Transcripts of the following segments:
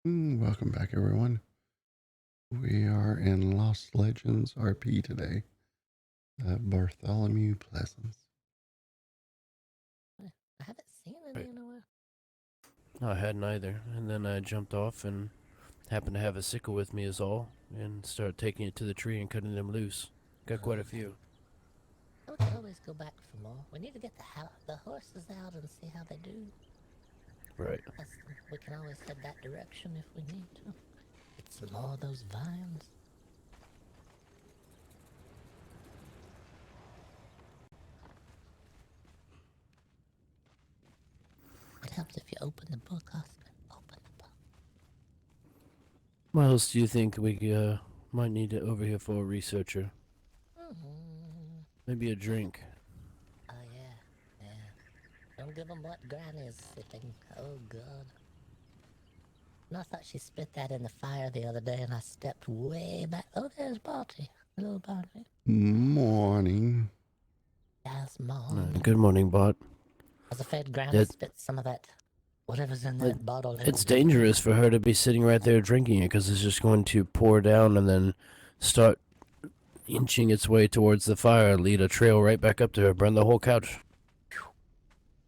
Welcome back, everyone. We are in Lost Legends RP today. Bartholomew Pleasance. I haven't seen any Right. in a while. I hadn't either, and then I jumped off and happened to have a sickle with me is all, and started taking it to the tree and cutting them loose. Got quite a few. We can always go back for more. We need to get the horses out and see how they do. Right. We can always head that direction if we need to. Get some more of those vines. It helps if you open the book, Oscar. Open the book. What else do you think we might need over here for a researcher? Maybe a drink. Oh, yeah. Don't give them what Granny is sipping. Oh, God. And I thought she spit that in the fire the other day, and I stepped way back. Oh, there's Barty. Hello, Barty. Morning. Yes, Mom. Good morning, Bot. I was afraid Granny spit some of that, whatever's in that bottle. It's dangerous for her to be sitting right there drinking it because it's just going to pour down and then start inching its way towards the fire, lead a trail right back up to her, burn the whole couch.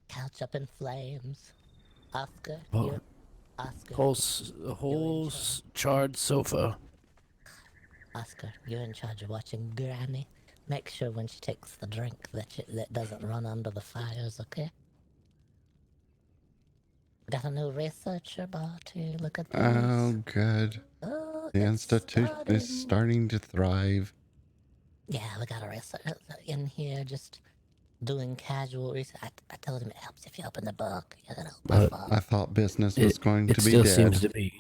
Couch up in flames. Oscar, Oh. Oscar. Whole charred sofa. Oscar, you're in charge of watching Granny. Make sure when she takes the drink that doesn't run under the fires, okay? Got a new researcher, Barty. Look at this. Oh, good. Oh, The Institute is starting to thrive. Yeah, we got a researcher in here just doing casual research. I told him it helps if you open the book. I thought business was going to be dead.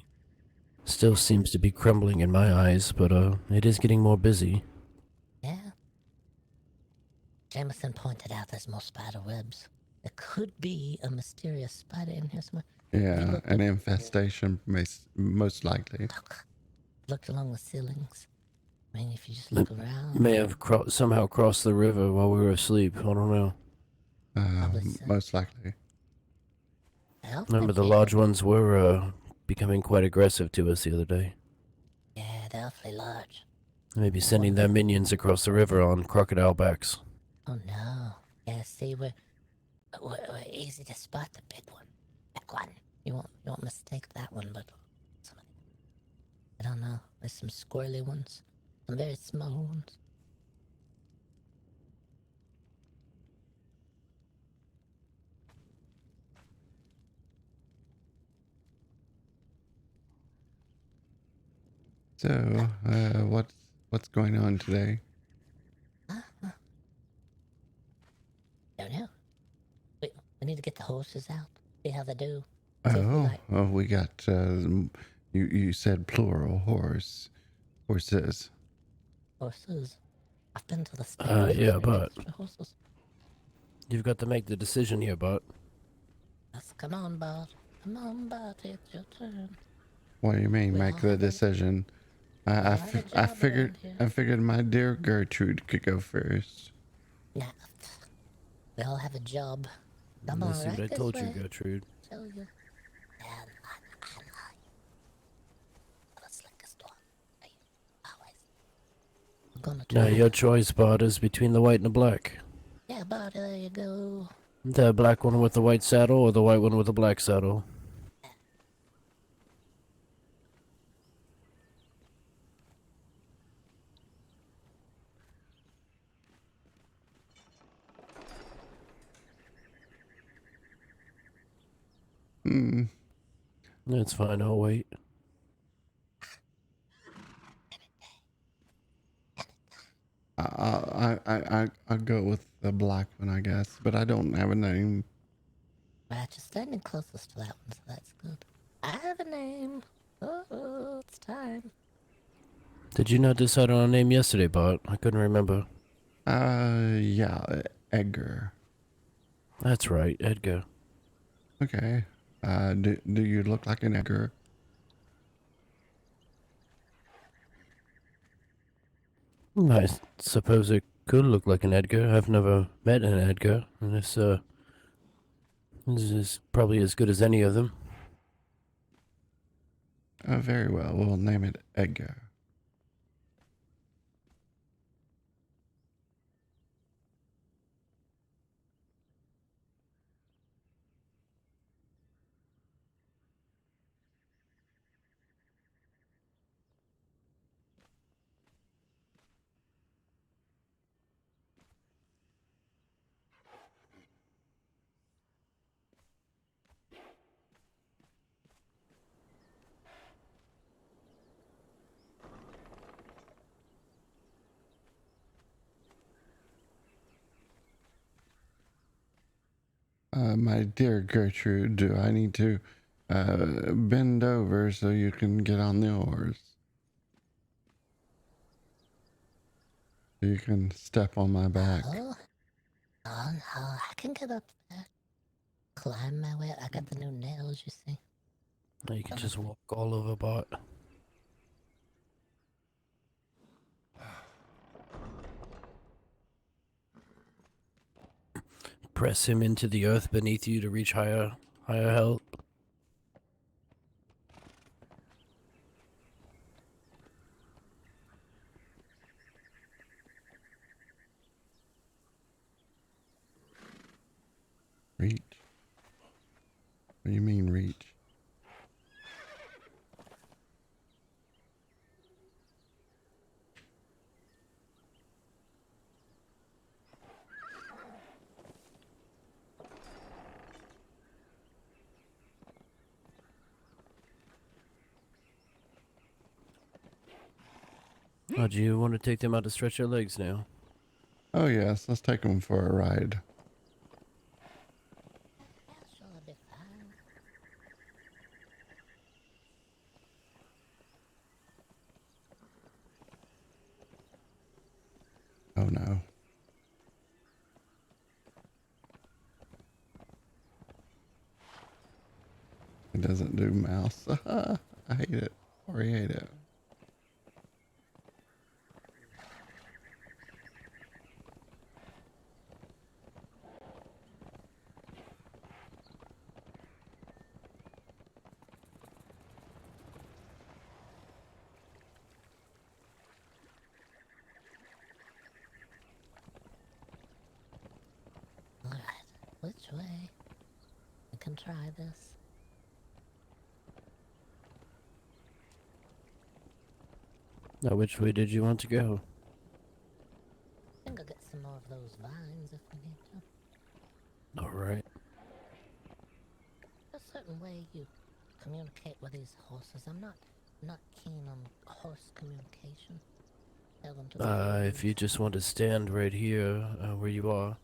Still seems to be crumbling in my eyes, but it is getting more busy. Yeah. Jameson pointed out there's more spider webs. There could be a mysterious spider in here somewhere. Yeah, an infestation, most likely. Looked along the ceilings. I mean, if you just look around. May have somehow crossed the river while we were asleep. I don't know. Most likely. Remember, the large ones were becoming quite aggressive to us the other day. Yeah, they're awfully large. Maybe sending their minions across the river on crocodile backs. Oh no. Yeah, see, we're easy to spot the big one. Big one. You won't mistake that one, but I don't know. There's some squirrely ones. Some very small ones. So, what's going on today? Don't know. We need to get the horses out. See how they do. We got. You said plural horses. Horses. I've been to the stable. Yeah, but you've got to make the decision here, Bart. Yes, come on, Bart. Come on, Bart. It's your turn. What do you mean, make the decision? I figured my dear Gertrude could go first. Nah, we all have a job. Come on, see what I told you, Gertrude. Tell you. Now your choice, Bart, is between the white and the black. Yeah, Bart, there you go. The black one with the white saddle or the white one with the black saddle? That's fine, I'll wait. I'll go with the black one, I guess, but I don't have a name. Right, just standing closest to that one, so that's good. I have a name. Oh, it's time. Did you not decide on a name yesterday, Bart? I couldn't remember. Yeah, Edgar. That's right, Edgar. Okay. Do you look like an Edgar? I suppose it could look like an Edgar. I've never met an Edgar, and this is probably as good as any of them. Very well. We'll name it Edgar. My dear Gertrude, do I need to bend over so you can get on the oars? You can step on my back. Oh, oh no, I can get up there. Climb my way. I got the new nails, you see. Now you can just walk all over Bart. Press him into the earth beneath you to reach higher health. Reach? What do you mean reach? Oh, do you want to take them out to stretch their legs now? Oh yes, let's take them for a ride. Yeah, sure, I'll be fine. Oh no. It doesn't do mouse. I hate it. Or I hate it. Alright, which way? I can try this. Now, which way did you want to go? I think I'll get some more of those vines if we need to. Alright. There's a certain way you communicate with these horses. I'm not keen on horse communication. Tell them to If you just want to stand right here, where you are.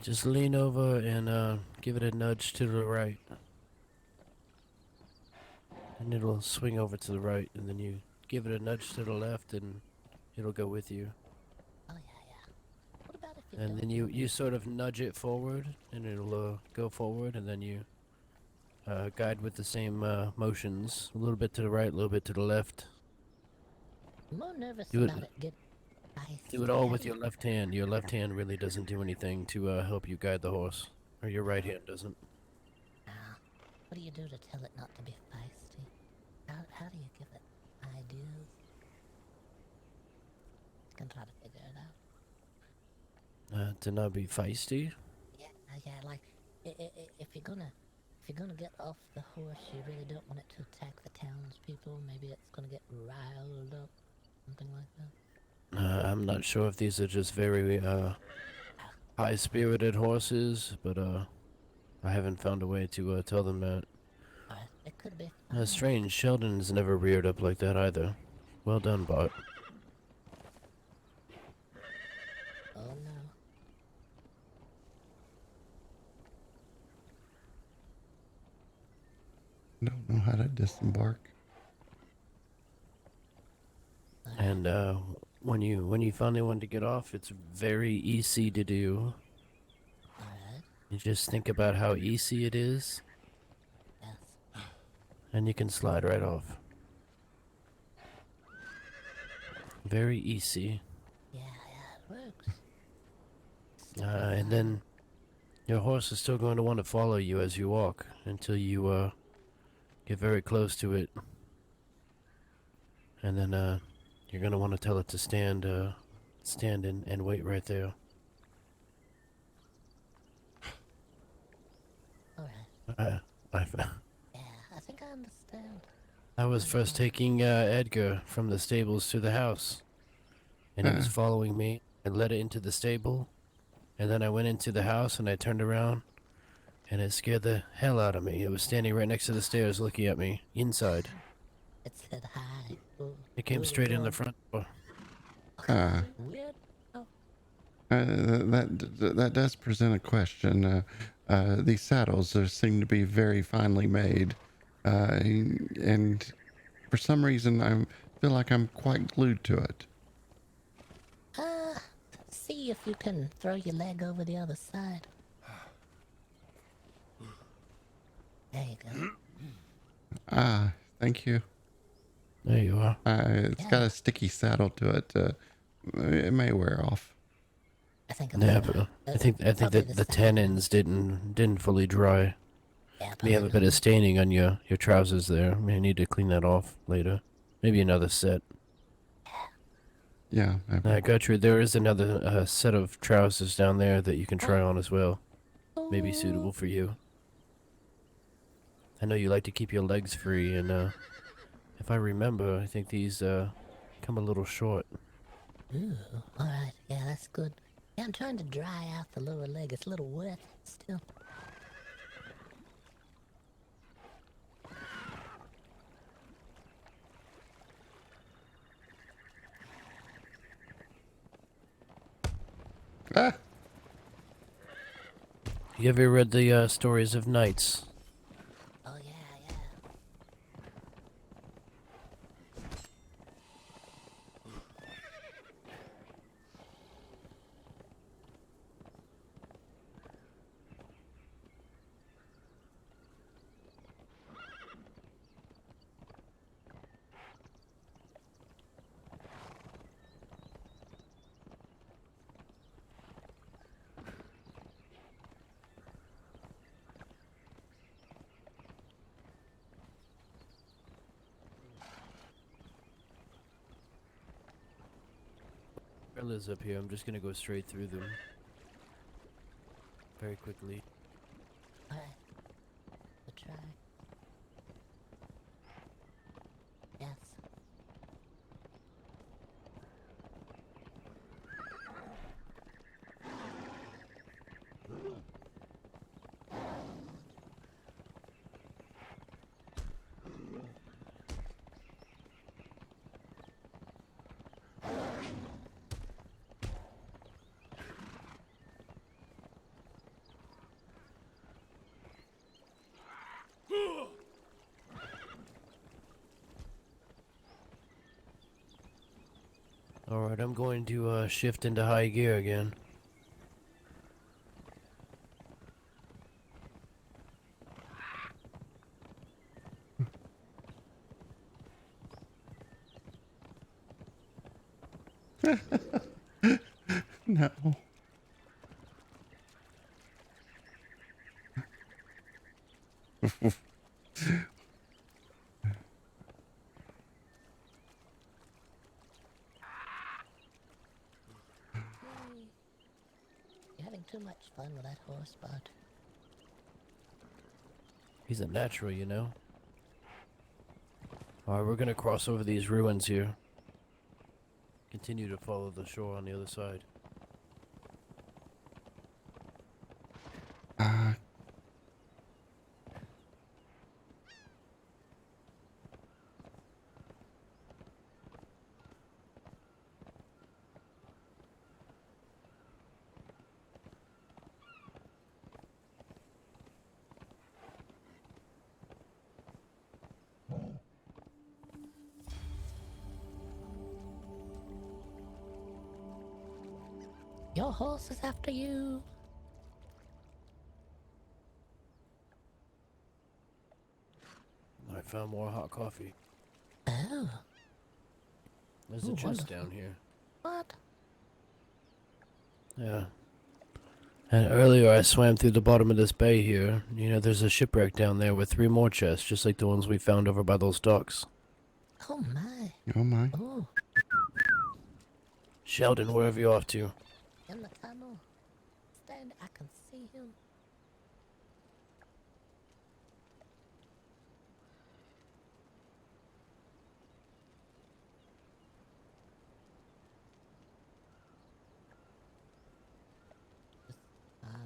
Just lean over and give it a nudge to the right. And it'll swing over to the right, and then you give it a nudge to the left, and it'll go with you. Oh yeah. What about if you And don't then want you sort of nudge it forward, and it'll go forward, and then you guide with the same motions. A little bit to the right, a little bit to the left. I'm more nervous Do it. about it get ice. Do it all with your left hand. Your left hand really doesn't do anything to help you guide the horse. Or your right hand doesn't. What do you do to tell it not to be feisty? How do you give it ideas? You can try to figure it out. To not be feisty? Yeah, like if you're gonna get off the horse, you really don't want it to attack the townspeople. Maybe it's gonna get riled up, something like that. I'm not sure if these are just very high-spirited horses, but I haven't found a way to tell them that. It could be. Strange, Sheldon's never reared up like that either. Well done, Bart. Oh no. Don't know how to disembark. And when you finally want to get off, it's very easy to do. Alright. You just think about how easy it is, Yes. and you can slide right off. Very easy. Yeah, it works. And then your horse is still going to want to follow you as you walk until you Get very close to it. And then, you're gonna want to tell it to stand and wait right there. Alright. I Yeah, I think I understand. I was first taking Edgar from the stables to the house, and it was Uh, following me. I led it into the stable, and then I went into the house and I turned around, and it scared the hell out of me. It was standing right next to the stairs looking at me, inside. It said hi. Ooh, It came ooh, straight in the warm. front door. uh, Weird. Oh, that does present a question. These saddles seem to be very finely made, and for some reason I feel like I'm quite glued to it. uh, see if you can throw your leg over the other side. There you go. Ah, thank you. There you are. It's got Yeah. a sticky saddle to it. It may wear off. I think it's Yeah, fine. but I think Probably that the same. tannins didn't fully dry. Yeah, May have a bit of staining on your trousers there. May need to clean that off later. Maybe another set. Yeah. Gertrude, there is another set of trousers down there that you can try Oh. on as well. Maybe Oh. suitable for you. I know you like to keep your legs free, and if I remember, I think these come a little short. Ooh, alright. Yeah, that's good. Yeah, I'm trying to dry out the lower leg. It's a little wet still. Ah, You ever read the stories of knights? Oh, yeah, yeah. Umbrellas up here. I'm just gonna go straight through them. Very quickly. Alright. We'll try. Yes. Alright, I'm going to shift into high gear again. no. You're having too much fun with that horse, Bart. He's a natural, you know. Alright, we're gonna cross over these ruins here. Continue to follow the shore on the other side. Uh, Your horse is after you. I found more hot coffee. Oh, There's Ooh, a chest wonderful. down here. what? Yeah. And earlier I swam through the bottom of this bay here. You know, there's a shipwreck down there with 3 more chests, just like the ones we found over by those docks. Oh my. Oh my. Oh, Sheldon, where are you off to? in the tunnel. Stand, I can see him.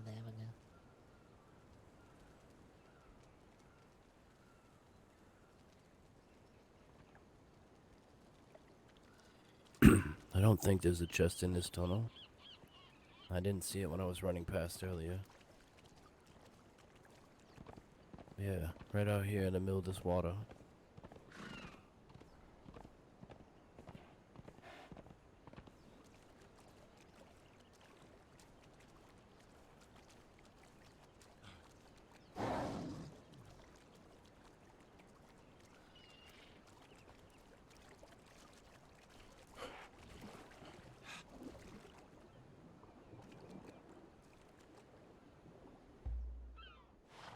There we go. I don't think there's a chest in this tunnel. I didn't see it when I was running past earlier. Yeah, right out here in the middle of this water.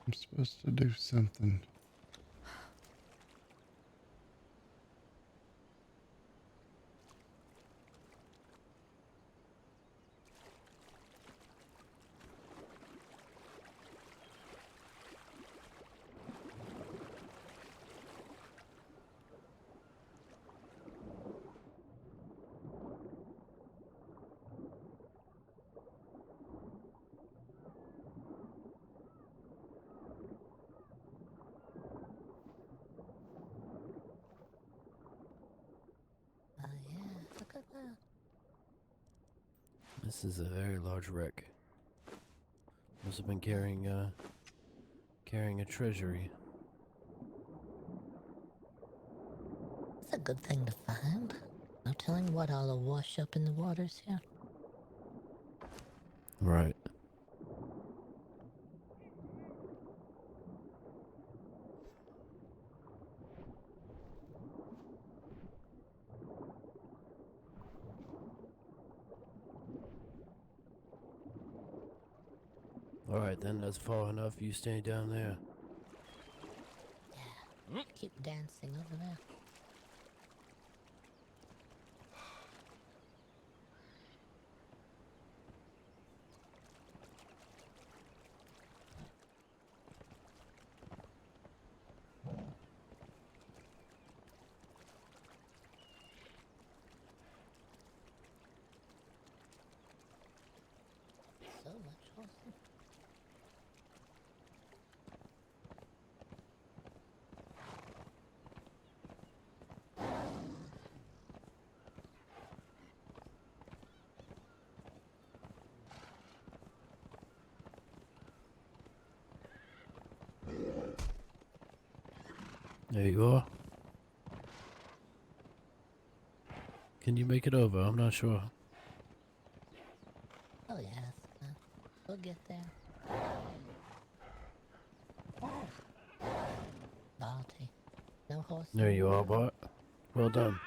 I'm supposed to do something. Yeah, look at that. This is a very large wreck. Must have been carrying a treasury. It's a good thing to find. No telling what all will wash up in the waters here. Right. Alright then, that's far enough. You stay down there. Yeah, keep dancing over there. So much awesome. There you are. Can you make it over? I'm not sure. Oh yes, we'll get there. Balti. No horse. There you are, Bart. Well done.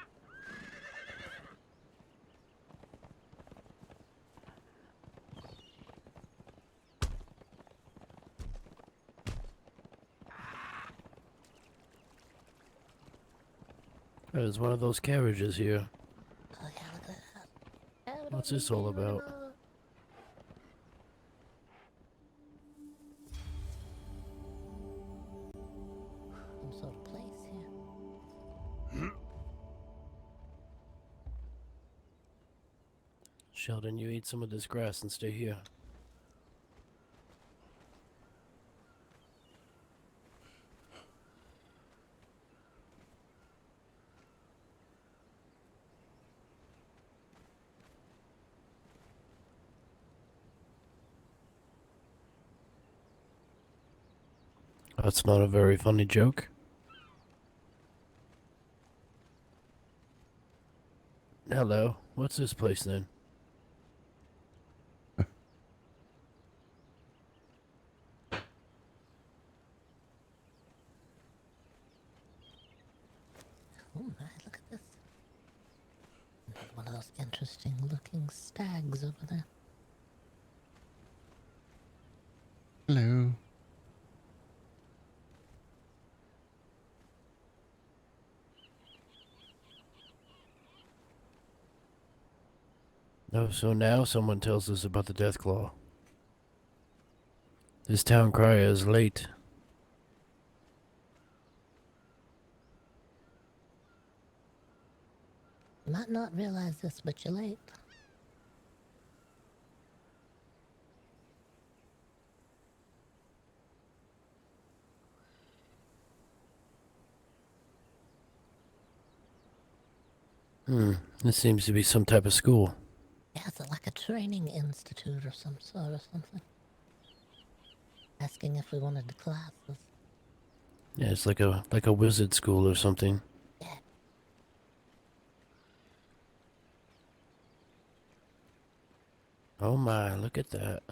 There's one of those carriages here. Oh yeah, look at that. What's this all about? Some sort of place here. Sheldon, you eat some of this grass and stay here. That's not a very funny joke. Hello, what's this place then? Oh my, look at this. One of those interesting looking stags over there. Hello. Oh, so now someone tells us about the death claw. This town crier is late. You might not realize this, but you're late. This seems to be some type of school. Yeah, it's like a training institute or some sort or something. Asking if we wanted the classes. Yeah, it's like a wizard school or something. Yeah. Oh my, look at that.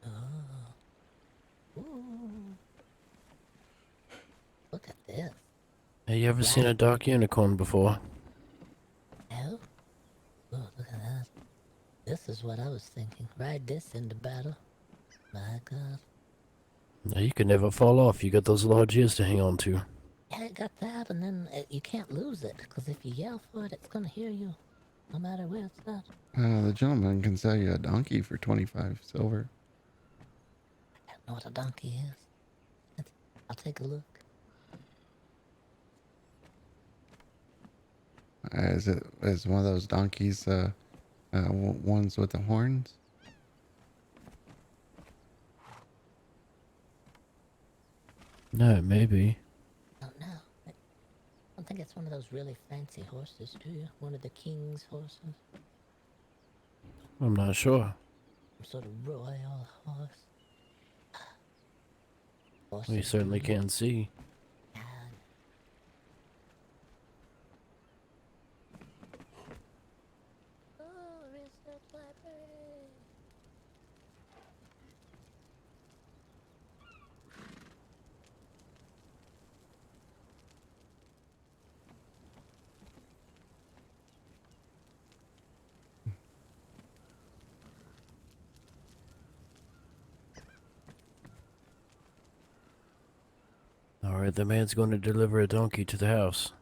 Oh. Ooh. Look at this. Have you ever seen a dark unicorn before? No? Oh, look at that. This is what I was thinking. Ride this into battle. My God. Now you can never fall off. You got those large ears to hang on to. Yeah, it got that, and then you can't lose it, because if you yell for it, it's gonna hear you, no matter where it's at. The gentleman can sell you a donkey for 25 silver. I don't know what a donkey is. I'll take a look. Is one of those donkeys ones with the horns? No, maybe. I don't know. I don't think it's one of those really fancy horses, do you? One of the king's horses? I'm not sure. Some sort of royal horse. We Horses certainly do can see. that. Oh, research library. Alright, the man's going to deliver a donkey to the house.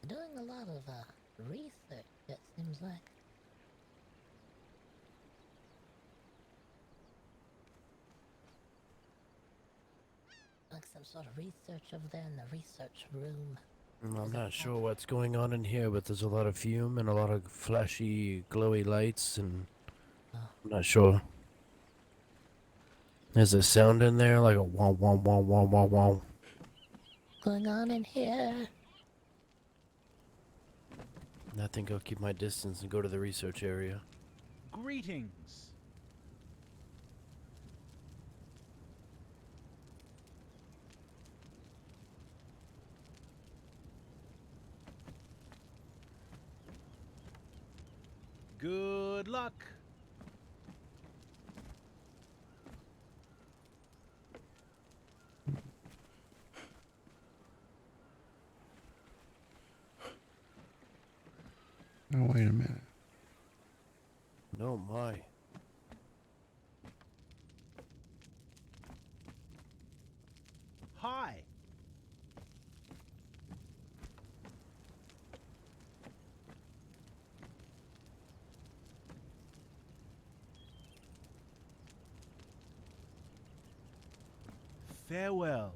Doing a lot of research, it seems like. Like some sort of research over there in the research room. I'm not sure what's going on in here, but there's a lot of fume and a lot of flashy, glowy lights, and I'm not sure. There's a sound in there, like a wow, wow, wow, wow, wow, wow. Going on in here? I think I'll keep my distance and go to the research area. Greetings. Good luck. Oh, wait a minute. No, my. Hi. Farewell.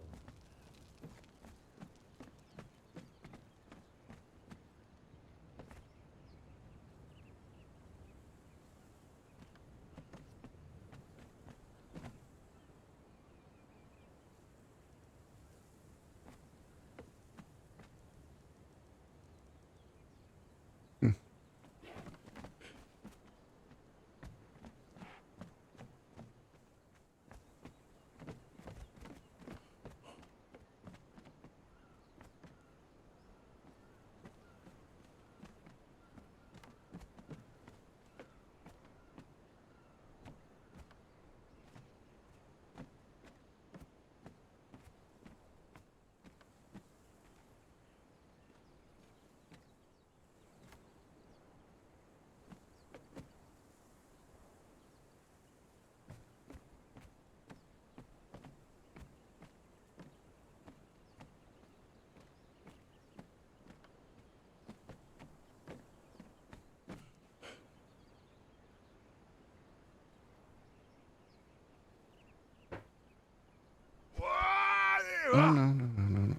Oh, no, no, no, no, no.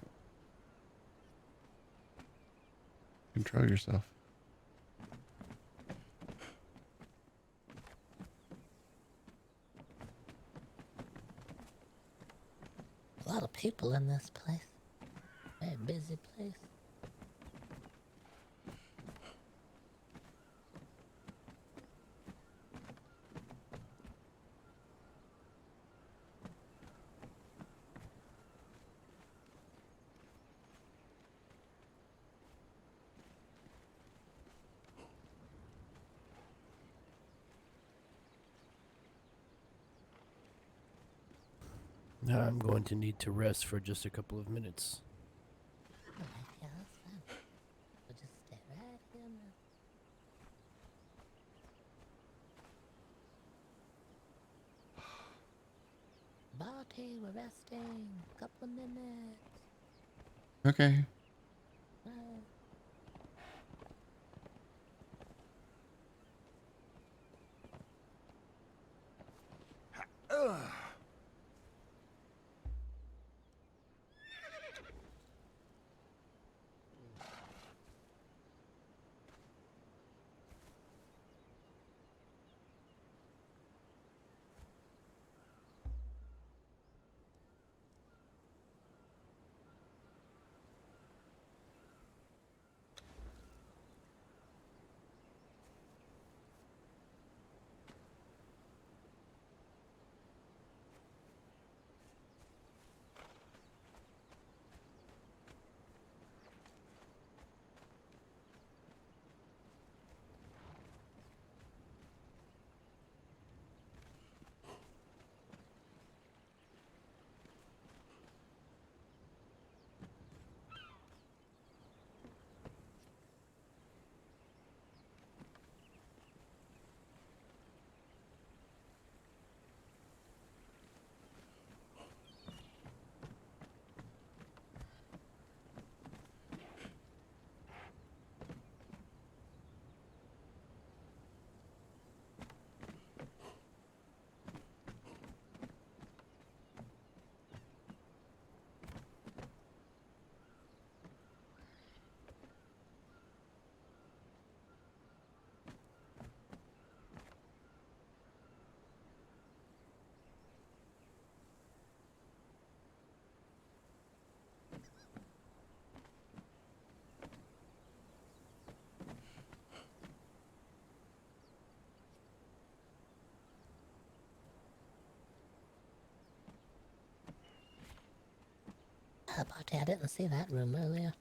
Control yourself. A lot of people in this place. Very busy place. I'm going to need to rest for just a couple of minutes. Alright, yeah, that's fine. We'll just stay right here now. Barty, we're resting. Couple of minutes. Okay. Right. Barty, I didn't see that room earlier.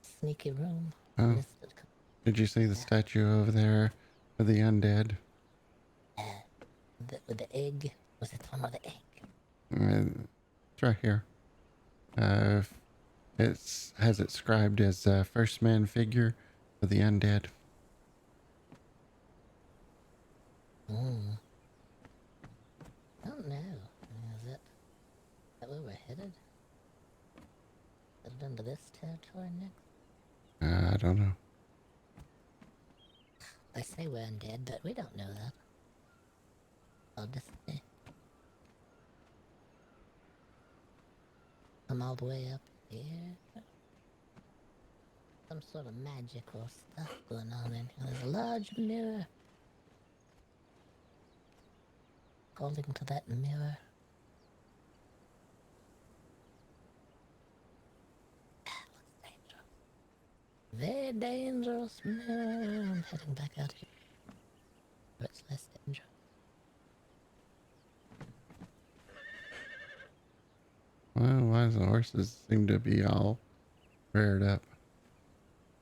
Sneaky room. Oh, Missed it. did you see the statue over there of the undead? With the egg. Was it the one with the egg? It's right here. It's has it scribed as first man figure of the undead. Hmm. I don't know. Is it that where we're headed? Headed into this territory next? I don't know. They say we're undead, but we don't know that. I'll just come all the way up here. Some sort of magical stuff going on in here. There's a large mirror. Holding to that mirror. Looks dangerous. Very dangerous mirror. I'm heading back out here. Where it's less dangerous. Well, why does the horses seem to be all reared up?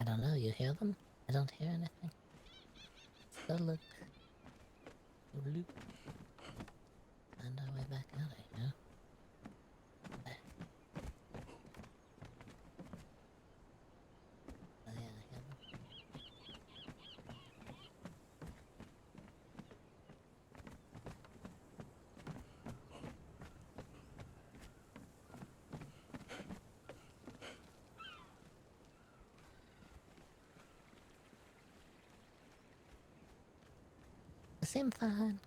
I don't know, you hear them? I don't hear anything. Let's go look. Loop. Find our way back out of here. There. Oh yeah, I hear them. They seem fine.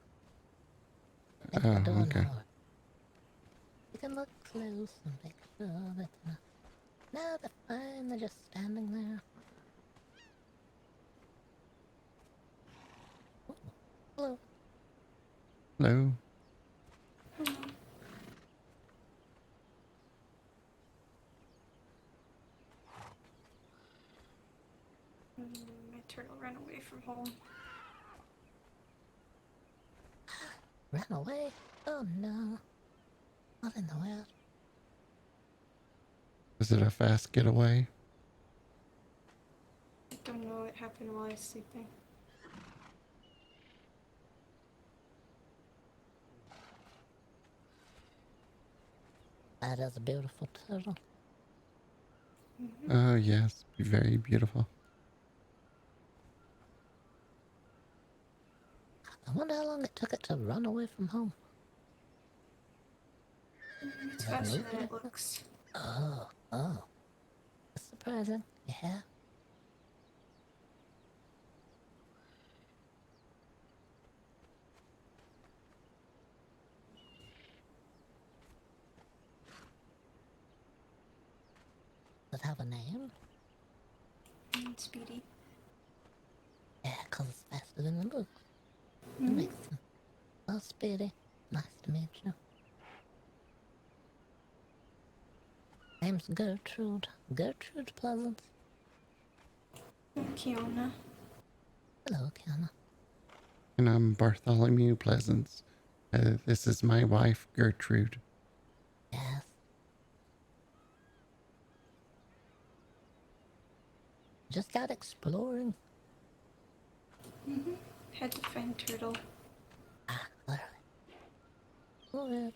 Make the Oh, door okay. lower. You can look close and make Oh, but no, they're fine. They're just standing there. Oh, hello. Hello? My turtle ran away from home. Ran away? Oh no. What in the world? Was it a fast getaway? I don't know what happened while I was sleeping. That is a beautiful turtle. Oh, yes. Very beautiful. I wonder how long it took it to run away from home. It's Like faster moving than it like that? looks. Oh, oh. That's surprising. Yeah. Does it have a name? Speedy. Yeah, 'cause it's faster than the book. That makes sense. Oh, Speedy. Nice to meet you. Name's Gertrude. Gertrude Pleasance. Kiona. Hello, Kiana. And I'm Bartholomew Pleasance. This is my wife, Gertrude. Yes. Just out exploring. Had to find turtle. Ah, clearly. Oh, yeah.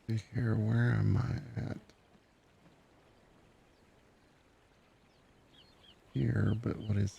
See here, where am I at? Here, but what is...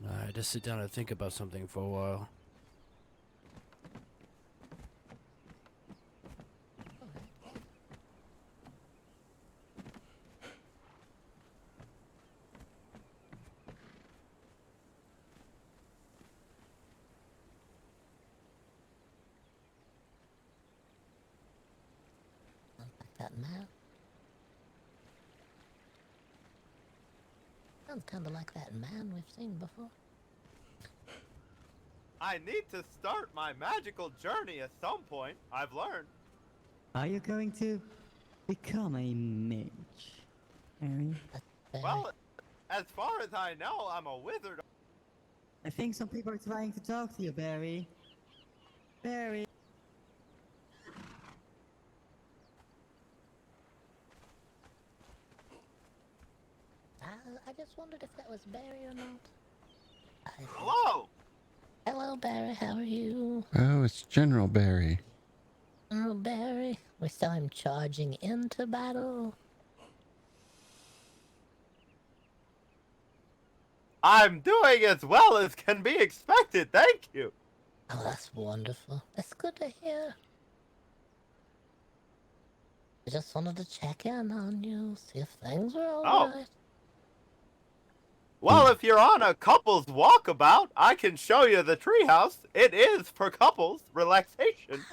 Alright, just sit down and think about something for a while. Like that man. Sounds kind of like that man we've seen before. I need to start my magical journey at some point, I've learned. Are you going to become a mage, Harry? Well, as far as I know, I'm a wizard. I think some people are trying to talk to you, Barry. Barry. I just wondered if that was Barry or not. Hello! Hello, Barry. How are you? Oh, it's General Barry. General Barry. We saw him charging into battle. I'm doing as well as can be expected, thank you. Oh, that's wonderful. That's good to hear. I just wanted to check in on you, see if things were alright. Well, if you're on a couple's walkabout, I can show you the treehouse. It is for couples relaxation.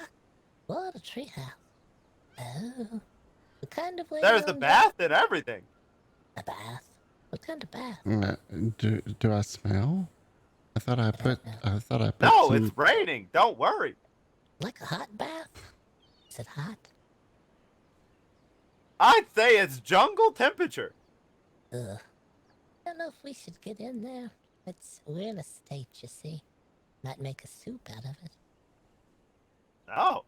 What a treehouse. Oh. What kind of way There's a bath and everything. A bath? What kind of bath? Do I smell? I thought I put No, some... it's raining. Don't worry. Like a hot bath? Is it hot? I'd say it's jungle temperature. Ugh. I don't know if we should get in there. We're in a state, you see. Might make a soup out of it. Oh.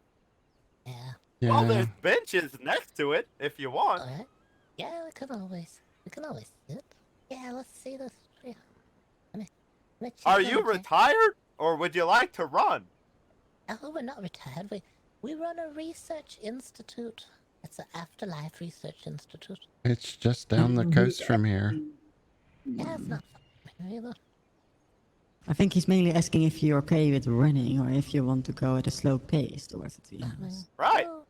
Yeah. Yeah. Well, there's benches next to it if you want. Alright. Yeah, we can always sit. Yeah, let's see this tree. Let me check Are on you the- retired, or would you like to run? Oh, we're not retired. We run a research institute. It's an afterlife research institute. It's just down the coast from here. Yeah, it's not far from here either. I think he's mainly asking if you're okay with running or if you want to go at a slow pace towards the treehouse. Right. Oh,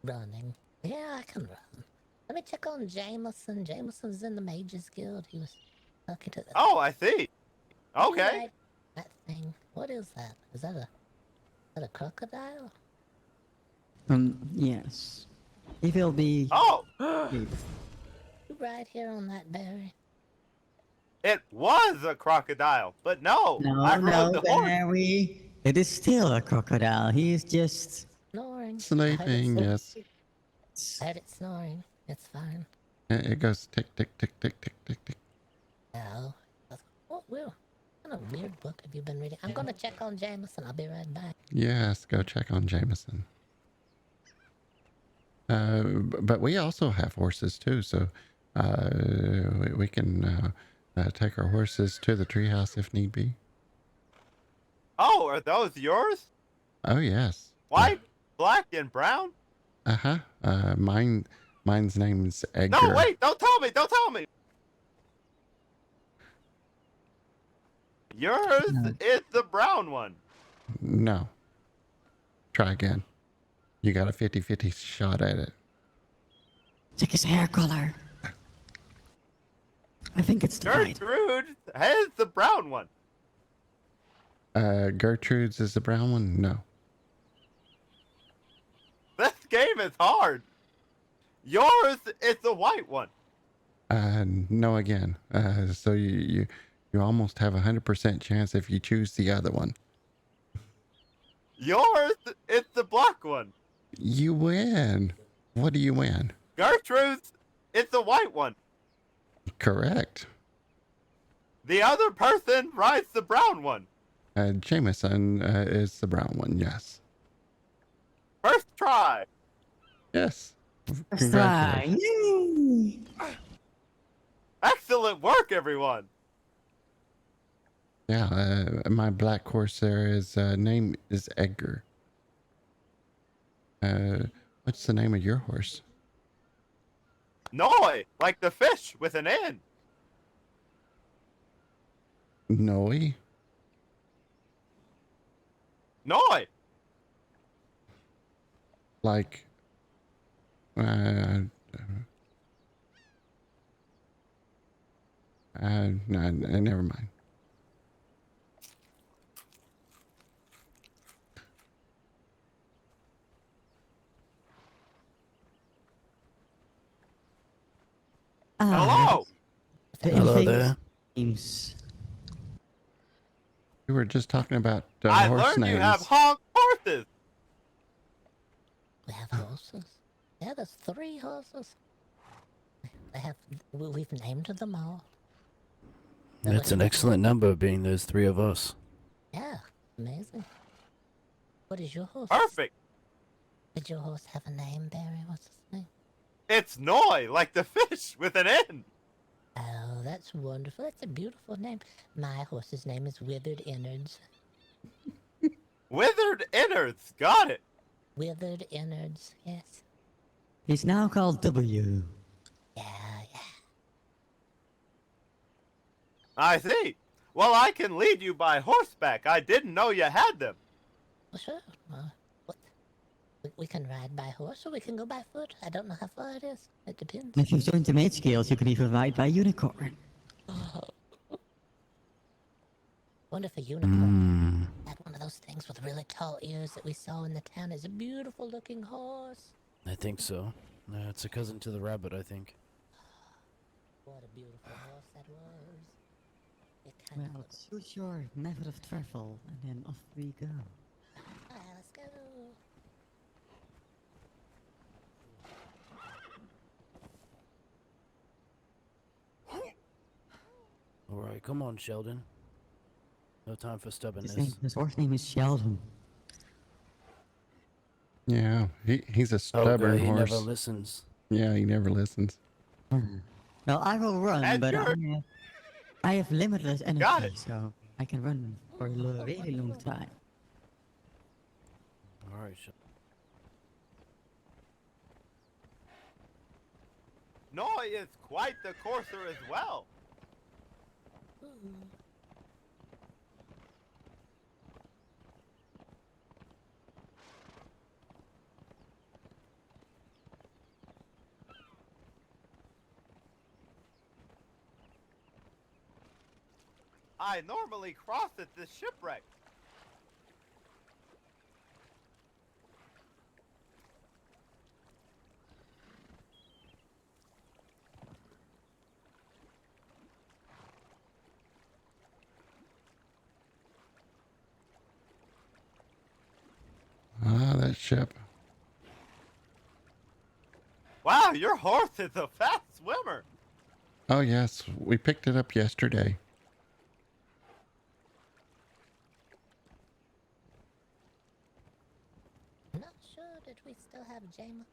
running. Yeah, I can run. Let me check on Jameson. Jameson's in the Mages Guild. He was talking to the... Oh, I see. Okay. Right, that thing. What is that? Is that a crocodile? Yes. He will be... Oh, You right here on that berry. it was a crocodile, but no, I No, rode the horse. Barry. It is still a crocodile. He is just... Snoring. Sleeping, yes. I heard it snoring. It's fine. It goes tick, tick, tick, tick, tick, tick, tick. Oh, what kind of weird book have you been reading? I'm gonna check on Jameson. I'll be right back. Yes, go check on Jameson. But we also have horses too, so we can take our horses to the treehouse if need be. Oh, are those yours? Oh yes. White, black, and brown? Uh-huh. Mine's name's Edgar. No, wait, don't tell me, don't tell me. Yours is the brown one. No. Try again. You got a 50-50 shot at it. Check his hair color. I think it's the white. Gertrude has the brown one. Gertrude's is the brown one? No. This game is hard. Yours is the white one. No again. So you almost have 100% chance if you choose the other one. Yours is the black one. You win. What do you win? Gertrude's is the white one. Correct. The other person rides the brown one. Jameson is the brown one, yes. First try. Yes. First try. Yay! Excellent work, everyone. Yeah, my black horse there is name is Edgar. What's the name of your horse? Noi, like the fish with an N. Noe? Noi. Like, no, never mind. Hello. The Hello infamous there. names. We were just talking about I horse learned you have names. honk horses. We have horses. Yeah, there's 3 horses. They have. We've named them all. They're That's an looking- excellent number, being there's 3 of us. Yeah, amazing. What is your horse? Perfect. Did your horse have a name, Barry? What's his name? It's Noi, like the fish with an N. Oh, that's wonderful. That's a beautiful name. My horse's name is Withered Innards. Withered innards. Got it. Withered Innards, yes. He's now called W. Yeah, yeah. I see. Well, I can lead you by horseback. I didn't know you had them. Well, sure. What? We can ride by horse or we can go by foot. I don't know how far it is. It depends. And if you've joined the mate skills, you can even ride by unicorn. Wonder if a unicorn Hmm. had one of those things with really tall ears that we saw in the town. Is a beautiful looking horse. I think so. It's a cousin to the rabbit, I think. What a beautiful horse that was. It kind of Well, looks. choose your method of travel, and then off we go. Alright, let's go. Alright, come on, Sheldon. No time for stubbornness. His horse name is Sheldon. Yeah, he's a Oh, stubborn God, he horse. never listens. Yeah, he never listens. Well, I will run, And but you're- I have limitless Got energy, it. so I can run for a really long time. Alright, Sheldon. Noi is quite the courser as well. I normally cross at this shipwreck. Ah, that ship. Wow, your horse is a fast swimmer. Oh yes, we picked it up yesterday. I'm not sure. Did we still have Jameson?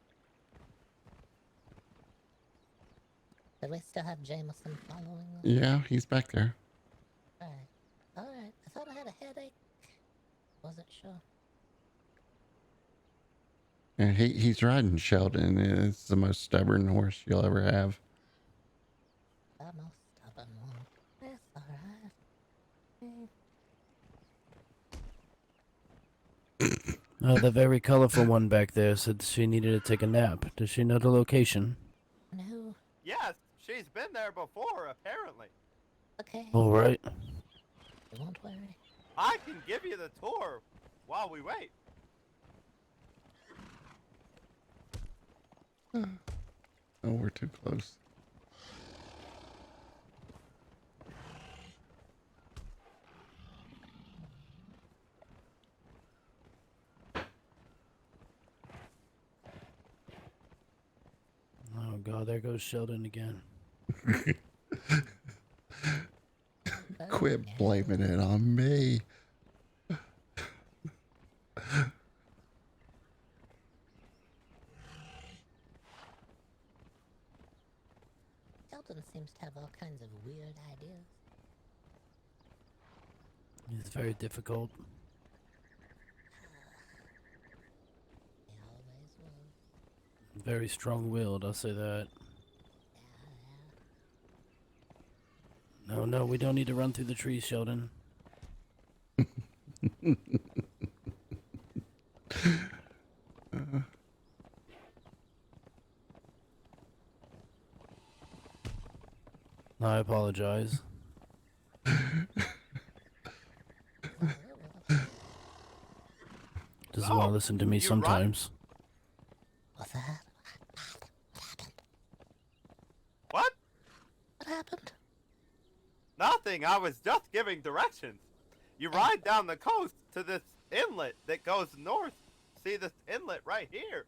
Did we still have Jameson following us? Yeah, he's back there. Alright. Alright. I thought I had a headache. Wasn't sure. And he's riding Sheldon. It's the most stubborn horse you'll ever have. The most stubborn one. That's alright. The very colorful one back there said she needed to take a nap. Does she know the location? No. Yes, she's been there before, apparently. Okay. Alright. You won't worry. I can give you the tour while we wait. Oh, we're too close. Oh god, there goes Sheldon again. Quit blaming it on me. Sheldon seems to have all kinds of weird ideas. It's very difficult. They always will. Very strong-willed, I'll say that. No, no, we don't need to run through the trees, Sheldon. I apologize. Doesn't want Oh, to listen to me you sometimes. What's that? What? What happened? Nothing. I was just giving directions. You ride down the coast to this inlet that goes north. See this inlet right here?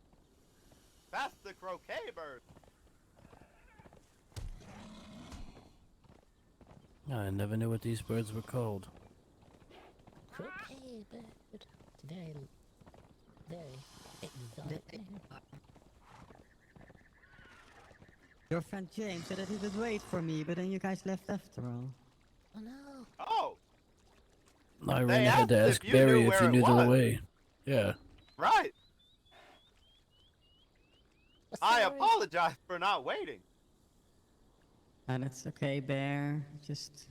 Past the croquet bird. I never knew what these birds were called. Croquet bird. It's very, very exotic name. Your friend James said that he would wait for me, but then you guys left after all. Oh no. Oh, I They ran ahead to asked ask if you Barry knew if where he it knew the was. way. Yeah. right. Well, I sorry. apologize for not waiting. And it's okay, Bear. Just,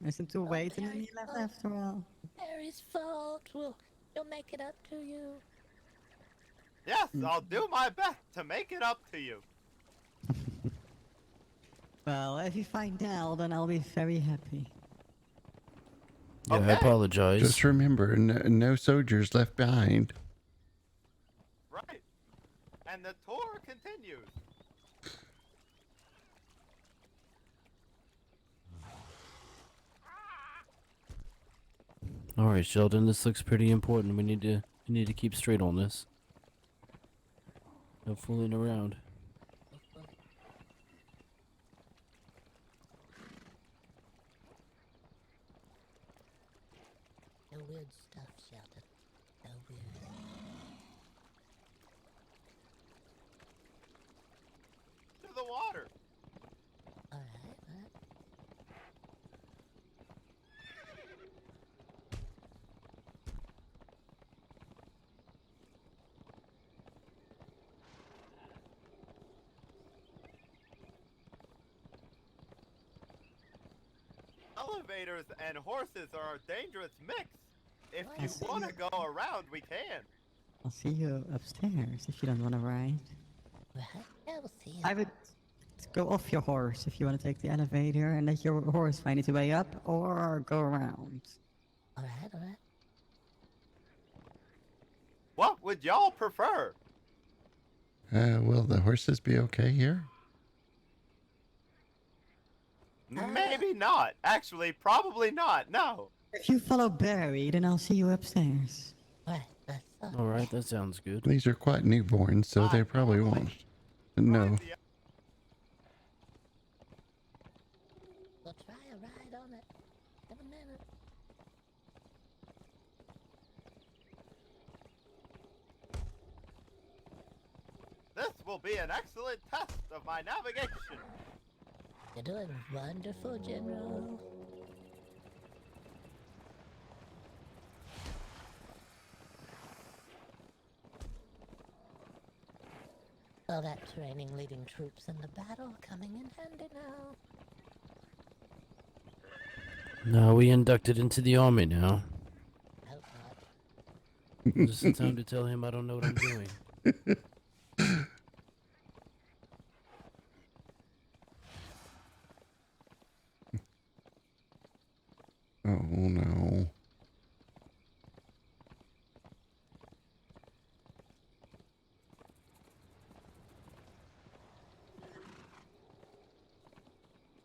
listen to wait and then Barry, he left oh. after all. Barry's fault. We'll make it up to you. Yes, I'll do my best to make it up to you. Well, if you find Nell, then I'll be very happy. Yeah, I Okay. apologize. Just remember, no soldiers left behind. Right. And the tour continues. All right, Sheldon, this looks pretty important. We need to keep straight on this. No fooling around. No weird stuff, Sheldon. No weird. To the water. Alright. Elevators and horses are a dangerous mix. If Well, you I see. want to go around, we can. I'll see you upstairs if you don't want to ride. Right? Yeah, we'll see you. I would go off your horse if you want to take the elevator and let your horse find its way up, or go around. Alright. What would y'all prefer? Will the horses be okay here? Maybe not. Actually, probably not. No. If you follow Barry, then I'll see you upstairs. Alright, that's all. All right, that sounds good. These are quite newborn, so they probably won't. No. Ride the- We'll try a ride on it. In a minute. This will be an excellent test of my navigation. You're doing wonderful, General. All that training leading troops in the battle coming in handy now. No, we inducted into the army now. Hope not. Just in time to tell him I don't know what I'm doing. Oh no.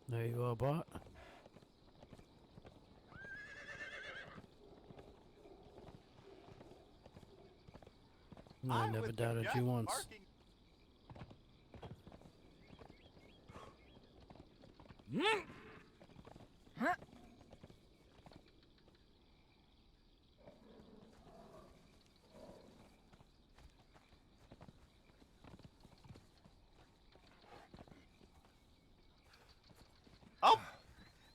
There you are, Bart. I never would doubted suggest you once. parking- Oh,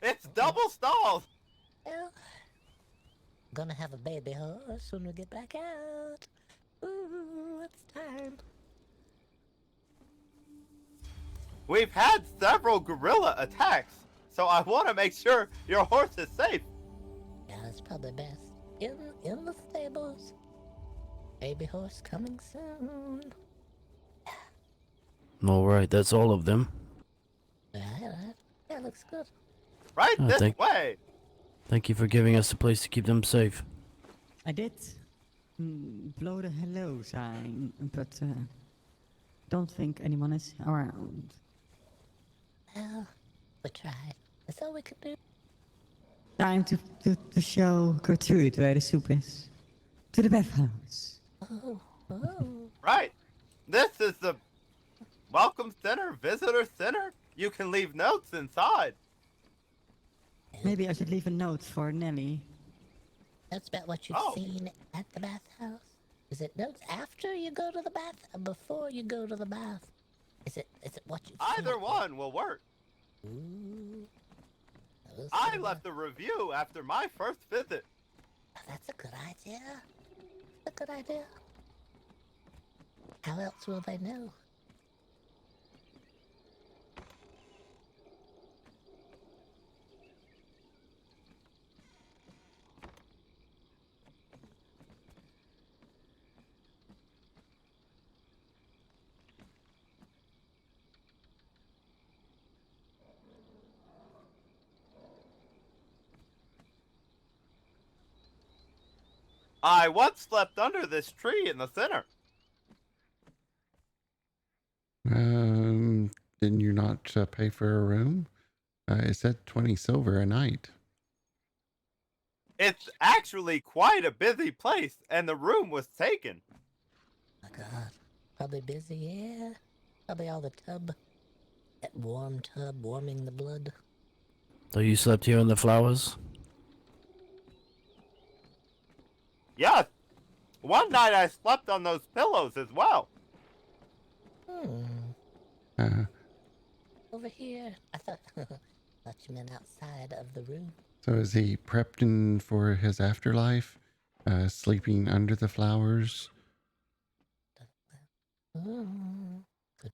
it's double stalls. Well, gonna have a baby horse when we get back out. Ooh, it's time. We've had several gorilla attacks, so I want to make sure your horse is safe. Yeah, it's probably best. In the stables. Baby horse coming soon. All right, that's all of them. Alright. Yeah, looks good. Right Oh, this thank- way. Thank you for giving us a place to keep them safe. I did blow the hello sign, but don't think anyone is around. Well, we tried. That's all we could do. Time to show Gertrude where the soup is. To the bathhouse. Oh, oh. Right. This is the welcome center, visitor center. You can leave notes inside. Maybe I should leave a note for Nelly. That's about what you've Oh. seen at the bathhouse. Is it notes after you go to the bath or before you go to the bath? Is it what you've seen? Either one will work. Ooh. Those I are- left a review after my first visit. Oh, that's a good idea. That's a good idea. How else will they know? I once slept under this tree in the center. Didn't you not pay for a room? It said 20 silver a night. It's actually quite a busy place, and the room was taken. Oh my god. Probably busy, yeah. Probably all the tub. That warm tub warming the blood. So you slept here in the flowers? Yes. One night I slept on those pillows as well. Uh, Over here. I thought you meant outside of the room. so is he prepped in for his afterlife? Sleeping under the flowers? Good. Have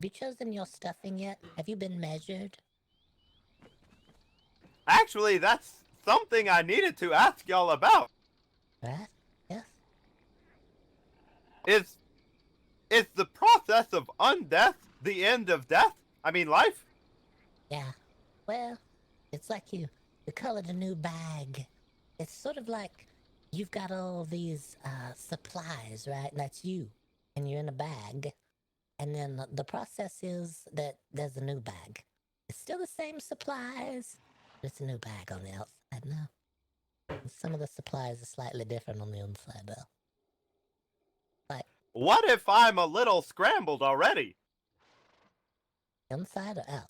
you chosen your stuffing yet? Have you been measured? Actually, that's something I needed to ask y'all about. Right? Yes. Is the process of undeath the end of death? I mean life? Yeah. Well, it's like you colored a new bag. It's sort of like you've got all these supplies, right? And that's you. And you're in a bag. And then the process is that there's a new bag. It's still the same supplies, but it's a new bag on the outside now. And some of the supplies are slightly different on the inside, though. Like, What if I'm a little scrambled already? inside or out?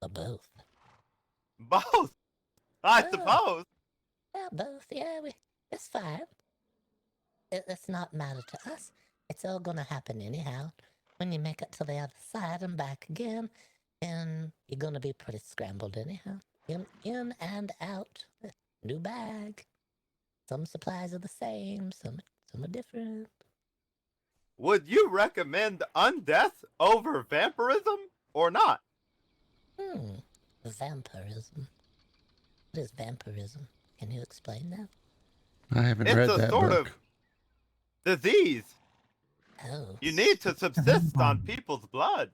Or both? Both, I Oh. suppose. Yeah, both. Yeah, it's fine. It's not matter to us. It's all gonna happen anyhow. When you make it to the other side and back again, and you're gonna be pretty scrambled anyhow. In and out. New bag. Some supplies are the same. Some are different. Would you recommend undeath over vampirism or not? Vampirism. What is vampirism? Can you explain that? I haven't It's read a that sort book. of disease. Oh, You need to subsist on people's blood.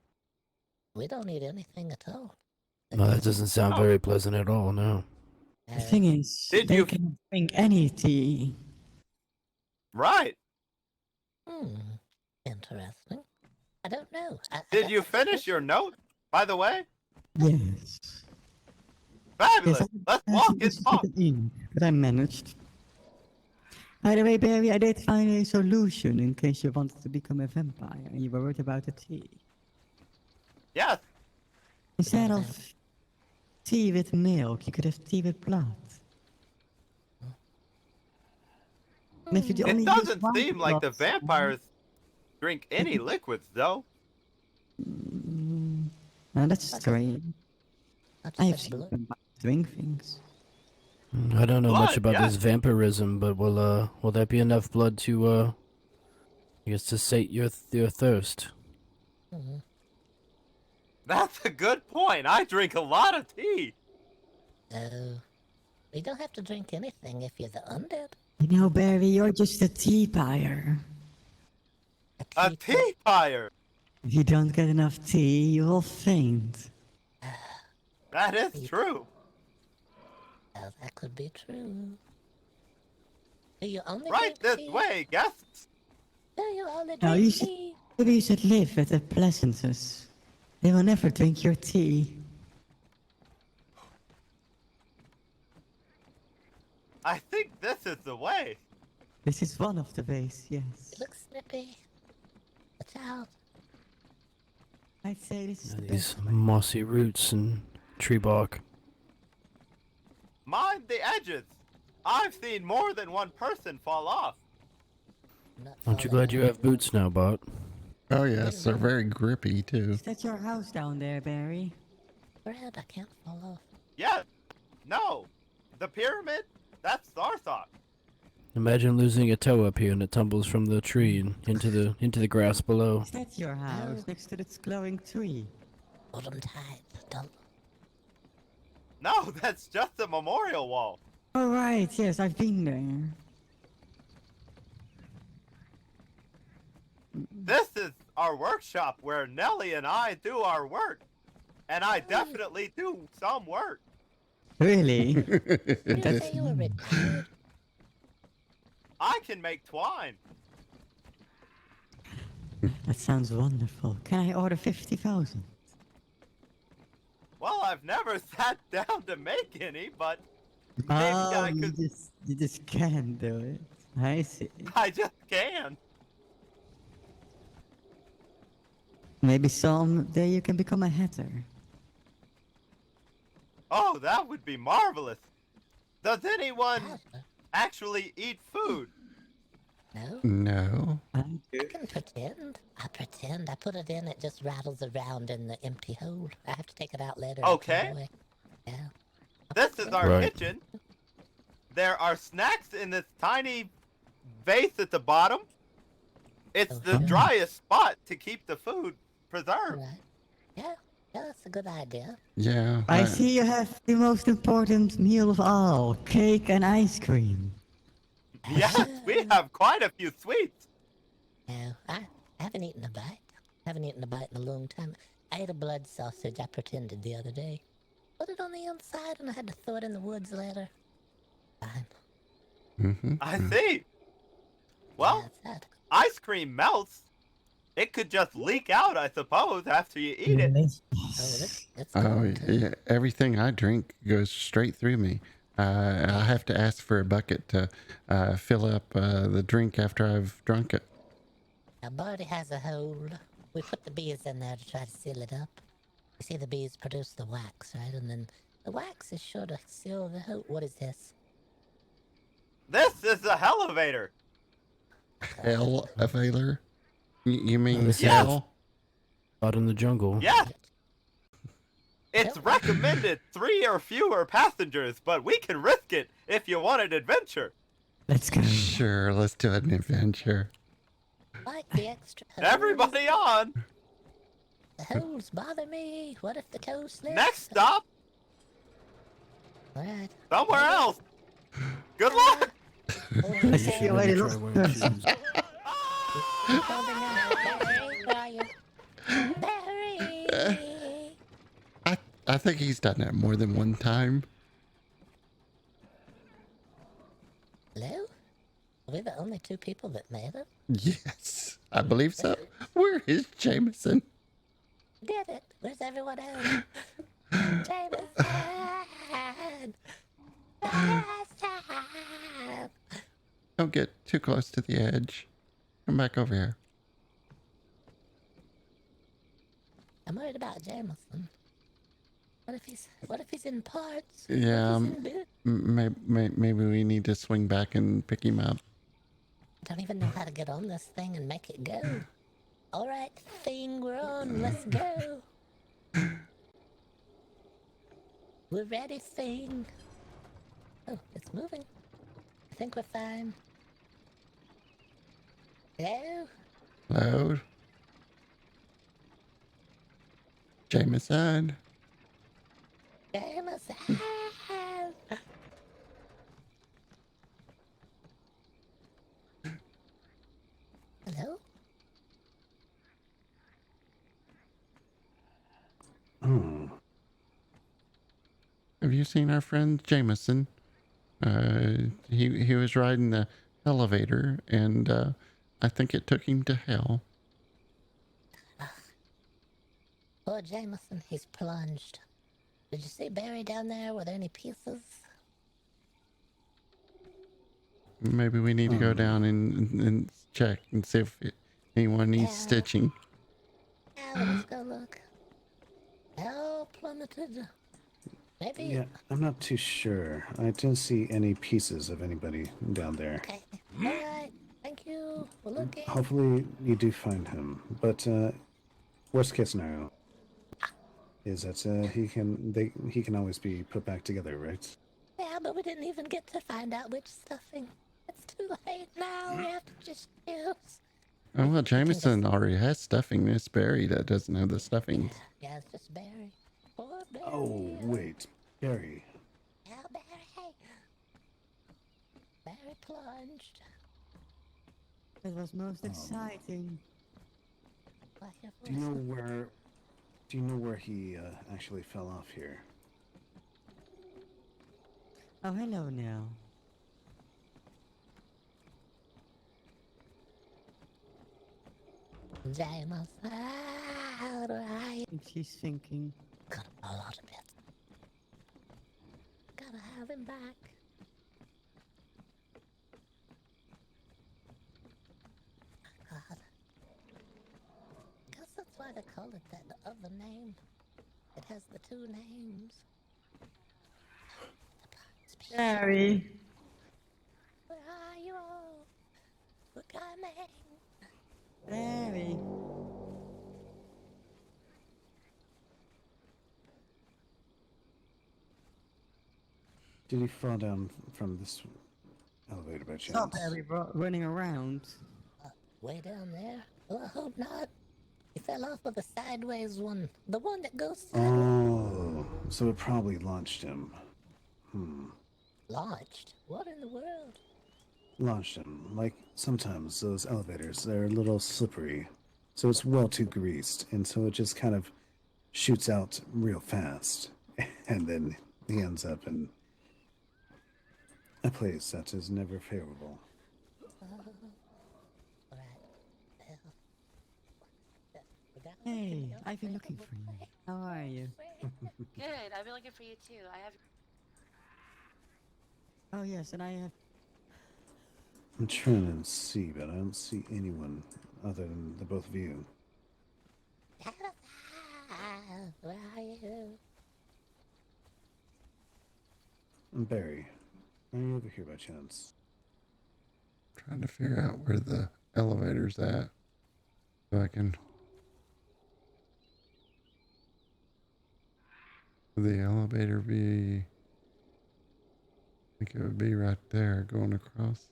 we don't need anything at all. No, that doesn't sound Oh. very pleasant at all, no. The thing is, Did they you- can drink any tea. Right. Interesting. I don't know. Did you finish your note, by the way? Yes. Fabulous. Yes, Let's I walk should and just talk. put it in, but I managed. By the way, Barry, I did find a solution in case you wanted to become a vampire and you were worried about the tea. Yes. Instead of tea with milk, you could have tea with blood. And if you only It use doesn't one seem like the blood, vampires drink any liquids, though. That's strange. Not I have just seen blood. vampires drink things. I don't know much Blood, about this yes. vampirism, but will that be enough blood to I guess to sate your thirst? Mhm. That's a good point. I drink a lot of tea. So, you don't have to drink anything if you're the undead. You know, Barry, you're just a tea buyer. A tea fire. If you don't get enough tea, you will faint. That is true. Well, that could be true. Do you only Right drink this tea? way, guests. Do you only No, drink you should, tea? maybe you should live at the Pleasances. They will never drink your tea. I think this is the way. This is one of the ways, yes. It looks snippy. Watch out. I'd say this is the These best way. mossy roots and tree bark. Mind the edges. I've seen more than one person fall off. Not Aren't you falling glad you off. have boots now, Bart? Oh yes, they're very grippy too. Is that your house down there, Barry? Brad, I can't fall off. Yes. No. The pyramid? That's Sarsok. Imagine losing a toe up here and it tumbles from the tree and into the grass below. Is that your house next to this glowing tree? Hold them tight. Don't. No, that's just a memorial wall. Oh, right, yes, I've been there. This is our workshop where Nellie and I do our work. And I definitely do some work. Really? You That's- say you were retired? I can make twine. That sounds wonderful. Can I order 50,000? Well, I've never sat down to make any, but maybe Oh, I could. you just can't do it. I see. I just can. Maybe someday you can become a hatter. Oh, that would be marvelous. Does anyone Ah, actually eat food? no. No. I I do. can pretend. I pretend. I put it in. It just rattles around in the empty hole. I have to take it out later. and throw it Okay. away. Yeah. This is our Right. kitchen. There are snacks in this tiny vase at the bottom. It's the Okay. driest spot to keep the food All preserved. right. Yeah. Yeah, that's a good idea. Yeah. I see you have the most important meal of all, cake and ice cream. Yes, we have quite a few sweets. No, I haven't eaten a bite. Haven't eaten a bite in a long time. I ate a blood sausage. I pretended the other day. Put it on the inside, and I had to throw it in the woods later. Fine. Mm-hmm. I see. Well, That's that. ice cream melts. It could just leak out, I suppose, after you eat it. Oh, it's Oh going to. yeah. Everything I drink goes straight through me. I have to ask for a bucket to fill up the drink after I've drunk it. Now, Barty has a hole. We put the bees in there to try to seal it up. You see, the bees produce the wax, right? And then the wax is sure to seal the hole. What is this? This is the elevator. Elevator? You mean this is- hell? Out in the jungle. Yes. It's recommended 3 or fewer passengers, but we can risk it if you want an adventure. Let's go. Sure, let's do an adventure. Like the extra holes. Everybody on. The holes bother me. What if the toe slips? Next stop, All right. somewhere else. Good luck. I You see should you maybe already try lost wearing person. shoes. Holding on. Barry, where are you? Barry! I think he's done that more than one time. Hello? Are we the only two people that made it? Yes, I believe so. Where is Jameson? Did it? Where's everyone else? Jameson! Jameson! Don't get too close to the edge. Come back over here. I'm worried about Jameson. What if he's in parts? Yeah, What if he's in bits? maybe we need to swing back and pick him up. I don't even know how to get on this thing and make it go. All right, thing, we're on. Let's go. We're ready, thing. Oh, it's moving. I think we're fine. Hello? Hello? Jameson? Jameson! Hello? Oh, Have you seen our friend Jameson? He was riding the elevator, and I think it took him to hell. Poor Jameson, he's plunged. Did you see Barry down there? Were there any pieces? Maybe we need to go down and check and see if anyone needs Yeah. stitching. Yeah, let's go look. Hell plummeted. Maybe. yeah, I'm not too sure. I didn't see any pieces of anybody down there. Okay. Alright. Thank you. We're looking. Hopefully you do find him. But worst case scenario is that he can always be put back together, right? Yeah, but we didn't even get to find out which stuffing. It's too late now. We have to just choose. Oh, well, can just- Jameson already has stuffing. It's Barry that doesn't have the stuffings. Yeah, it's just Barry. Poor Barry. Oh, wait. Barry. Yeah, Barry. Barry plunged. It was most exciting. Like it Do you was- know where he actually fell off here? Oh, hello now. Jameson, how do I I think she's thinking. got a lot of bits? Gotta have him back. God. Guess that's why they call it that other name. It has the two names. Barry. Where are you all? We're coming. Barry. Did he fall down from this elevator by chance? Saw Barry running around. Way down there? Well, I hope not. He fell off of the sideways one. The one that goes sideways. Oh, so it probably launched him. Launched? What in the world? Launched him. Like, sometimes those elevators, they're a little slippery. So it's well too greased, and so it just kind of shoots out real fast. And then he ends up in a place that is never favorable. Alright. Well. We got Hey, everything else I've been looking available. for you. How are you? Good. I've been looking for you too. I have. Oh yes, and I have. I'm trying to see, but I don't see anyone other than the both of you. Where are you? And Barry, are you over here by chance? Trying to figure out where the elevator's at. So I can. Would the elevator be. I think it would be right there going across.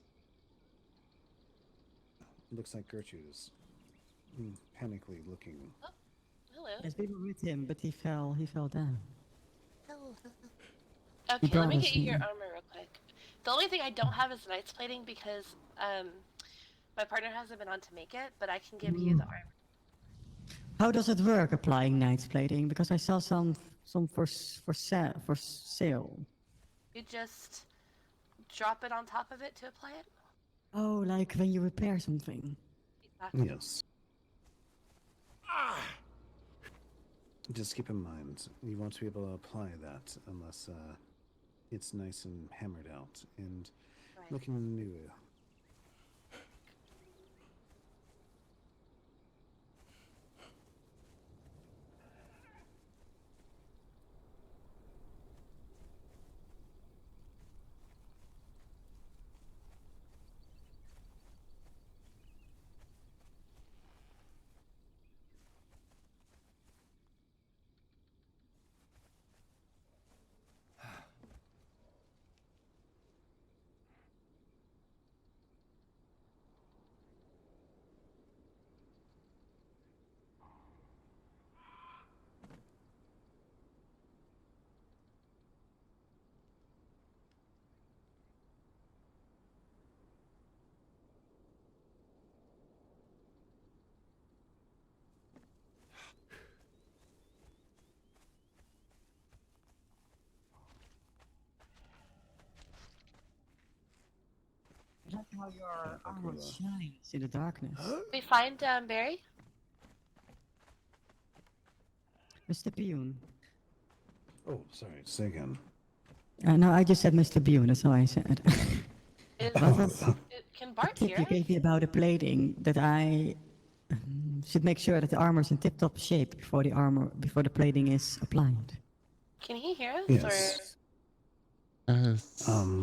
Looks like Gertrude is panically looking. Hello. Yes, we were with him, but he fell. He fell down. Oh, Okay, let brought me us get you your here. armor real quick. The only thing I don't have is knight's plating because my partner hasn't been on to make it, but I can give you the armor. How does it work applying knight's plating? Because I saw some for sale. You just drop it on top of it to apply it. Oh, like when you repair something. Exactly. Yes. Just keep in mind, you won't be able to apply that unless it's nice and hammered out and Right. looking new. how your armor shines in the darkness. We find Barry. Mr. Bune. Oh, sorry. Say again. No, I just said Mr. Bune, that's all I said. Is, What was can the Bart tip hear you us? gave me about the plating? That I should make sure that the armor's in tip-top shape before the plating is applied. Can he hear us? Yes.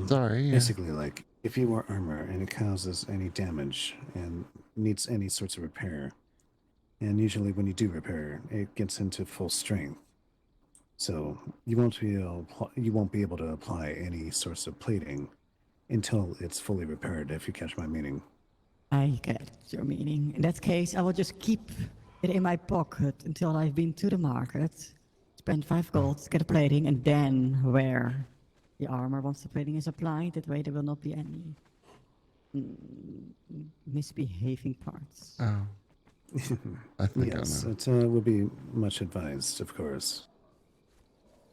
Sorry. Basically, like, if you wear armor and it causes any damage and needs any sorts of repair, and usually when you do repair, it gets into full strength. So you won't be able to apply any sorts of plating until it's fully repaired, if you catch my meaning. I get your meaning. In that case, I will just keep it in my pocket until I've been to the market, spend 5 gold, get a plating, and then wear the armor once the plating is applied. That way there will not be any misbehaving parts. Oh. I think Yes, I know. it would be much advised, of course.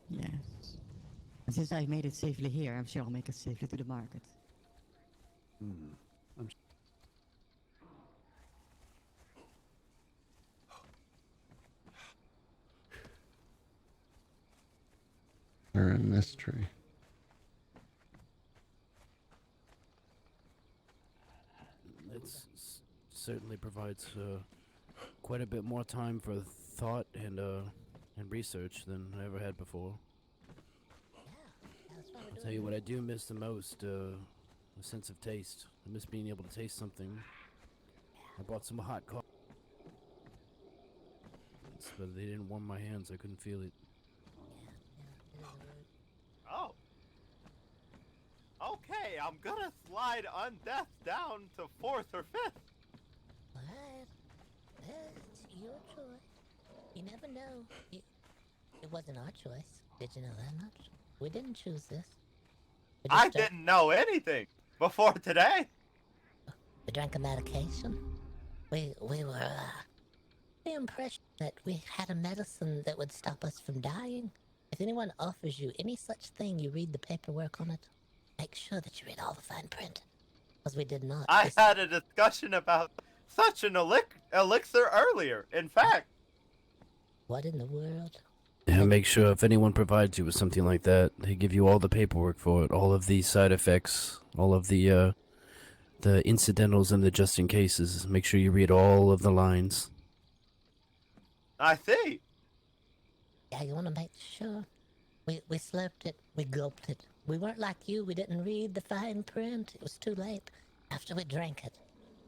Yes. And since I've made it safely here, I'm sure I'll make it safely to the market. They're in this tree. It certainly provides quite a bit more time for thought and research than I ever had before. That's what we're I'll doing. tell you what I do miss the most, a sense of taste. I miss being able to taste something. I bought some hot coffee, but they didn't warm my hands. I couldn't feel it. Oh. Okay, I'm gonna slide undeath down to 4th or 5th. Alright. Well, it's your choice. You never know. It wasn't our choice. Did you know that much? We didn't choose this. We I just didn't know anything before today. We drank a medication. We were the impression that we had a medicine that would stop us from dying. If anyone offers you any such thing, you read the paperwork on it. Make sure that you read all the fine print. Because we did not. I had a discussion about such an elixir earlier. In fact, What in the world? Yeah, make sure if anyone provides you with something like that, they give you all the paperwork for it, all of the side effects, all of the incidentals and the just in cases. Make sure you read all of the lines. I see. Yeah, you want to make sure. We slurped it. We gulped it. We weren't like you. We didn't read the fine print. It was too late. After we drank it,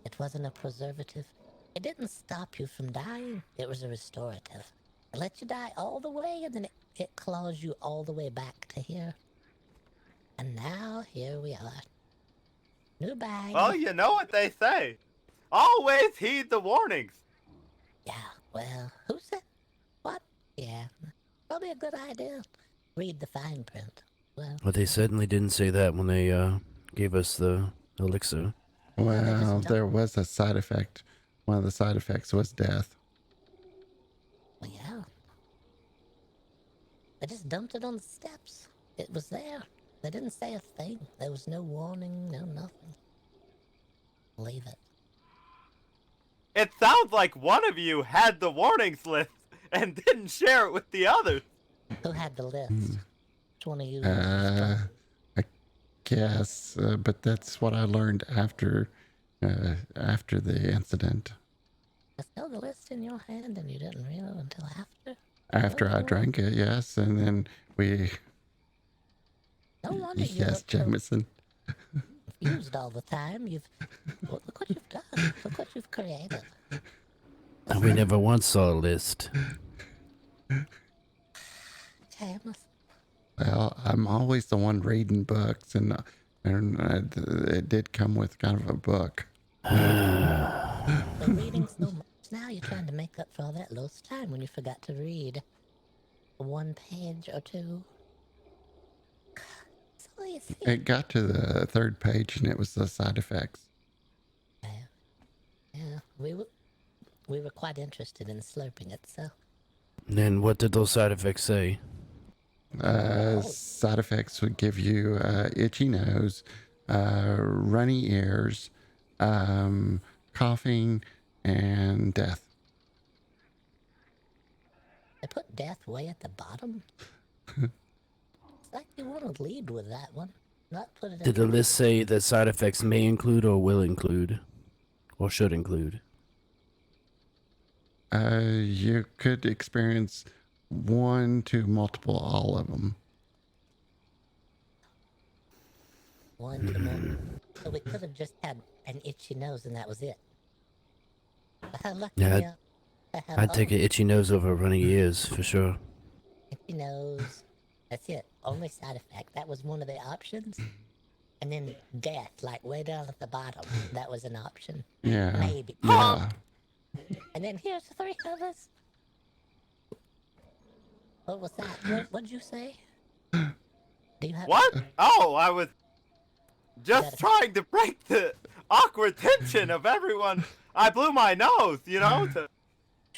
it wasn't a preservative. It didn't stop you from dying. It was a restorative. It let you die all the way, and then it claws you all the way back to here. And now here we are. New bag. Well, you know what they say. Always heed the warnings. Yeah, well, who said what? Yeah, probably a good idea. Read the fine print. Well, But they certainly didn't say that when they gave us the elixir. Well, there was a side effect. One of the side effects was death. well, yeah. They just dumped it on the steps. It was there. They didn't say a thing. There was no warning, no nothing. Leave it. It sounds like one of you had the warnings list and didn't share it with the others. Who had the list? Which one of you? I guess, but that's what I learned after the incident. There's no the list in your hand and you didn't realize until after? After I Oh. drank it, yes, and then we. No wonder you Yes, look so Jameson. confused all the time. Well, look what you've done. Look what you've created. And we never once saw a list. James. Well, I'm always the one reading books, and it did come with kind of a book. But reading so much now, you're trying to make up for all that lost time when you forgot to read 1 page or 2. So you see. It got to the 3rd page, and it was the side effects. Yeah, we were quite interested in slurping it, so. And what did those side effects say? Side effects would give you itchy nose, runny ears, coughing, and death. They put death way at the bottom. It's like you want to lead with that one, not put it at Did the list say that side effects may include or will include, or should include? You could experience one to multiple all of them. one to more. So we could have just had an itchy nose and that was it. But how lucky Yeah, we are to have I'd take all an itchy nose over runny ears for sure. itchy nose. That's it. Only side effect. That was one of the options. And then death, like way down at the bottom. That was an option. Yeah. Maybe. Yeah. And then here's the 3 others. What was that? What'd you say? Do you have What? Oh, I was just That- trying to break the awkward tension of everyone. I blew my nose, you know.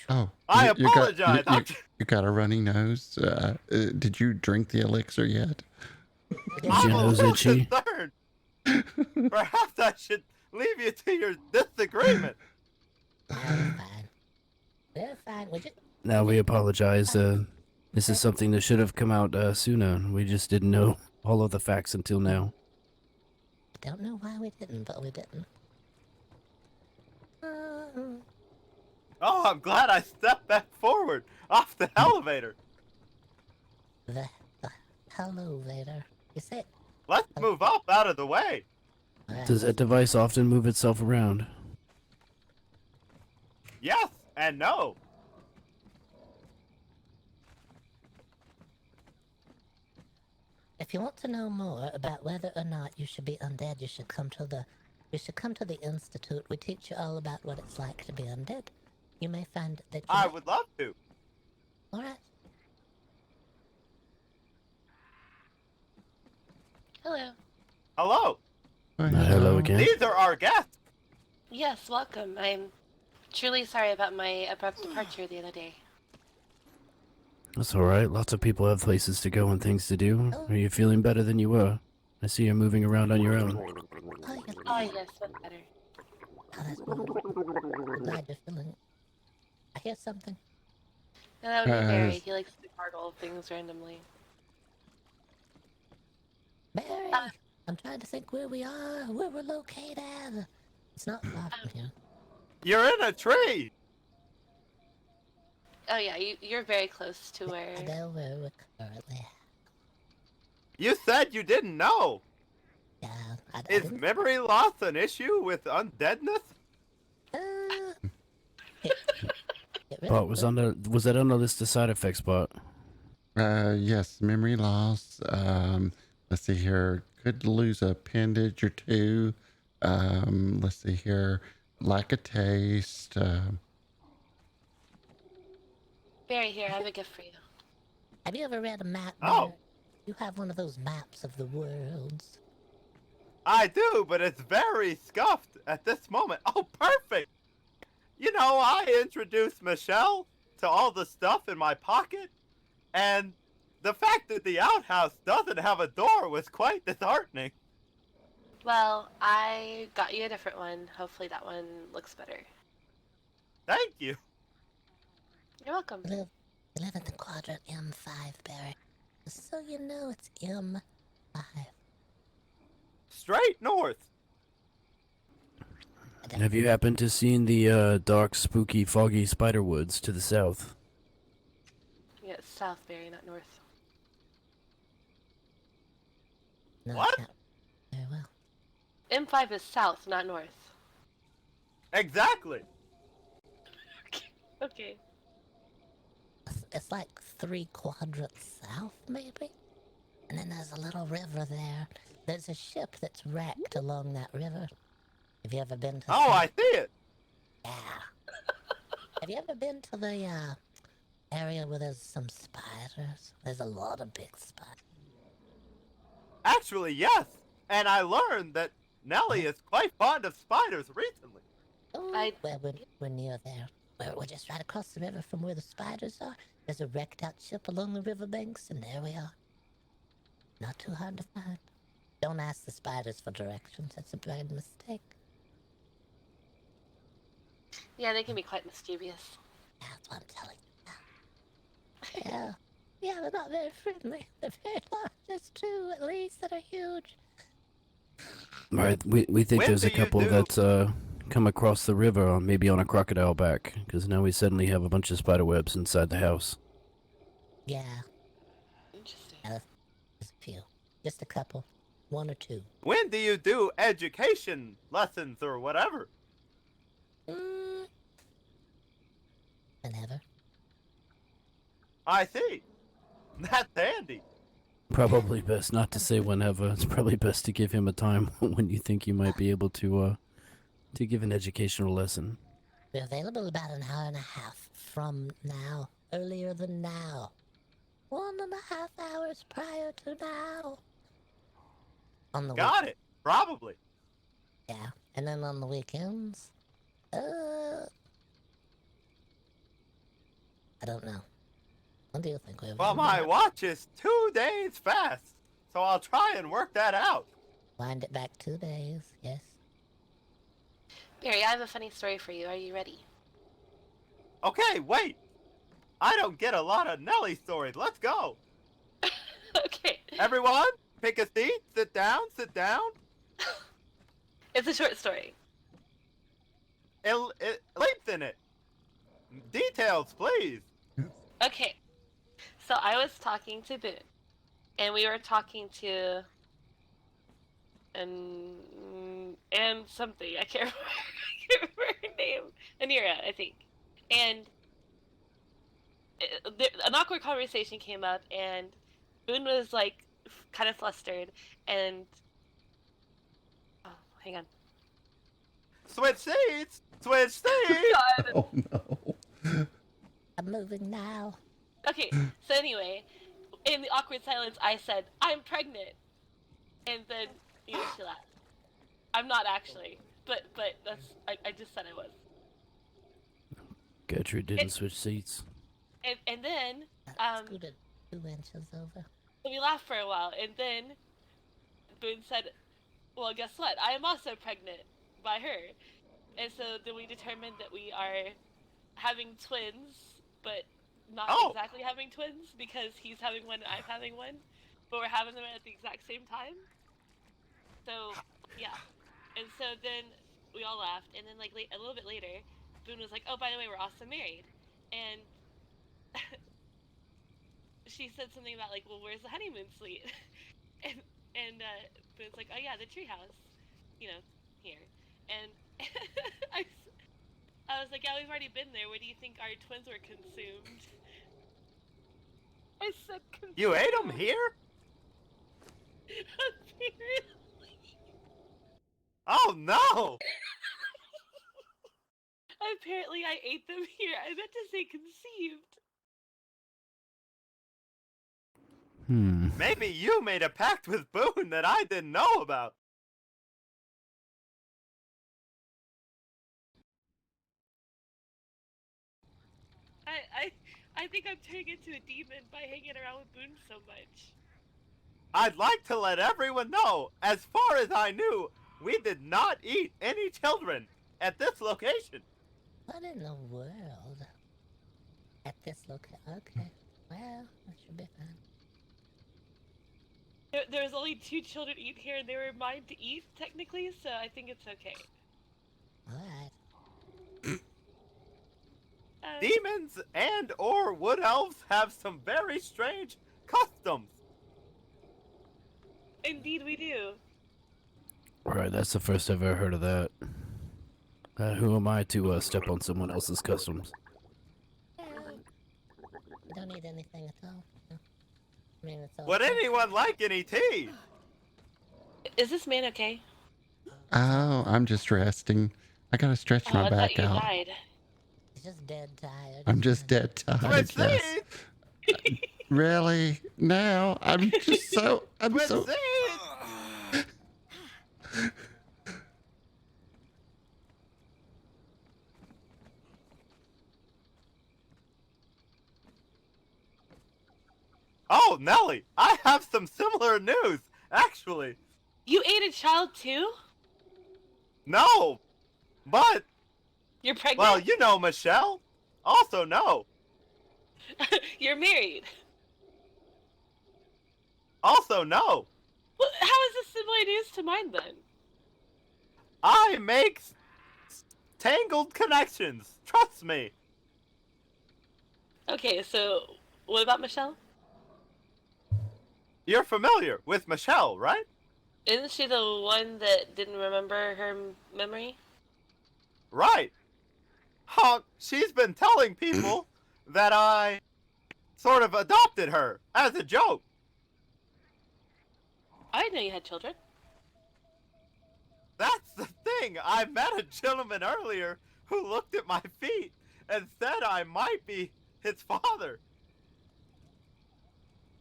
Oh, I you apologize. You got a runny nose. Did you drink the elixir yet? Is I'm your a nose little itchy? concerned. Perhaps I should leave you to your disagreement. Fine. They're fine. We just Now we apologize. This is something that should have come out sooner. We just didn't know all of the facts until now. don't know why we didn't, but we didn't. Oh, I'm glad I stepped back forward off the elevator. The elevator. You said. Let's move up out of the way. Does that device often move itself around? Yes and no. If you want to know more about whether or not you should be undead, you should come to the institute. We teach you all about what it's like to be undead. You may find that you I might- would love to. All right. Hello. Hello. Hello again. These are our guests. Yes, welcome. I'm truly sorry about my abrupt departure the other day. That's alright. Lots of people have places to go and things to do. Are you feeling better than you were? I see you're moving around on your own. Oh, Oh, yes, much better. that's wonderful. I'm glad you're feeling it. I hear something. And that would be Uh, Barry. He likes to gargle things randomly. Barry, I'm trying to think where we are, where we're located. It's not far from here. You're in a tree. Oh yeah, you're very close to I where. know where we're currently at. You said you didn't know. Yeah, I Is didn't. memory loss an issue with undeadness? It really Bart, was that on the list of side effects, Bart? Yes, memory loss. Let's see here. Could lose a appendage or two. Let's see here. Lack of taste. Barry, here, I have a gift for you. Have you ever read a map? Oh. Barry? You have one of those maps of the worlds. I do, but it's very scuffed at this moment. Oh, perfect. You know, I introduced Michelle to all the stuff in my pocket, and the fact that the outhouse doesn't have a door was quite disheartening. Well, I got you a different one. Hopefully that one looks better. Thank you. You're welcome. We live in the quadrant M5, Barry. Just so you know, it's M5. Straight north. Have you happened to seen the dark, spooky, foggy spider woods to the south? Yeah, it's south, Barry, not north. No, What? I can't. Very well. M5 is south, not north. Exactly. Okay. It's like 3 quadrants south, maybe? And then there's a little river there. There's a ship that's wrecked along that river. Have you ever been to Oh, I see it. Yeah. Have you ever been to the area where there's some spiders? There's a lot of big spiders. Actually, yes. And I learned that Nellie is quite fond of spiders recently. Oh, well, we're near there. We're just right across the river from where the spiders are. There's a wrecked out ship along the riverbanks, and there we are. Not too hard to find. Don't ask the spiders for directions. That's a bad mistake. Yeah, they can be quite mischievous. That's what I'm telling you. Yeah. Yeah, they're not very friendly. They're very large. There's two at least that are huge. Alright, we think When there's do a you couple do- that come across the river, or maybe on a crocodile back, because now we suddenly have a bunch of spider webs inside the house. Yeah, Interesting. there's a few. Just a couple. One or two. When do you do education lessons or whatever? Whenever. I see. That's handy. Probably best not to say whenever. It's probably best to give him a time when you think you might be able to give an educational lesson. We're available about an hour and a half from now. Earlier than now. 1.5 hours prior to now. On the Got it. Probably. Yeah, and then on the weekends, I don't know. What do you think we Well, my watch is 2 days fast, so I'll try and work that out. Wind it back 2 days, yes. Barry, I have a funny story for you. Are you ready? Okay, wait. I don't get a lot of Nelly stories. Let's go. Okay. Everyone, pick a seat. Sit down. Sit down. It's a short story. It lengthen it. Details, please. Okay. So I was talking to Boone, and we were talking to and something. I can't remember her name. Anira, I think. And an awkward conversation came up, and Boone was like kind of flustered, and oh, hang on. Switch seats. Switch seats. God. Oh no. I'm moving now. Okay, so anyway, in the awkward silence, I said, "I'm pregnant," and then she laughed. I'm not actually, but that's I just said I was. Gertrude didn't switch seats. And then Scooted 2 inches over. we laughed for a while, and then Boone said, "Well, guess what? I am also pregnant by her," and so then we determined that we are having twins, but not exactly having twins because he's having one and I'm having one, but we're having them at the exact same time. So yeah, and so then we all laughed, and then like a little bit later, Boone was like, "Oh, by the way, we're also married," and she said something about like, "Well, where's the honeymoon suite?" and Boone's like, "Oh yeah, the treehouse, here," and I was like, "Yeah, we've already been there. Where do you think our twins were consumed?" I said consumed. You ate them here? Apparently. Oh no! Apparently, I ate them here. I meant to say conceived. Maybe you made a pact with Boone that I didn't know about. I think I'm turning into a demon by hanging around with Boone so much. I'd like to let everyone know, as far as I knew, we did not eat any children at this location. What in the world? At this location? Okay. Well, that should be fine. There was only 2 children eaten here, and they were mine to eat, technically, so I think it's okay. Alright. Demons and or wood elves have some very strange customs. Indeed we do. Alright, that's the first I've ever heard of that. Who am I to step on someone else's customs? Yeah. We don't need anything at all. No. I mean, it's all. Would anyone like any tea? Is this man okay? Oh, I'm just resting. I gotta stretch my I back thought you out. died. He's just dead tired. I'm just dead tired. Switch Yes. seats. Really? Now? I'm just so. I'm Switch so. seats. Oh, Nelly, I have some similar news, actually. You ate a child too? No, but You're pregnant? well, you know Michelle. Also, no. You're married. Also, no. Well, how is this similar news to mine then? I make tangled connections. Trust me. Okay, so what about Michelle? You're familiar with Michelle, right? Isn't she the one that didn't remember her memory? Right. She's been telling people that I sort of adopted her as a joke. I didn't know you had children. That's the thing. I met a gentleman earlier who looked at my feet and said I might be his father.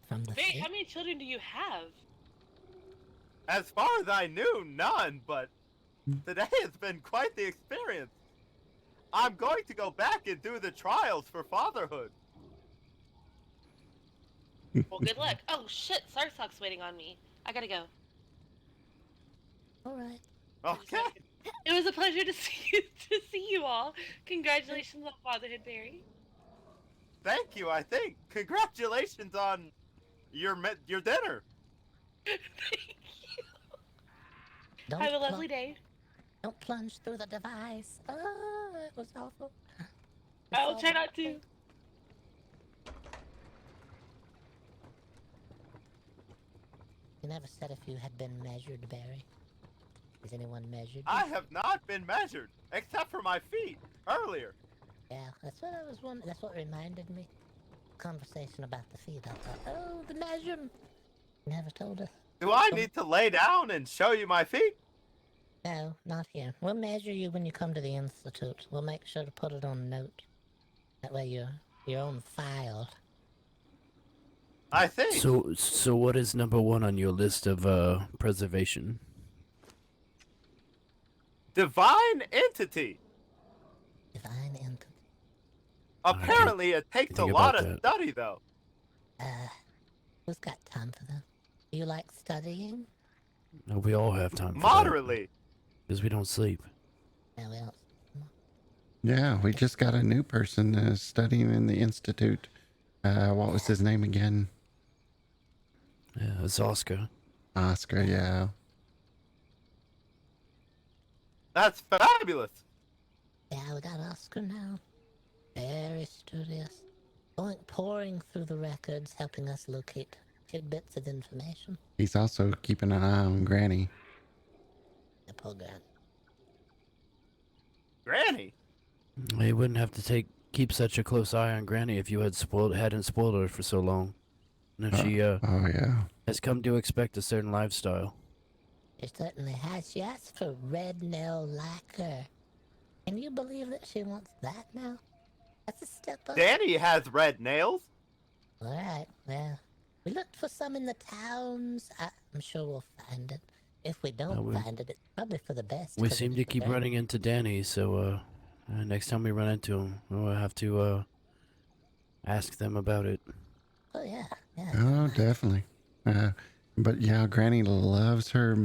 From the Barry, feet? how many children do you have? As far as I knew, none, but today has been quite the experience. I'm going to go back and do the trials for fatherhood. Well, good luck. Oh shit, Sarsok's waiting on me. I gotta go. All right. Okay. It was a pleasure to see you all. Congratulations on fatherhood, Barry. Thank you, I think. Congratulations on your dinner. Thank you. Don't Have a pl- lovely day. Don't plunge through the device. Oh, it was awful. I'll try not to. You never said if you had been measured, Barry. Has anyone measured you? I have not been measured, except for my feet, earlier. Yeah, that's what I was wondering. That's what reminded me. Conversation about the feet. I thought, oh, the measurement. Never told us. Do I need to lay down and show you my feet? No, not here. We'll measure you when you come to the institute. We'll make sure to put it on note. That way you're on file. I see. So what is number 1 on your list of preservation? Divine entity. Divine entity. Apparently, it takes a think lot about of that. study, though. Who's got time for that? Do you like studying? No, we all have time for Moderately. because we don't sleep. No, we don't. Yeah, we just got a new person studying in the institute. What was his name again? Yeah, it's Oscar. Oscar, yeah. That's fabulous. Yeah, we got Oscar now. Very studious. Pouring through the records, helping us locate tidbits of information. He's also keeping an eye on Granny. The poor girl. Granny. You wouldn't have to keep such a close eye on Granny if you hadn't spoiled her for so long. And if she Oh, yeah. has come to expect a certain lifestyle. She certainly has. She asked for red nail lacquer. Can you believe that she wants that now? That's a step up. Danny has red nails. Alright, well, we looked for some in the towns. I'm sure we'll find it. If we don't find it, it's probably for the best. We 'cause seem it's to keep very- running into Danny, so next time we run into him, we'll have to ask them about it. Oh, yeah, yeah. Oh, definitely. But yeah, Granny loves her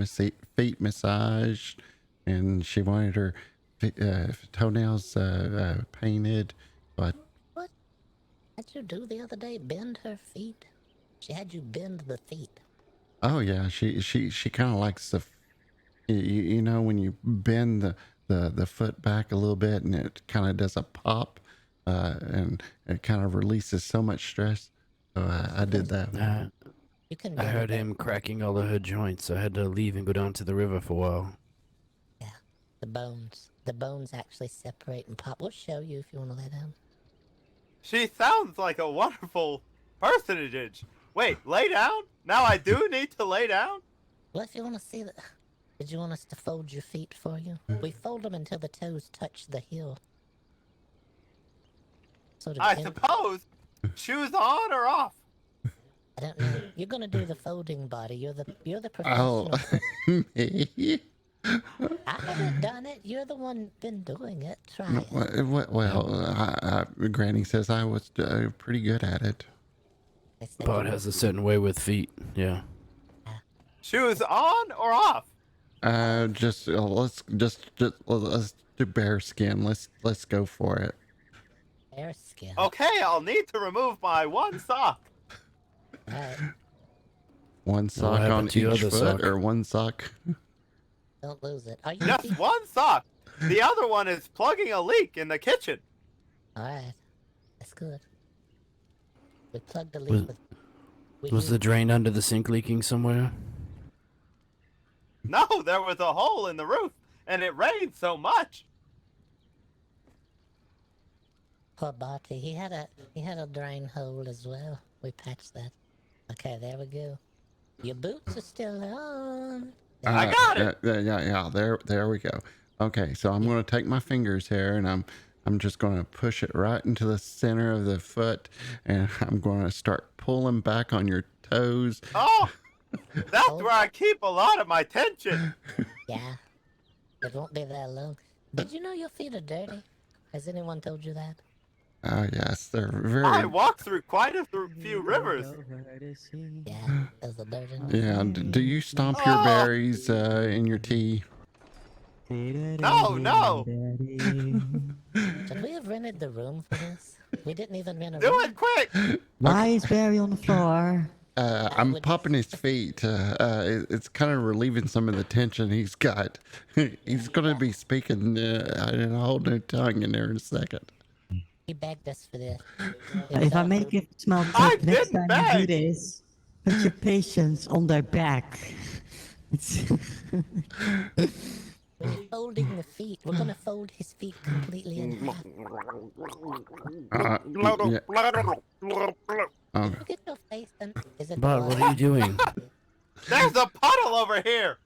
feet massaged, and she wanted her toenails painted. But What did you do the other day? Bend her feet? She had you bend the feet. oh yeah, she kind of likes the, you know, when you bend the foot back a little bit, and it kind of does a pop, and it kind of releases so much stress. So I did that. You can I get heard it. him cracking all of her joints. I had to leave and go down to the river for a while. Yeah, the bones actually separate and pop. We'll show you if you want to lay down. She sounds like a wonderful personage. Wait, lay down? Now I do need to lay down? Well, if you want to see the... Did you want us to fold your feet for you? We fold them until the toes touch the heel. Sort of I suppose. Shoes on or off? I don't know. You're gonna do the folding body. You're the Oh, professional. me? I haven't done it. You're the one been doing it. Try No, it. well, Granny says I was pretty good at it. They said Bart you- has a certain way with feet. Yeah. Shoes on or off? Let's let's do bear skin. Let's go for it. Bear skin. Okay, I'll need to remove my one sock. Alright, One sock happened on to your each other foot, sock? or one sock? don't lose it. Are you Just one sock. The other one is plugging a leak in the kitchen. Alright, that's good. We plugged the Was- leak with... we Was used- the drain under the sink leaking somewhere? No, there was a hole in the roof, and it rained so much. Poor Barty, he had a drain hole as well. We patched that. Okay, there we go. Your boots are still on. I got it. Yeah. There we go. Okay, so I'm gonna take my fingers here, and I'm just gonna push it right into the center of the foot, and I'm gonna start pulling back on your toes. Oh, that's where I keep a lot of my tension. Yeah, it won't be that long. Did you know your feet are dirty? Has anyone told you that? Yes, they're very. I walked through quite a few rivers. Yeah, those are dirty. Yeah. Do you stomp your berries in your tea? No. Should we have rented the room for this? We didn't even rent a Do room. it quick. Why is Barry on the floor? I'm would- popping his feet. It's kind of relieving some of the tension he's got. He's going to be speaking in a whole new tongue in there in a second. He begged us for this. If I make it smell I good next didn't time you do beg. this, put your patients on their back. It's When you're folding the feet, we're gonna fold his feet completely in half. Okay. Look at your face and is it Bart, what are you doing? There's a puddle over here.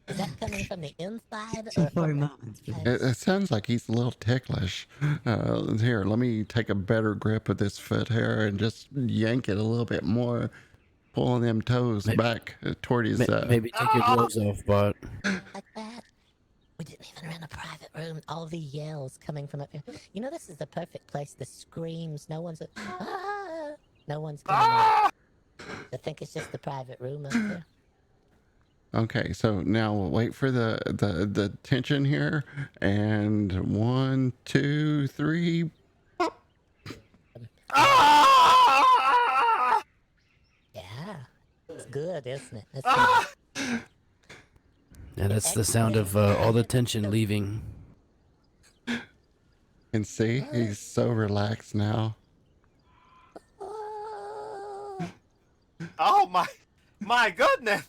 Is that coming from the inside so or for a from the moment. please. It sounds like he's a little ticklish. Here, let me take a better grip of this foot here and just yank it a little bit more, pulling them toes back toward his. Maybe take your gloves off, Bart. like that? We didn't even rent a private room. All the yells coming from up here. You know, this is the perfect place. The screams. No one's no one's coming out. I think it's just the private room up there. Okay, so now we'll wait for the tension here, and 1, 2, 3. Ah! Yeah, it's good, isn't it? It's good. Yeah, that's the sound of all the tension leaving. And see, he's so relaxed now. Oh my goodness!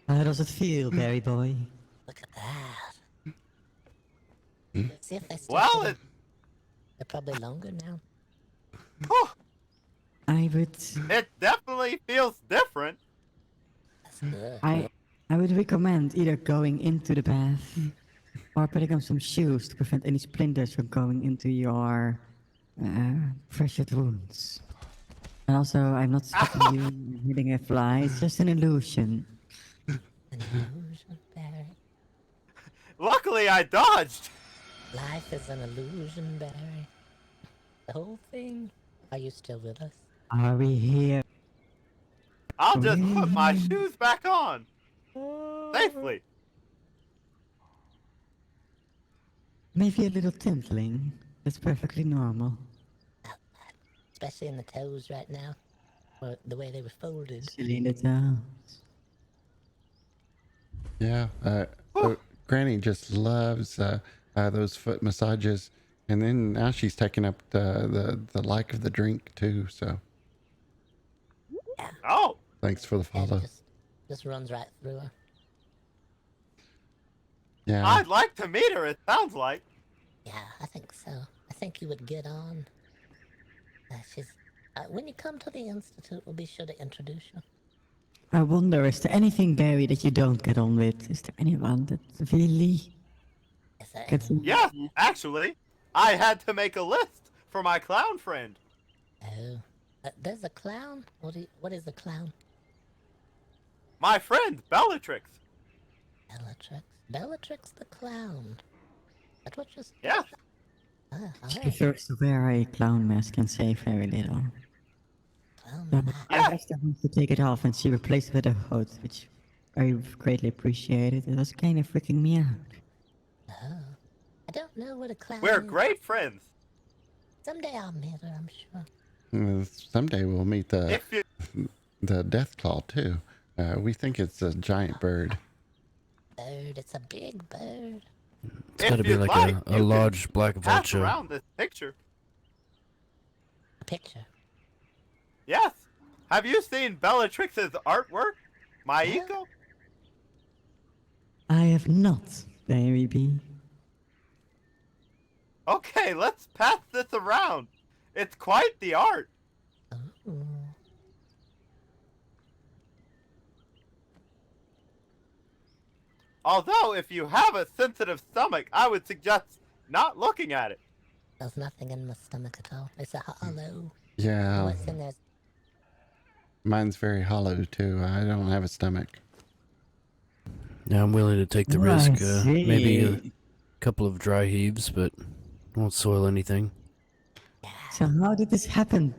How does it feel, Barry boy? Look at that. See if they still Well, fit in. They're probably longer now. I would, It definitely feels different. That's good. I would recommend either going into the bath or putting on some shoes to prevent any splinters from going into your pressured wounds. And also, I'm not sticking you and hitting a fly. It's just an illusion. An illusion, Barry. Luckily, I dodged. Life is an illusion, Barry. The whole thing. Are you still with us? Are we here? I'll just put my shoes back on. Safely. Maybe a little tinkling. That's perfectly normal. Especially in the toes right now. Or the way they were folded. Silly little. Yeah, Granny just loves those foot massages, and then now she's taking up the like of the drink too. So Oh, thanks for the And follow. just runs right through her. Yeah, I'd like to meet her, it sounds like. Yeah, I think so. I think you would get on. She's. When you come to the Institute, we'll be sure to introduce you. I wonder, is there anything, Barry, that you don't get on with? Is there anyone that really Is there gets any- Yes, actually, I had to make a list for my clown friend. Oh. There's a clown? What is a clown? My friend, Bellatrix. Bellatrix. Bellatrix the clown. That's what you Yes. She alright. prefers to wear a clown mask and say very little? Clown No, but I Yeah. asked her to take it off, and she replaced it with a hood, which I greatly appreciated. It was kind of freaking me out. Oh. I don't know what a clown We're is. great friends. Someday I'll meet her, I'm sure. Someday we'll meet If you the death claw too. We think it's a giant bird. Bird, it's a big bird. It's got to be you'd like like, a you can large black pass vulture. around this picture. A picture. Yes. Have you seen Bellatrix's artwork? Maiko? I have not, baby. Okay, let's pass this around. It's quite the art. Ooh. Although, if you have a sensitive stomach, I would suggest not looking at it. There's nothing in my stomach at all. It's a hollow. Yeah, What's in there? mine's very hollow too. I don't have a stomach. Yeah, I'm willing to take the Oh, I risk. Maybe a see. couple of dry heaves, but won't soil anything. So how did this happen?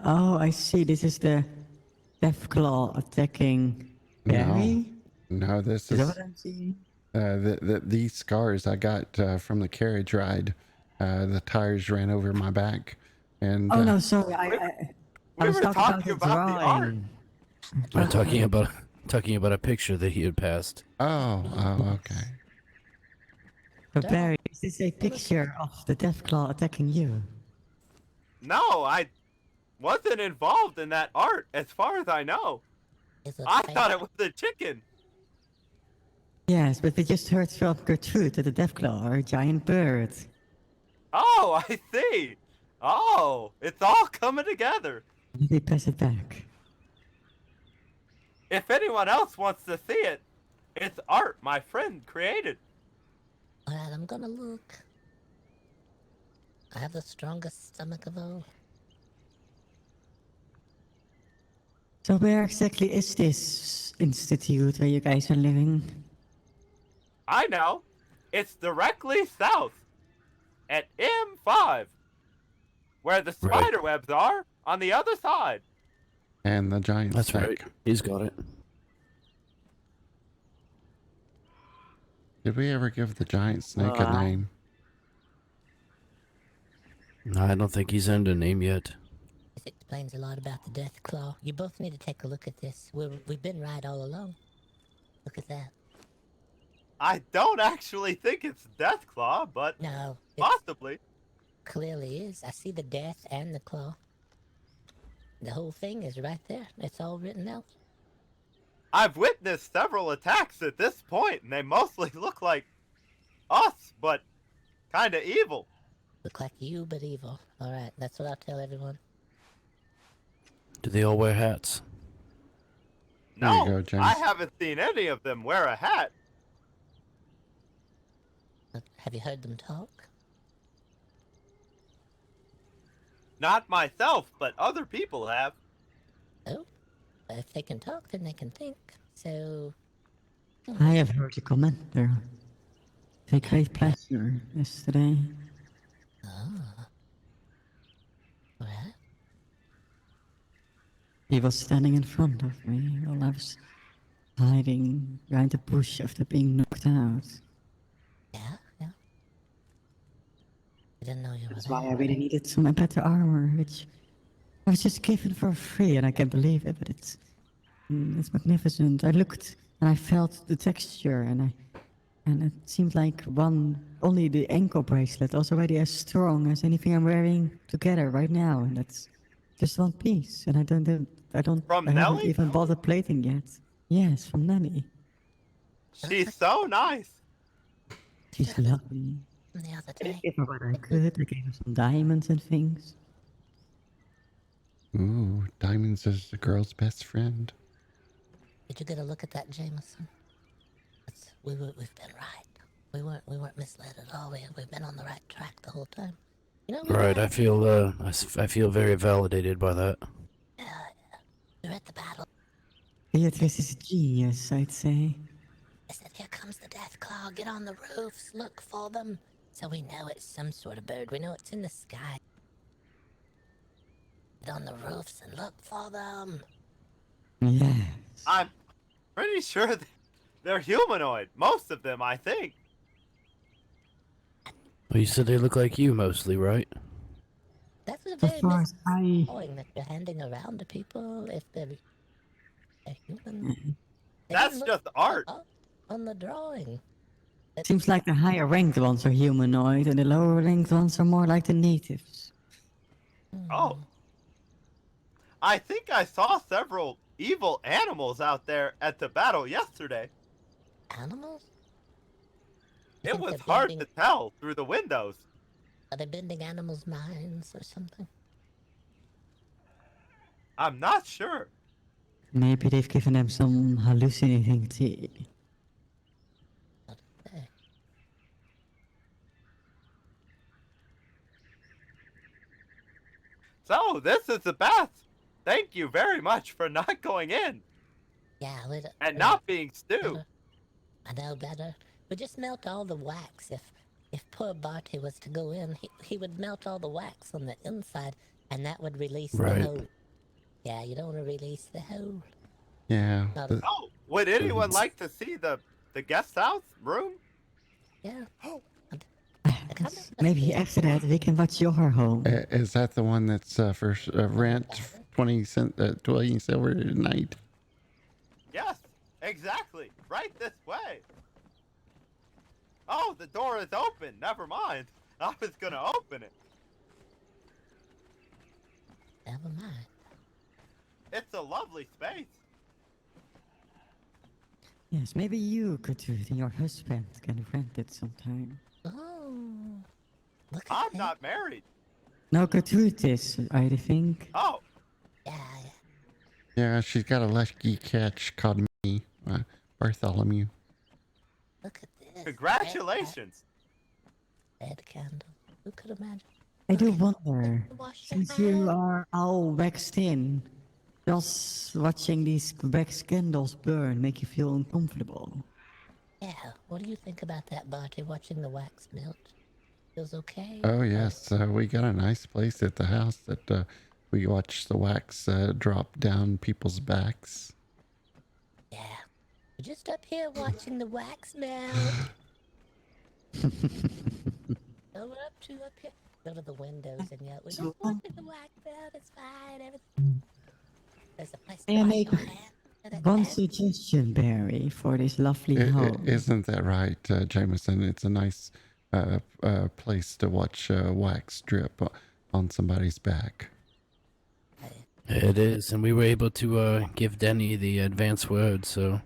Oh, I see. This is the Deathclaw attacking Barry? No, this Is that is what I'm seeing? these scars I got from the carriage ride. The tires ran over my back, and Oh no, sorry. I We was were talking talking about the about the art. drawing. I'm talking about a picture that he had passed. oh, okay. But Barry, is this a picture of the Deathclaw attacking you? No, I wasn't involved in that art, as far as I know. Is it I fake? thought it was a chicken. Yes, but we just heard from Gertrude that the Deathclaw are a giant bird. Oh, I see. Oh, it's all coming together. They pass it back. If anyone else wants to see it, it's art my friend created. Alright, I'm gonna look. I have the strongest stomach of all. So where exactly is this institute where you guys are living? I know. It's directly south at M5, where the Right. spider webs are on the other side. And the giant That's snake. right. He's got it. Did we ever give the giant snake a name? No, I don't think he's earned a name yet. This explains a lot about the Death Claw. You both need to take a look at this. We've been right all along. Look at that. I don't actually think it's Deathclaw, but No, it possibly. clearly is. I see the death and the claw. The whole thing is right there. It's all written out. I've witnessed several attacks at this point, and they mostly look like us, but kinda evil. Look like you, but evil. Alright, that's what I'll tell everyone. Do they all wear hats? There you No, go, James. I haven't seen any of them wear a hat. Have you heard them talk? Not myself, but other people have. Oh, if they can talk, then they can think. So, I have heard you comment there. With great pleasure yesterday. alright. He was standing in front of me while I was hiding behind the bush after being knocked out. Yeah, yeah. I didn't know you were That's why I there. really needed some better armor, which I was just given for free, and I can't believe it, but it's magnificent. I looked and I felt the texture, and it seemed like only the ankle bracelet was already as strong as anything I'm wearing together right now, and that's just one piece, and I From haven't Nelly? even bought the plating yet. Yes, from Nelly. She's so nice. She's lovely. The other I day. gave her what I could. I gave her some diamonds and things. Ooh, diamonds is the girl's best friend. Did you get a look at that, Jameson? We've been right. We weren't misled at all. We've been on the right track the whole time. You know, Right. I feel very validated by that. we're at the battle. Beatrice is a genius, I'd say. I said, here comes the Death Claw. Get on the roofs. Look for them. So we know it's some sort of bird. We know it's in the sky. Get on the roofs and look for them. Yes. I'm pretty sure they're humanoid. Most of them, I think. Well, you said they look like you mostly, right? That's a So very far as I... drawing that you're handing around to people if they're human. They That's don't look just art. up on the drawing. Seems like the higher ranked ones are humanoid and the lower ranked ones are more like the natives. Oh. I think I saw several evil animals out there at the battle yesterday. Animals? It You think was they're hard bending- to tell through the windows. Are they bending animals' minds or something? I'm not sure. Maybe they've given them some hallucinating tea. Hey, So, this is the bath. Thank you very much for not going in yeah, and not being stewed. I know better. We just melt all the wax. If poor Barty was to go in, he would melt all the wax on the inside, and that would release Right. the hole. Yeah, you don't want to release the hole. Yeah. Not the- Oh, would anyone like to see the guest house room? Yeah. Maybe after that we can watch your home. Is that the one that's for rent 20 cent 20 silver a night? Yes, exactly. Right this way. Oh, the door is open. Never mind. I was gonna open it. Never mind. It's a lovely space. Yes, maybe you could do it and your husband can rent it sometime. Oh, look at I'm that. not married. No gratuitous, I think. Oh, Yeah, Yeah, she's got a lucky catch called me, Bartholomew. look at this. congratulations. Red candle. Who could imagine? I do Okay. wonder, Wash your since you hands. are all waxed in, does watching these wax candles burn make you feel uncomfortable? Yeah, what do you think about that, Barty? Watching the wax melt? Feels okay? Oh yes, we got a nice place at the house that we watch the wax drop down people's backs. Yeah. We're just up here watching the wax melt. So we're up here. Go to the windows and yell, we're just watching the wax melt. It's fine. Everything. There's a place to May I wash make your hands. and a one hand- suggestion, Barry, for this lovely home? Isn't that right, Jameson? It's a nice place to watch wax drip on somebody's back. It is, and we were able to give Denny the advance word, so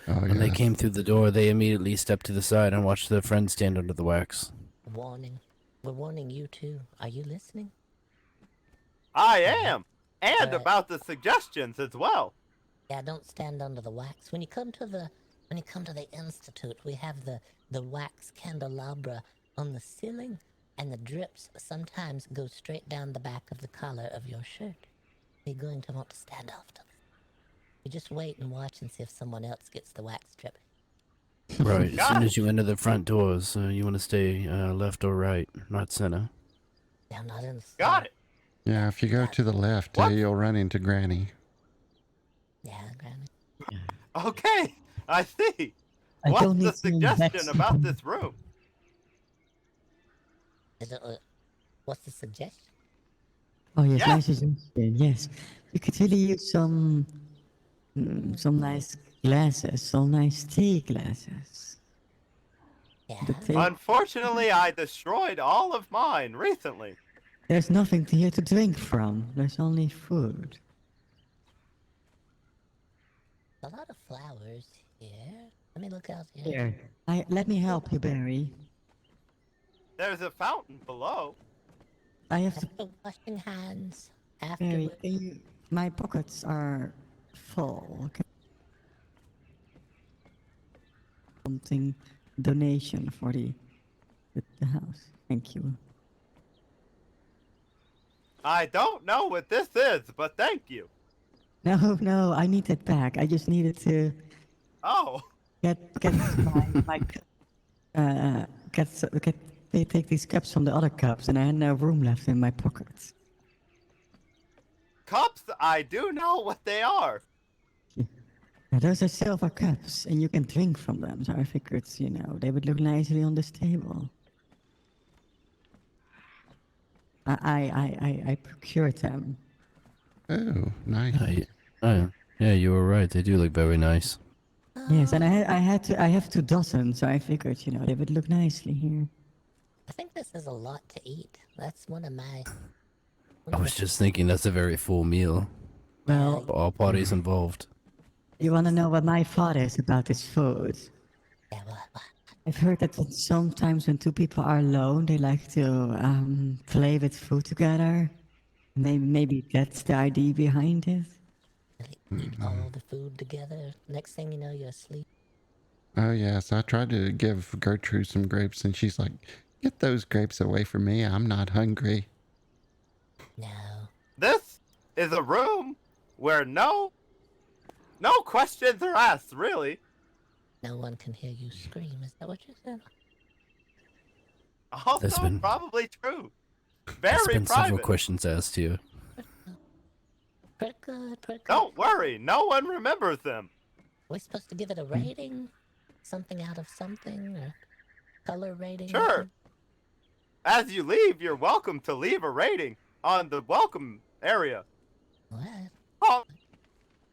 Oh when they yes. came through the door, they immediately stepped to the side and watched their friend stand under the wax. Warning. We're warning you too. Are you listening? I am. And Uh, about the suggestions as well. Yeah, don't stand under the wax. When you come to the institute, we have the wax candelabra on the ceiling, and the drips sometimes go straight down the back of the collar of your shirt. You're going to want to stand off to them. You just wait and watch and see if someone else gets the wax drip. Right. As Got soon it. as you enter the front doors, you want to stay left or right, not center. They're not in the Got it. Yeah, if you go to the left, What? you'll run into Granny. Yeah, Granny. Okay, I see. I What's don't the need to suggestion wax- about this room? Is it, what's the suggestion? Oh yes, Yeah. nice suggestion. Yes, you could really use some nice glasses, some nice tea glasses. Yeah. The tea- Unfortunately, I destroyed all of mine recently. There's nothing here to drink from. There's only food. A lot of flowers here. Let me look out here. Here, let me help you, Barry. There's a fountain below. I have to. After washing hands. Barry, Afterward. my pockets are full. Okay. Something donation for the house. Thank you. I don't know what this is, but thank you. No, I need that back. I just needed to Oh, get they take these cups from the other cups, and I had no room left in my pockets. Cups, I do know what they are. Now, those are silver cups, and you can drink from them. So I figured, they would look nicely on this table. I procured them. Oh, nice. Yeah, you were right. They do look very nice. Yes, and I have 2 dozen, so I figured, they would look nicely here. I think this is a lot to eat. That's one of my. I was just thinking that's a very full meal Well, for all parties involved. you want to know what my thought is about this food? Yeah, what? I've heard that sometimes when 2 people are alone, they like to play with food together. Maybe that's the idea behind it. Really eat all the food together. Next thing you know, you're asleep. Oh, yes. I tried to give Gertrude some grapes, and she's like, get those grapes away from me. I'm not hungry. No. This is a room where no questions are asked, really. No one can hear you scream. Is that what you said? Also, probably true. There's Very been several private. questions asked to you. Pretty good, pretty good. Don't worry, no one remembers them. We're supposed to give it a rating? Something out of something? Or color rating? Sure. As you leave, you're welcome to leave a rating on the welcome area. What? Oh,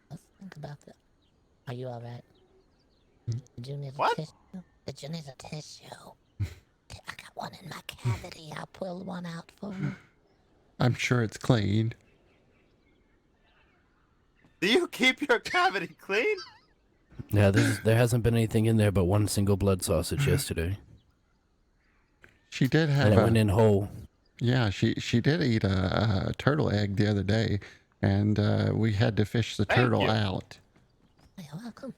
Let's think about that. Are you alright? Did you need a What? tissue? Did you need a tissue? I got one in my cavity. I'll pull one out for you. I'm sure it's clean. do you keep your cavity clean? Yeah, there hasn't been anything in there but one single blood sausage yesterday. She did have And it went in whole. Yeah, she did eat a turtle egg the other day, and we had to fish the Thank turtle you. out. You're welcome.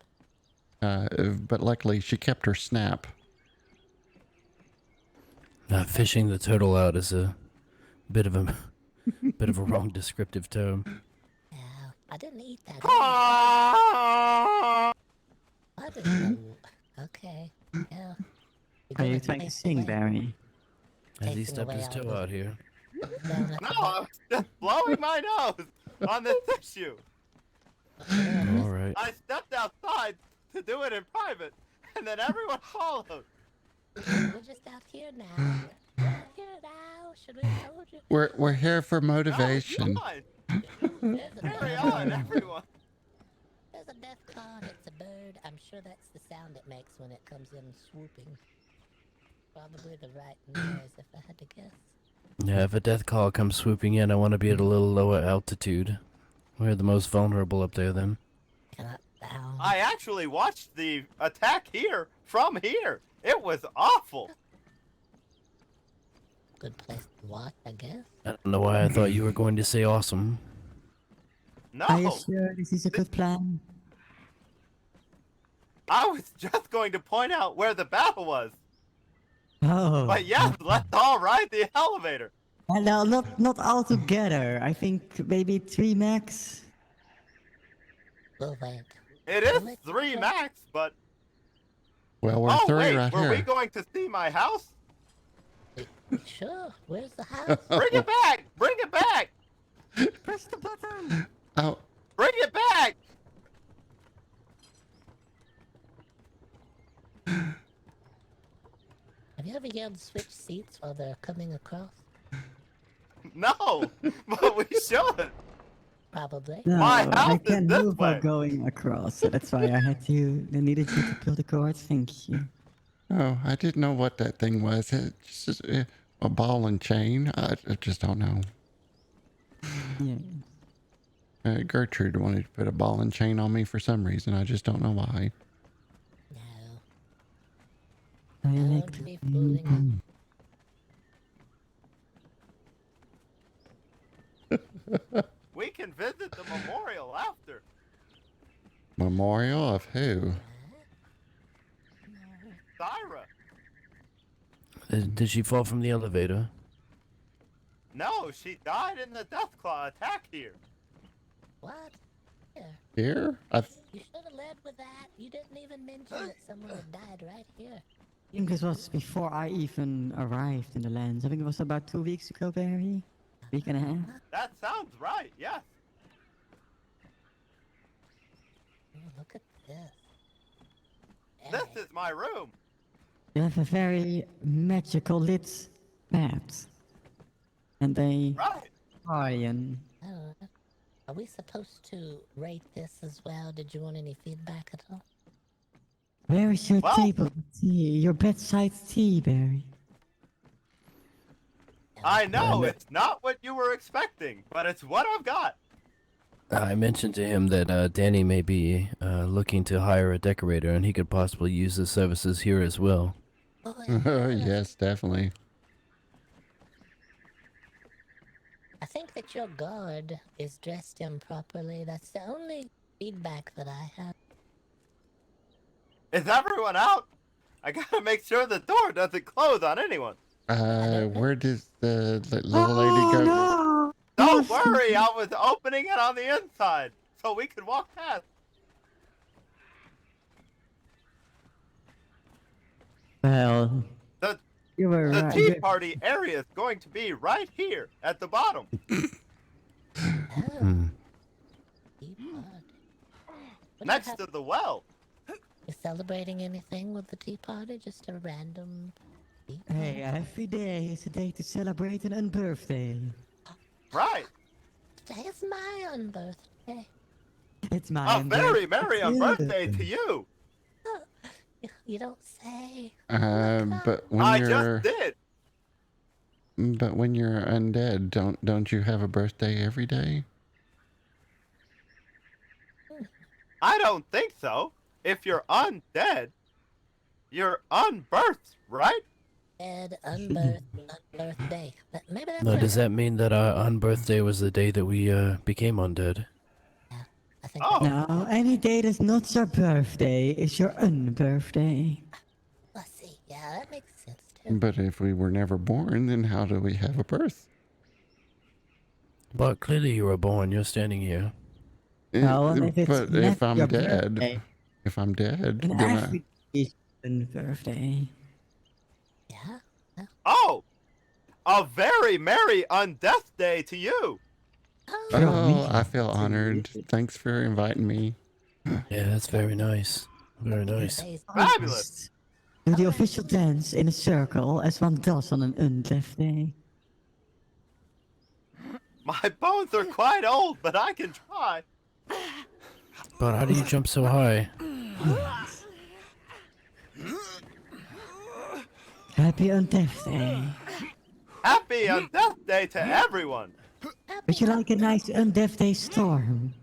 But luckily, she kept her snap. Fishing the turtle out is a bit of a wrong descriptive term. Yeah, I didn't eat that. Ah! I didn't know. Okay. Yeah. Are you trying to sing, Barry? As he Tasting stepped away his all toe the- out here. Down at No, the I'm just blowing my nose on the tissue. Alright. I stepped outside to do it in private, and then everyone followed. We're just out here now. We're out here now. Should we have told you? We're here for No, motivation. fine. There's a Carry death on, claw. everyone. There's a death claw and it's a bird. I'm sure that's the sound it makes when it comes in swooping. Probably the right noise if I had to guess. Yeah, if a death call comes swooping in, I want to be at a little lower altitude. We're the most vulnerable up there then. Cannot down. I actually watched the attack here from here. It was awful. Good place to watch, I guess. I don't know why I thought you were going to say awesome. No, Are you sure this is a good plan? I was just going to point out where the battle was. Oh. But yes, let's all ride the elevator. No, not all together. I think maybe 3 max. We'll wait. It is 3 max, but Well, we're oh three wait, right were here. we going to see my house? Sure. Where's the house? Bring it back! Bring it back! Press the button. Oh, Bring it back! Have you ever yelled switch seats while they're coming across? No, but we should. Probably. No, My house I is can this move way. while going across, so that's why I needed you to pull the cord. Thank you. oh, I didn't know what that thing was. It's just a ball and chain. I just don't know. Yeah. Gertrude wanted to put a ball and chain on me for some reason. I just don't know why. No. I like Don't to be fooling us. We can visit the memorial after. Memorial of who? Syra. Did she fall from the elevator? No, she died in the Deathclaw attack here. What? Here. Here? You should have led with that. You didn't even mention that someone had died right here. I think this was before I even arrived in the lands. I think it was about 2 weeks ago, Barry. Week and a half. That sounds right, yes. this? This is my room. You have a very magical lit bed. And a Right. iron. Oh, are we supposed to rate this as well? Did you want any feedback at all? Where is your Well- table tea? Your bedside tea, Barry? I know Well, it's not what you were expecting, but it's what I've got. I mentioned to him that Danny may be looking to hire a decorator, and he could possibly use the services here as well. Oh, yeah. Yes, definitely. I think that your guard is dressed improperly. That's the only feedback that I have. Is everyone out? I gotta make sure the door doesn't close on anyone. Where does the little lady go? No! Don't worry, I was opening it on the inside so we could walk past. Well, The you were the right. tea party area is going to be right here at the bottom. Oh, Hmm. tea party. What do you Next have- to the well. You celebrating anything with the tea party? Just a random tea party? Hey, every day is a day to celebrate an unbirthday. Right. Today is my unbirthday. It's my A very unbirthday merry too. birthday to you. You don't say. But when I you're just did. but when you're undead, don't you have a birthday every day? I don't think so. If you're undead, you're unbirthed, right? Dead, unbirthed, unbirthday. Maybe that's Now, it. does that mean that our unbirthday was the day that we became undead? I think Oh. No, any day that's not your birthday is your unbirthday. let's see. Yeah, that makes sense too. But if we were never born, then how do we have a birth? But clearly you were born. You're standing here. Well, and if it's But not if I'm your dead, birthday, if I'm dead, then then every day is your unbirthday. Yeah. Oh, a very merry undeath day to you. oh, I feel honored. Thanks for inviting me. Yeah, that's very nice. Very nice. Today's Fabulous. Do the official dance in a circle as one does on an undeath day. My bones are quite old, but I can try. But how do you jump so high? Happy undeath day. Happy undeath day to everyone. Would you like a nice undeath day storm?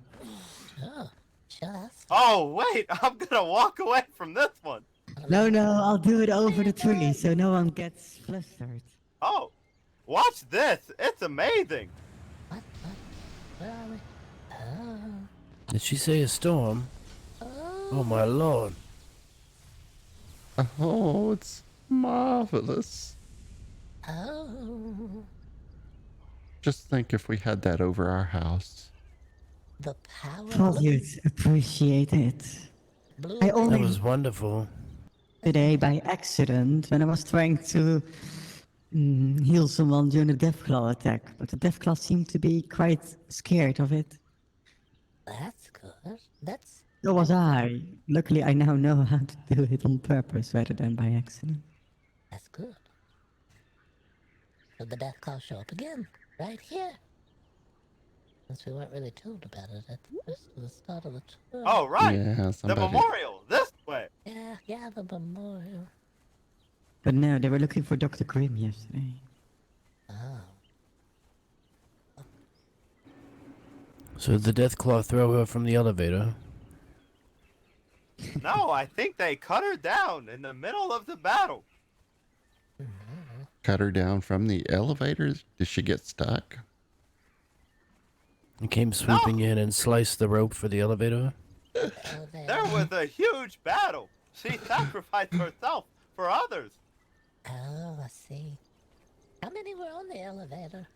Oh, just. Oh, wait, I'm gonna walk away from this one. No, I'll do it over the tree so no one gets flustered. Oh, watch this. It's amazing. What? Where are we? Oh. Did she say a storm? Oh my lord. Oh, it's marvelous. Oh. Just think if we had that over our house. The power Thought of you'd appreciate it. blue. I That only was wonderful. today by accident when I was trying to heal someone during a Deathclaw attack, but the Deathclaw seemed to be quite scared of it. That's good. That's So was I. Luckily, I now know how to do it on purpose rather than by accident. good. So the death claw show up again, right here. Since we weren't really told about it at the start of the tour. Oh, right. Yeah, The somebody. memorial. This way. Yeah, the memorial. But no, they were looking for Dr. Grimm yesterday. Oh. So did the Deathclaw throw her from the elevator? No, I think they cut her down in the middle of the battle. Cut her down from the elevators. Did she get stuck? And came swooping in and sliced the rope for the elevator? There was a huge battle. She sacrificed herself for others. Oh, I see. How many were on the elevator?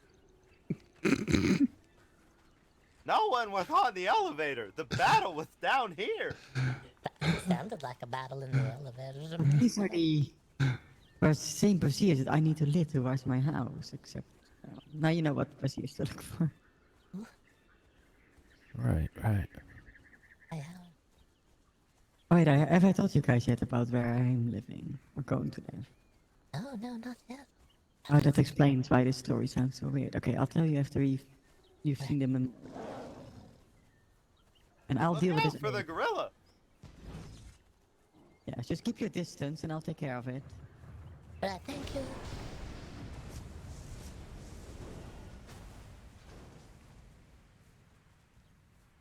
No one was on the elevator. The battle was down here. That sounded like a battle in the elevator. These are the same procedures that I need to lead towards my house, except now you know what procedures to look for. Right. I Wait, have I told you guys yet about where I'm living or going to live? No, no, not yet. Oh, that explains why this story sounds so weird. Okay, I'll tell you after you've seen them, and I'll Look deal with out this. for the gorilla. Yeah, just keep your distance, and I'll take care of it. But thank you.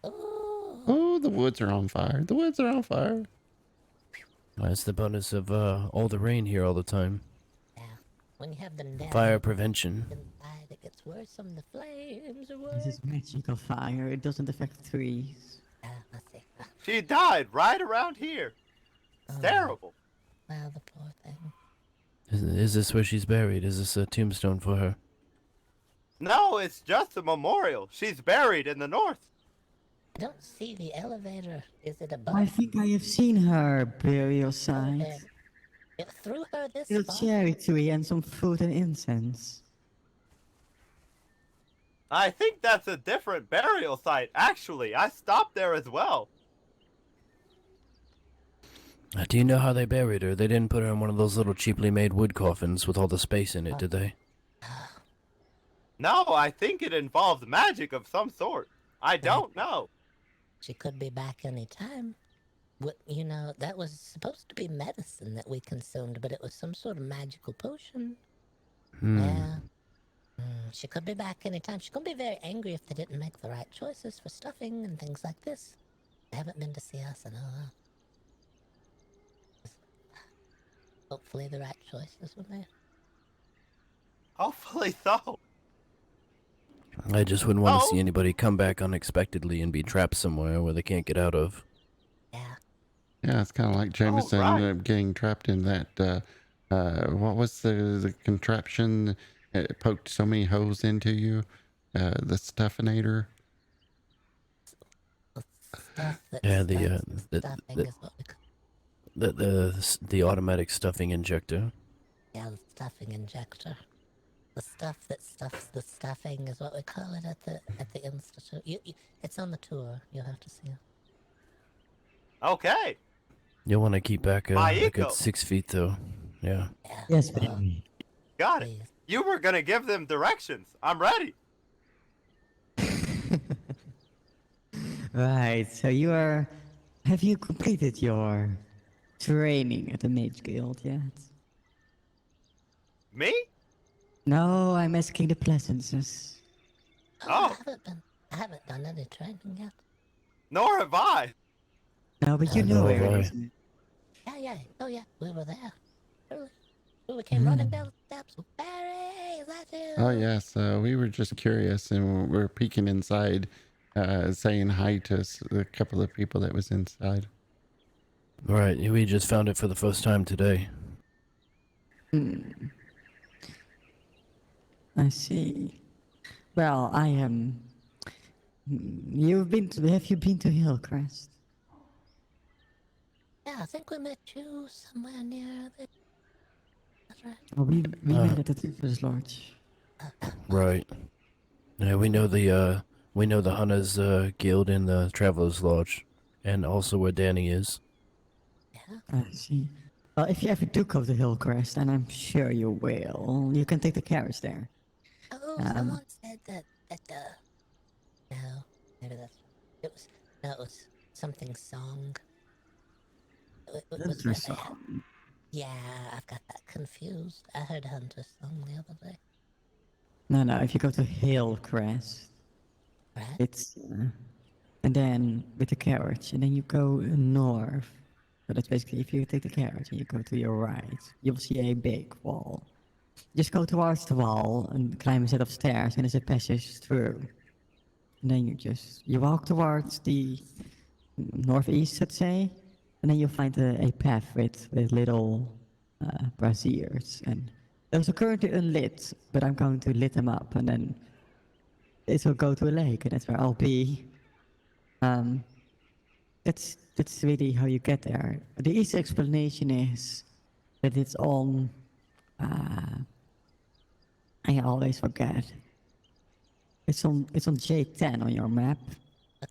Ooh. Oh, the woods are on fire. The woods are on fire. That's the bonus of all the rain here all the time. Yeah. When you have them down Fire prevention. inside, it gets worse from the flames or This worse. is magical fire. It doesn't affect trees. Let's see. She died right around here. It's Oh. terrible. Well, the poor thing. Is this where she's buried? Is this a tombstone for her? No, it's just a memorial. She's buried in the north. I don't see the elevator. Is it above? I think I have seen her burial site. there? It threw her this Little far. cherry tree and some food and incense. I think that's a different burial site. Actually, I stopped there as well. Do you know how they buried her? They didn't put her in one of those little cheaply made wood coffins with all the space in it, did they? No, I think it involves magic of some sort. I don't know. She could be back any time. What, you know, that was supposed to be medicine that we consumed, but it was some sort of magical potion. Yeah. She could be back anytime. She's gonna be very angry if they didn't make the right choices for stuffing and things like this. They haven't been to see us in a while. Hopefully the right choices were made. Hopefully so. I just wouldn't want to Oh. see anybody come back unexpectedly and be trapped somewhere where they can't get out of. Yeah. Yeah, it's kind of like Jameson right. getting trapped in that. What was the contraption? It poked so many holes into you. The stuffinator. The stuff that Yeah, stuffs the stuffing is what we call the automatic stuffing injector. the stuffing injector. The stuff that stuffs the stuffing is what we call it at the institute. It's on the tour. You'll have to see it. Okay. You'll want to keep back My a good ego. 6 feet though. Yeah. Yeah. Yes, well, baby. Got it. please. You were gonna give them directions. I'm ready. Right, so have you completed your training at the Mage Guild yet? Me? No, I'm asking the Pleasances. Oh. I haven't done any training yet. Nor have I. No, but you know no, where it why? is. Yeah. Oh yeah, we were there. Really? We came running down the steps. Barry, is that you? Oh yes, we were just curious and we were peeking inside, saying hi to a couple of people that was inside. Right. We just found it for the first time today. I see. Well, I am. Have you been to Hillcrest? Yeah, I think we met you somewhere near there. That's right. Oh, we met at the Tiffers Lodge. Right. Yeah, we know the Hunters Guild and the Travelers Lodge, and also where Danny is. Yeah. I see. Well, if you ever do go to Hillcrest, and I'm sure you will, you can take the carriage there. Oh, someone said that no, maybe it was something song. It was Hunter's where they had- song. Yeah, I've got that confused. I heard Hunter's song the other day. No, if you go to Hillcrest, Right? it's and then with the carriage, and then you go north. So that's basically if you take the carriage and you go to your right, you'll see a big wall. Just go towards the wall and climb a set of stairs, and there's a passage through. And then you walk towards the northeast, let's say, and then you'll find a path with little braziers, and those are currently unlit, but I'm going to lit them up, and then it will go to a lake, and that's where I'll be. That's really how you get there. The easy explanation is that it's on. I always forget. It's on J10 on your map.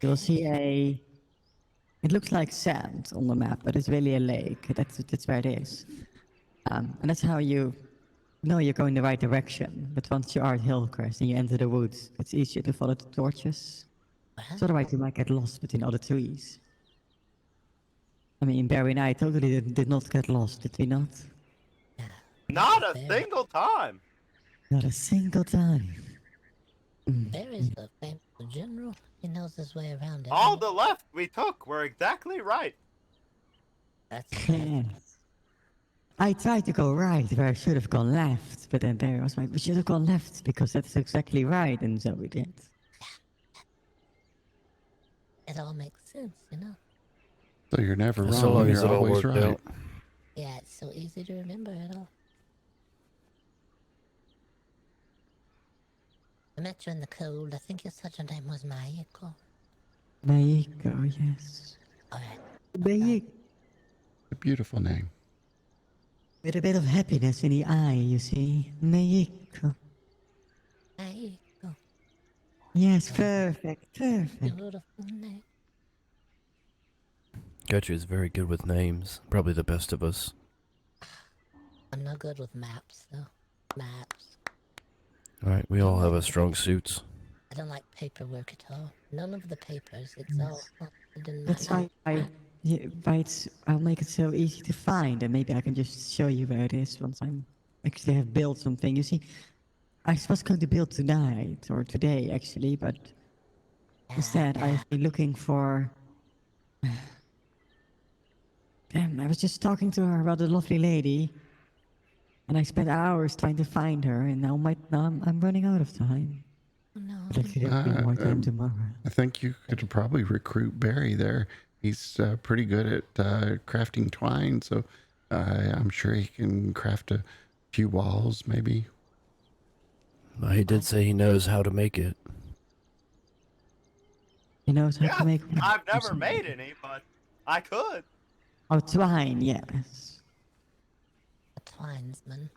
You'll see It looks like sand on the map, but it's really a lake. That's where it is. And that's how you know you're going the right direction. But once you are at Hillcrest and you enter the woods, it's easier to follow the torches. Well, So otherwise you might get lost between all the trees. I mean, Barry and I totally did not get lost, did we not? yeah. Not a Barry- single time. Not a single time. Barry's the famous general. He knows his way around All everywhere. the left we took were exactly right. That's impressive. I tried to go right where I should have gone left, but then Barry was like, we should have gone left because that's exactly right, and so we did. It all makes sense, you know? So you're never wrong. So long as You're it all always worked right. out. Yeah, it's so easy to remember it all. I met you in the cold. I think your such a name was Maiko. Meiko, yes. Alright. Meiko. A beautiful name. With a bit of happiness in the eye, you see. Meiko. Maiko. Yes, perfect, perfect. Beautiful name. Gertrude's very good with names. Probably the best of us. I'm no good with maps, though. Maps. Alright, we all have our strong suits. I don't like paperwork at all. None of the papers. It's all. It didn't That's matter. why I'll make it so easy to find, and maybe I can just show you where it is once I'm actually have built something. You see, I was going to build tonight, or today actually, but instead I've been looking for... Damn, I was just talking to her about a lovely lady, and I spent hours trying to find her, and now I'm running out of time. Oh, no. But actually there'll be more time tomorrow. I think you could probably recruit Barry there. He's pretty good at crafting twine, so I'm sure he can craft a few walls, maybe. Well, he did say he knows how to make it. You know how Yeah, to make... I've never made any, but I could. Oh, twine, yes. A twinesman.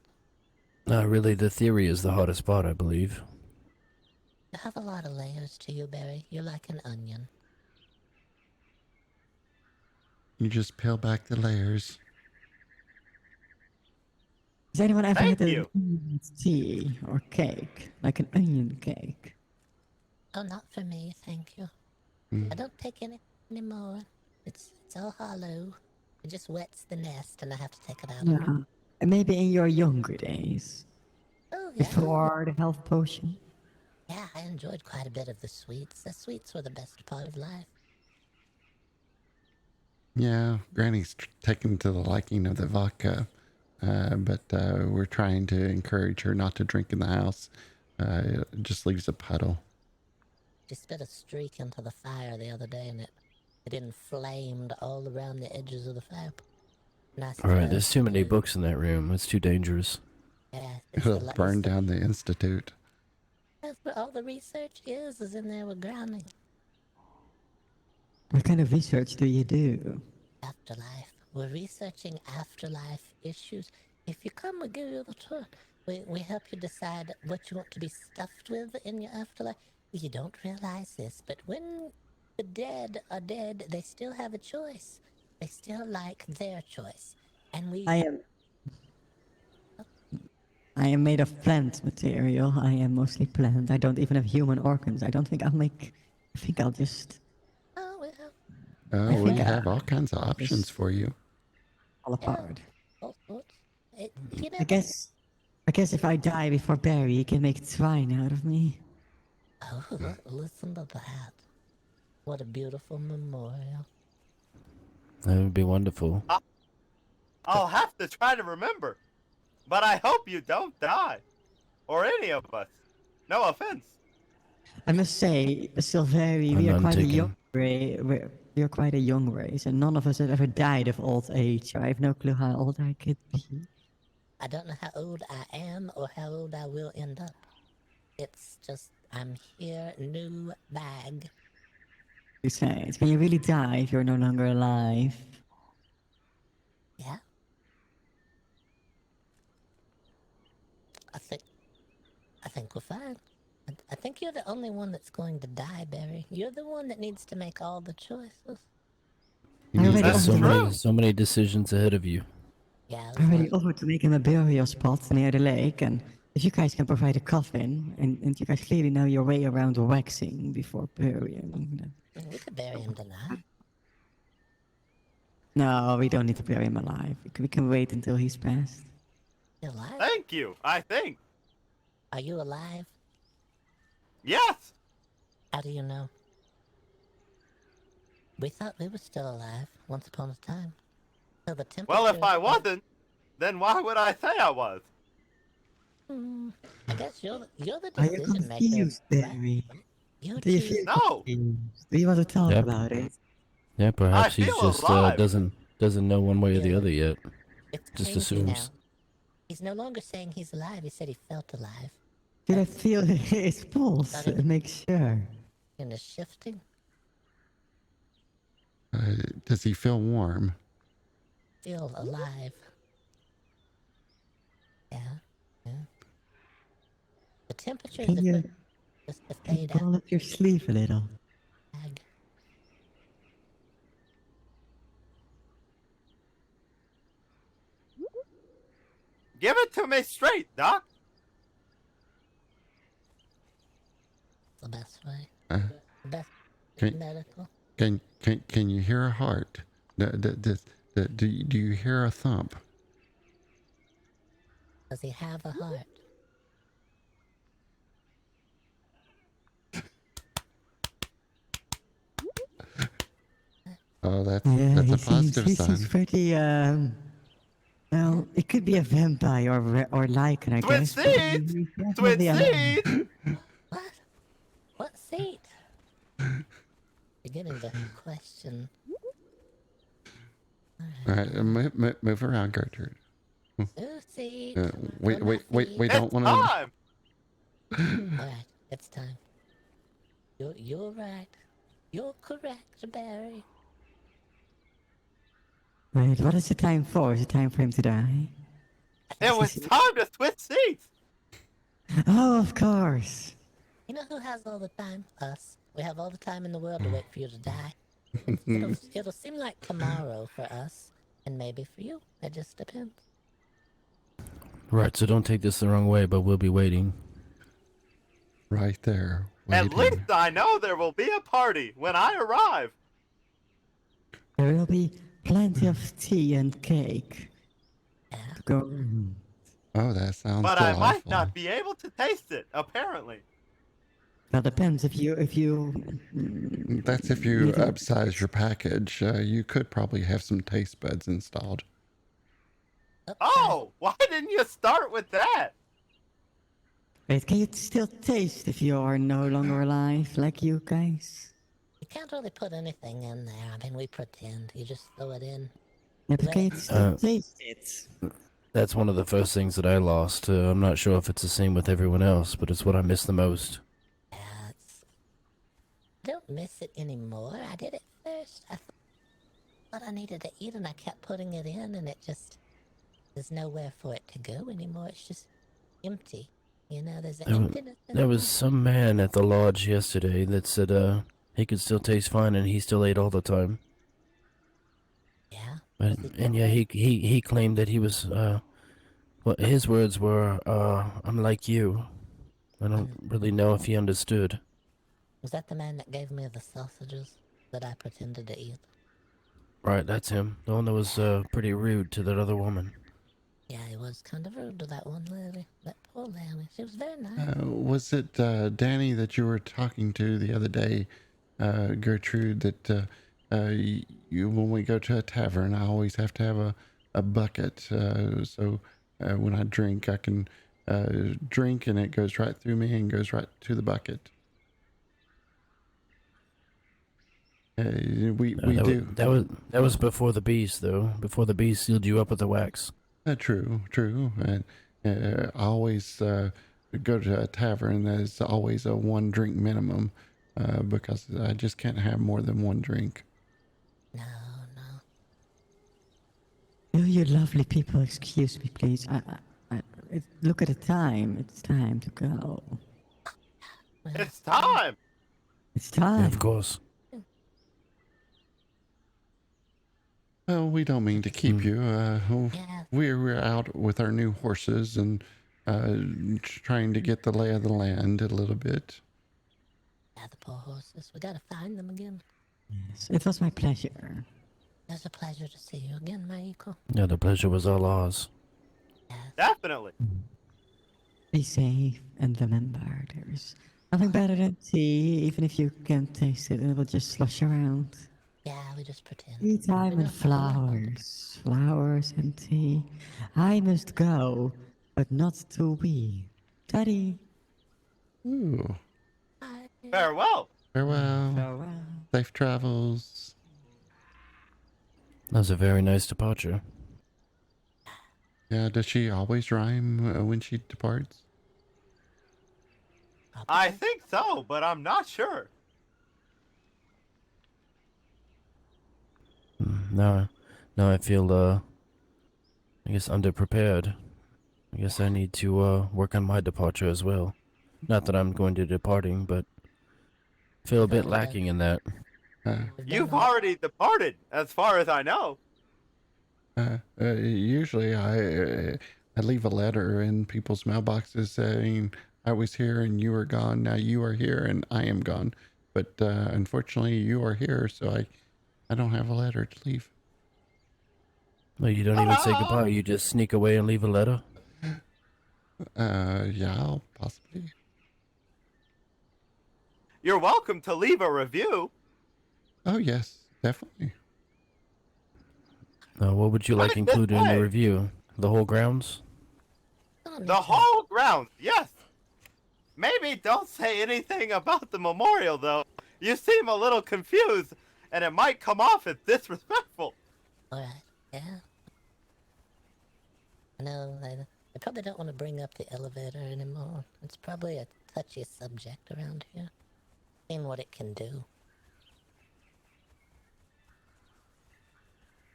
Really, the theory is the hottest spot, I believe. You have a lot of layers to you, Barry. You're like an onion. You just peel back the layers. Has anyone ever Thank had you. an tea or cake? Like an onion cake? Oh, not for me, thank you. I don't take any anymore. It's all hollow. It just wets the nest, and I have to take it out. Yeah. And maybe in your younger days, Oh, yeah. before the health potion. Yeah, I enjoyed quite a bit of the sweets. The sweets were the best part of life. Yeah, Granny's taken to the liking of the vodka, but we're trying to encourage her not to drink in the house. It just leaves a puddle. She spit a streak into the fire the other day, and it inflamed all around the edges of the fire. Nice. Alright, there's too many books in that room. It's too dangerous. Yeah, It'll burn down the institute. That's what all the research is in there with Granny. What kind of research do you do? Afterlife. We're researching afterlife issues. If you come, we'll give you the tour. We help you decide what you want to be stuffed with in your afterlife. You don't realize this, but when the dead are dead, they still have a choice. They still like their choice. And we... I am made of plant material. I am mostly plant. I don't even have human organs. I don't think I'll make... I think I'll just Oh, well, Oh, we think have all kinds of options for you. fall apart. all sorts. You know, I guess if I die before Barry, he can make twine out of me. oh, listen to that. What a beautiful memorial. That would be wonderful. I'll have to try to remember. But I hope you don't die. Or any of us. No offense. I must say, Silveri, we I'm are quite a taken. young race. We are quite a young race, and none of us have ever died of old age. So I have no clue how old I could be. I don't know how old I am or how old I will end up. It's just, I'm here, new bag. Besides, can you really die if you're no longer alive? Yeah? I think we're fine. I think you're the only one that's going to die, Barry. You're the one that needs to make all the choices. You I need already That's So offered, true. so many decisions ahead of you. Yeah, I already offered to make him a burial spot near the lake, and if you guys can provide a coffin, and you guys clearly know your way around waxing before burying. we could bury him tonight. No, we don't need to bury him alive. We can wait until he's passed. You alive? Thank you, I think. Are you alive? Yes! How do you know? We thought we were still alive once upon a time. So the temperature. Well, if I wasn't, then why would I say I was? I guess you're the Are you decision maker. confused, Right? Barry? You Do you choose. feel No! confused? Do you want to talk Yep. about it? Yeah, perhaps he's feel just alive. doesn't know one way or the Yeah. other yet. It's Just changing now. assumes. He's no longer saying he's alive. He said he felt alive. Did I feel his pulse? Sorry? Make sure. And it's shifting. Does he feel warm? Feel alive. Yeah. Yeah. The temperature Can is you, just to can you fade out. roll up your sleeve a little? Give it to me straight, Doc. The best way. Uh, The best Can- medical. Can you hear a heart? Do you hear a thump? Does he have a heart? Oh, that's Yeah, a he positive seems sign. pretty, well, it could be a vampire or lichen, I Twin guess. but seeds! he's Twin definitely alive. seeds! What? What seat? Beginning to question. All right, move around, Gertrude. Two seat. We It's don't want to. time! Alright, it's time. You're right. You're correct, Barry. Wait, what is the time for? Is it time for him to die? It was time to switch seats! Oh, of course. You know who has all the time? Us. We have all the time in the world to wait for you to die. It'll seem like tomorrow for us, and maybe for you. It just depends. Right, so don't take this the wrong way, but we'll be waiting. Right there. At waiting. least I know there will be a party when I arrive. There will be plenty of tea and cake Yeah. to go around. Oh, that sounds But delightful. I might not be able to taste it, apparently. That depends if you That's if you Maybe- upsize your package. You could probably have some taste buds installed. Oh, why didn't you start with that? Wait, can you still taste if you are no longer alive, like you guys? You can't really put anything in there. I mean, we pretend. You just throw it in. Yeah, but can you still taste it? That's one of the first things that I lost. I'm not sure if it's the same with everyone else, but it's what I miss the most. Yeah, I don't miss it anymore. I did it first. I thought I needed to eat, and I kept putting it in, and it just... There's nowhere for it to go anymore. It's just empty. You know, there's an emptiness in There it. was some man at the lodge yesterday that said he could still taste fine and he still ate all the time. Yeah. But, and yeah, he claimed that he was well, his words were I'm like you. I don't really know if he understood. Was that the man that gave me the sausages that I pretended to eat? Right, that's him. The one that was pretty rude to that other woman. Yeah, he was kind of rude to that one lady. That poor lady. She was very nice. Was it Danny that you were talking to the other day, Gertrude? That when we go to a tavern, I always have to have a bucket. So when I drink, I can drink, and it goes right through me and goes right to the bucket. We that do. That was before the beast, though. Before the beast sealed you up with the wax. True. And I always go to a tavern. There's always a 1 drink minimum because I just can't have more than 1 drink. No. You lovely people, excuse me, please. Look at the time. It's time to go. It's time! It's Yeah, time. of course. Well, we don't mean to keep you. Yeah, We're out with our new horses and trying to get the lay of the land a little bit. yeah, the poor horses. We gotta find them again. Yes, it was my pleasure. It's a pleasure to see you again, my equal. Yeah, the pleasure was all ours. Yes. Definitely. Be safe and remember, there's nothing better than tea, even if you can't taste it and it will just slosh around. Yeah, we just pretend. Tea time We and know how to work. flowers and tea. I must go, but not to we. Daddy. Ooh, Bye. Farewell. farewell. Farewell. Safe travels. That was a very nice departure. Yeah, does she always rhyme when she departs? I think so, but I'm not sure. Now I feel, I guess underprepared. I guess I need to, work on my departure as well. Not that I'm going to departing, but feel a bit lacking in that. You've already departed, as far as I know. Usually I leave a letter in people's mailboxes saying I was here and you were gone. Now you are here and I am gone. But unfortunately, you are here, so I don't have a letter to leave. Well, you don't even say goodbye. You just sneak away and leave a letter. Yeah, possibly. You're welcome to leave a review. Oh yes, definitely. What would you like Right this included in the way. review? The whole grounds? The whole grounds, yes. Maybe don't say anything about the memorial, though. You seem a little confused, and it might come off as disrespectful. Alright, yeah. I know, I probably don't want to bring up the elevator anymore. It's probably a touchy subject around here. Seeing what it can do.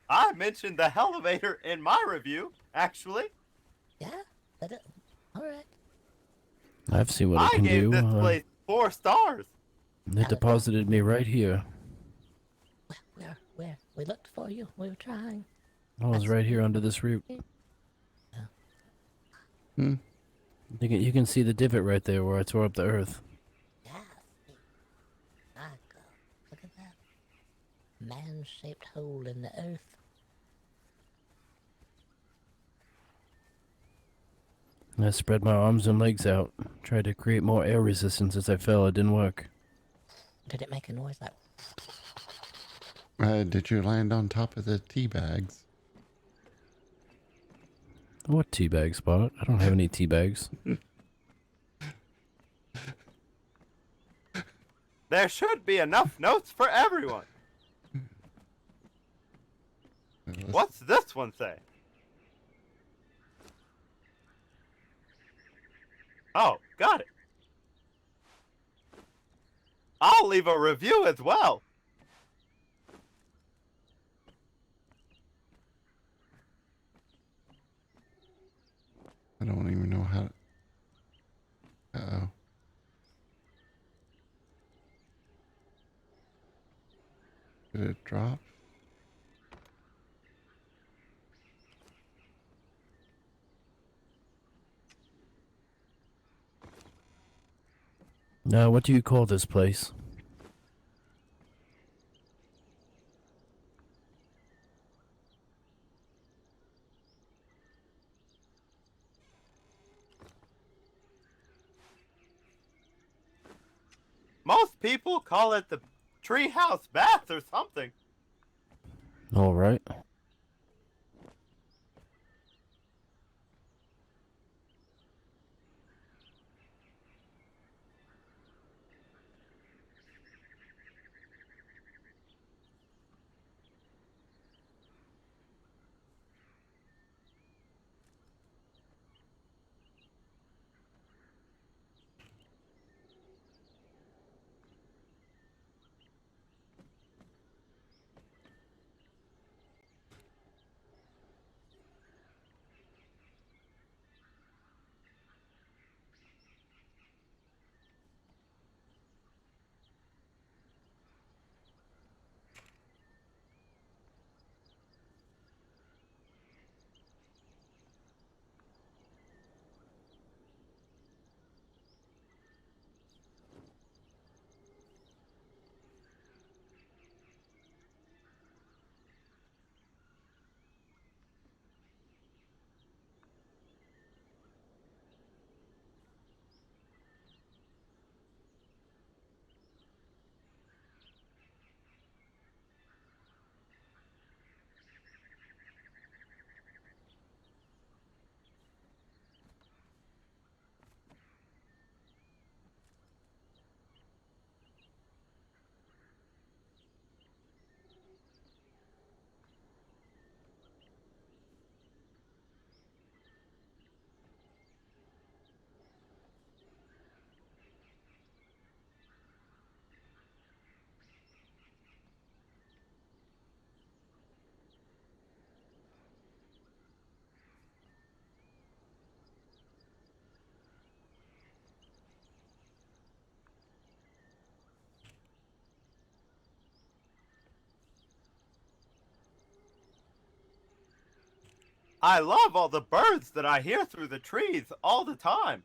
I mentioned the elevator in my review, actually. Yeah? Alright. I've seen what I it can gave do. this place 4 stars. It deposited me right here. Where? We looked for you. We were trying. I was right here under this root. You can see the divot right there where I tore up the earth. Yeah. Michael, look at that. Man-shaped hole in the earth. I spread my arms and legs out, tried to create more air resistance as I fell. It didn't work. Did it make a noise like... Did you land on top of the tea bags? What tea bag, Spot? I don't have any tea bags. There should be enough notes for everyone. What's this one say? Oh, got it. I'll leave a review as well. I don't even know how. Uh-oh. Did it drop? Now, what do you call this place? Most people call it the treehouse bath or something. All right. I love all the birds that I hear through the trees all the time.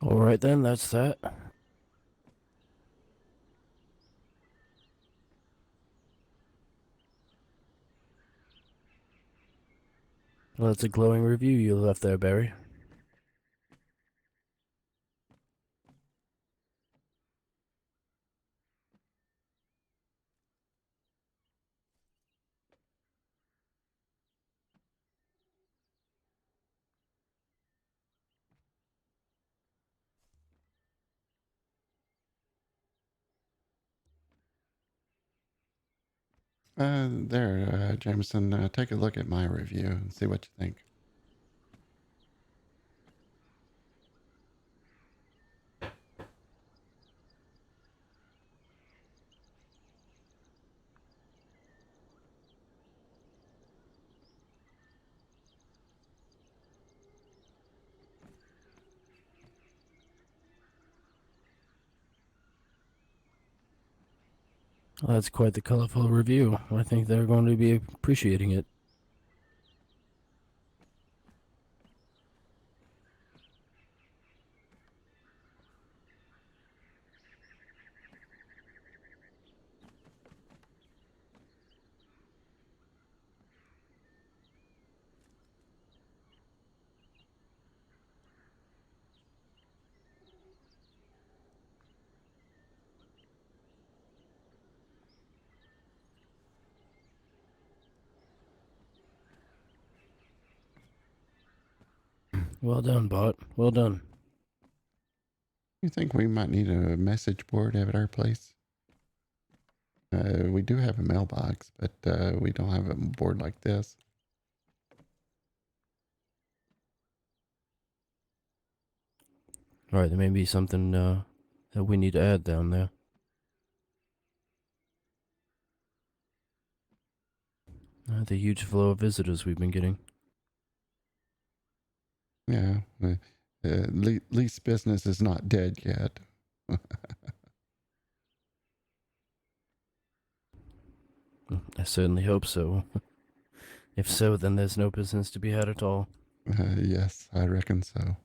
All right then, that's that. Well, that's a glowing review you left there, Barry. There, Jameson, take a look at my review and see what you think. Well, that's quite the colorful review. I think they're going to be appreciating it. Well done, Bart. Well done. You think we might need a message board at our place? We do have a mailbox, but we don't have a board like this. All right, there may be something that we need to add down there. The huge flow of visitors we've been getting. Yeah, least business is not dead yet. I certainly hope so. If so, then there's no business to be had at all. Yes, I reckon so.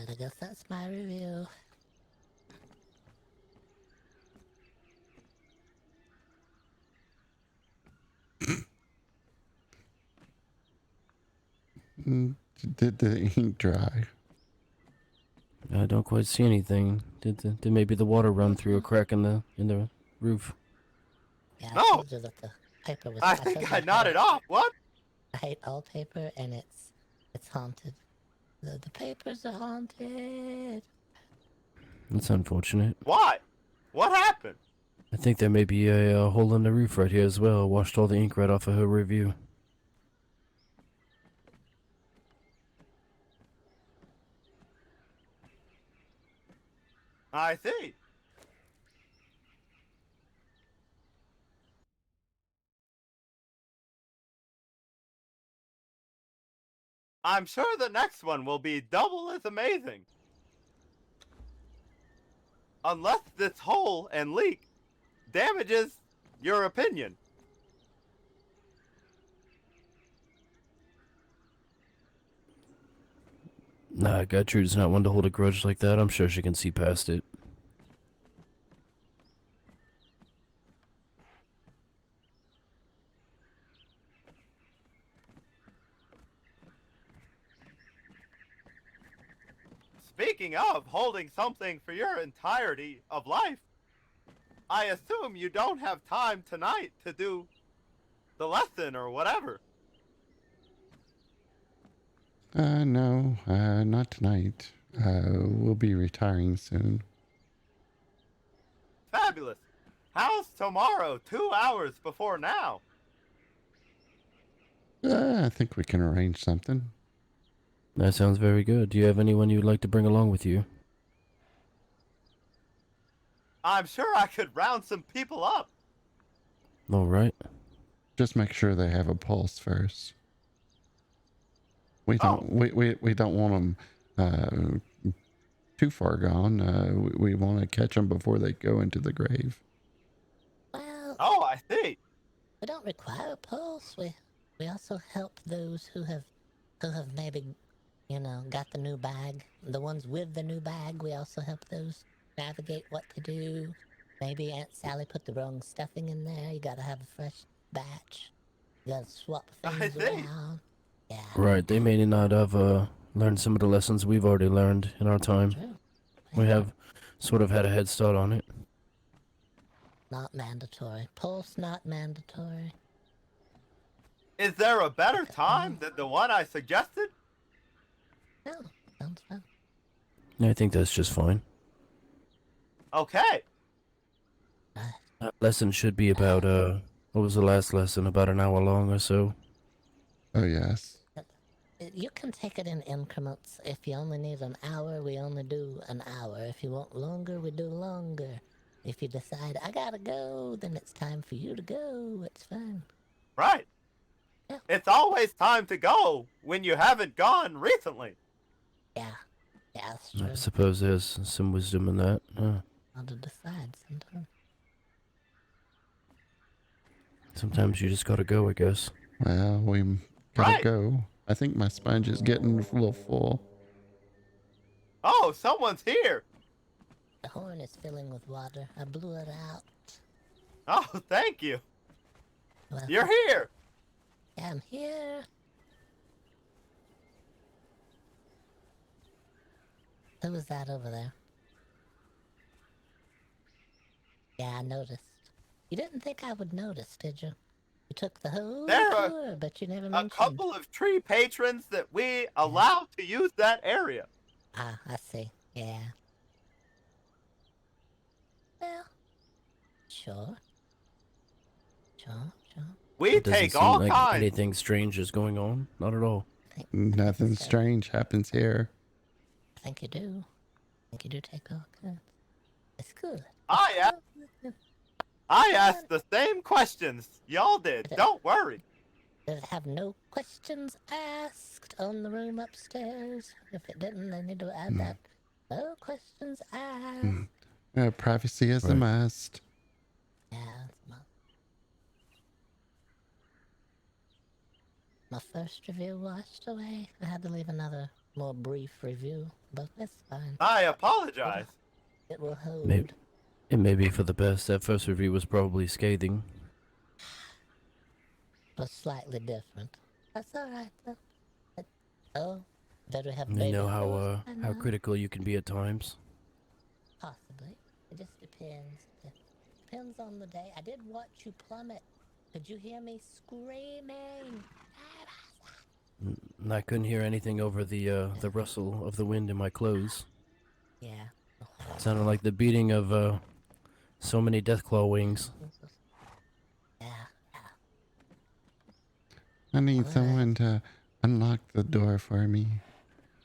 I guess that's my review. Did the ink dry? I don't quite see anything. Did maybe the water run through a crack in the roof? Yeah, I No! told you that the paper was. I told think you I nodded off. What? I hate all paper, and it's haunted. The papers are haunted. That's unfortunate. Why? What happened? I think there may be a hole in the roof right here as well. Washed all the ink right off of her review. I see. I'm sure the next one will be double as amazing. Unless this hole and leak damages your opinion. Nah, Gertrude's not one to hold a grudge like that. I'm sure she can see past it. Speaking of holding something for your entirety of life, I assume you don't have time tonight to do the lesson or whatever. No, not tonight. We'll be retiring soon. Fabulous. How's tomorrow, 2 hours before now? I think we can arrange something. That sounds very good. Do you have anyone you'd like to bring along with you? I'm sure I could round some people up. All right. Just make sure they have a pulse first. We don't. We don't want them too far gone. We want to catch them before they go into the grave. Well, Oh, I see. we don't require a pulse. We also help those who have maybe, got the new bag. The ones with the new bag, we also help those navigate what to do. Maybe Aunt Sally put the wrong stuffing in there. You gotta have a fresh batch. You gotta swap things see. around. Yeah. Right. They may not have learned some of the lessons we've already learned in our time. True. We have sort of had a head start on it. Not mandatory. Pulse not mandatory. Is there a better time than the one I suggested? No, sounds fun. I think that's just fine. Okay. That lesson should be about what was the last lesson? About an hour long or so. Oh yes. You can take it in increments. If you only need an hour, we only do an hour. If you want longer, we do longer. If you decide, I gotta go, then it's time for you to go. It's fine. Right. Yeah. It's always time to go when you haven't gone recently. Yeah. Yeah, that's true. I suppose there's some wisdom in that. How to decide sometimes. Sometimes you just gotta go, I guess. Well, we gotta Right. go. I think my sponge is getting a little full. Oh, someone's here. The horn is filling with water. I blew it out. Oh, thank you. Well, You're here. yeah, I'm here. Who was that over there? Yeah, I noticed. You didn't think I would notice, did you? You took the whole There are tour, but you never A mentioned. couple of tree patrons that we allow to use that area. Ah, I see. Yeah. Well, sure. Sure. We It doesn't take seem all like kinds. anything strange is going on. Not at all. Nothing so. strange happens here. I think you do. I think you do take all kinds. It's good. I asked the same questions y'all did. Don't worry. Did it have no questions asked on the room upstairs? If it didn't, they need to add that. No questions asked. Privacy is a Right. must. Yeah, my first review washed away. I had to leave another more brief review, but it's fine. I apologize. It will hold. Maybe it may be for the best. That first review was probably scathing. But slightly different. That's alright though. Oh, better have You baby know first. I how know. critical you can be at times. Possibly. It just depends. It depends on the day. I did watch you plummet. Could you hear me screaming? And I couldn't hear anything over the rustle of the wind in my clothes. Yeah. It sounded like the beating of so many deathclaw wings. Yeah. I need Alright. someone to unlock the door for me.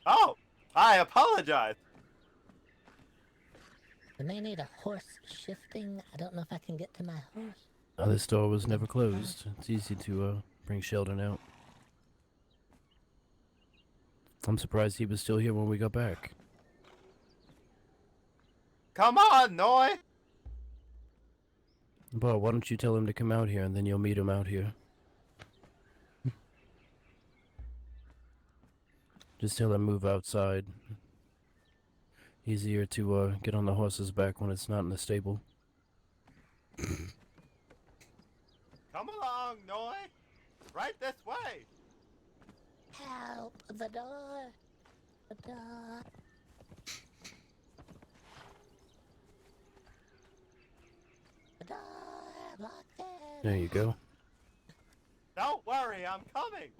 Oh, I apologize. We may need a horse shifting. I don't know if I can get to my horse. This door was never closed. It's easy to bring Sheldon out. I'm surprised he was still here when we got back. Come on, Noi. Well, why don't you tell him to come out here and then you'll meet him out here. Just tell him move outside. Easier to get on the horse's back when it's not in the stable. Come along, Noi. Right this way. Help! The door! The door! The door! Locked it! There you go. Don't worry, I'm coming.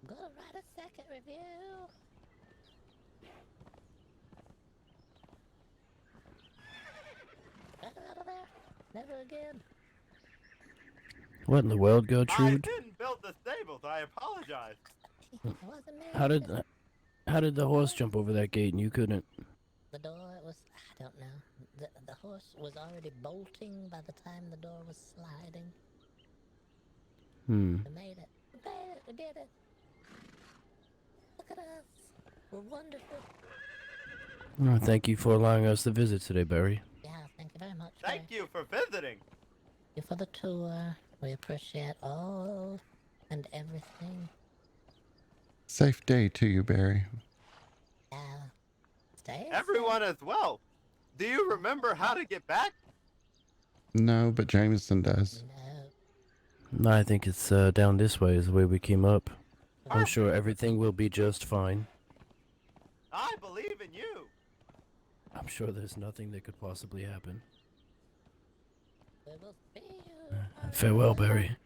I'm gonna write a second review. Better out of there. Never again. What in the world, I Gertrude? didn't build the stables. I apologize. It wasn't me. How did the horse jump over that gate and you couldn't? The door was, I don't know. The horse was already bolting by the time the door was sliding. We made it. We made it. We did it. Look at us. We're wonderful. Oh, thank you for allowing us to visit today, Barry. Yeah, thank you very much. Thank you for visiting. Thank you for the tour. We appreciate all and everything. Safe day to you, Barry. Yeah. Stay Everyone as well. Do you remember how to get back? No, but Jameson does. No. I think it's down this way is the way we came up. I'm sure everything will be just fine. I believe in you. I'm sure there's nothing that could possibly happen. We will see you. Farewell, Barry.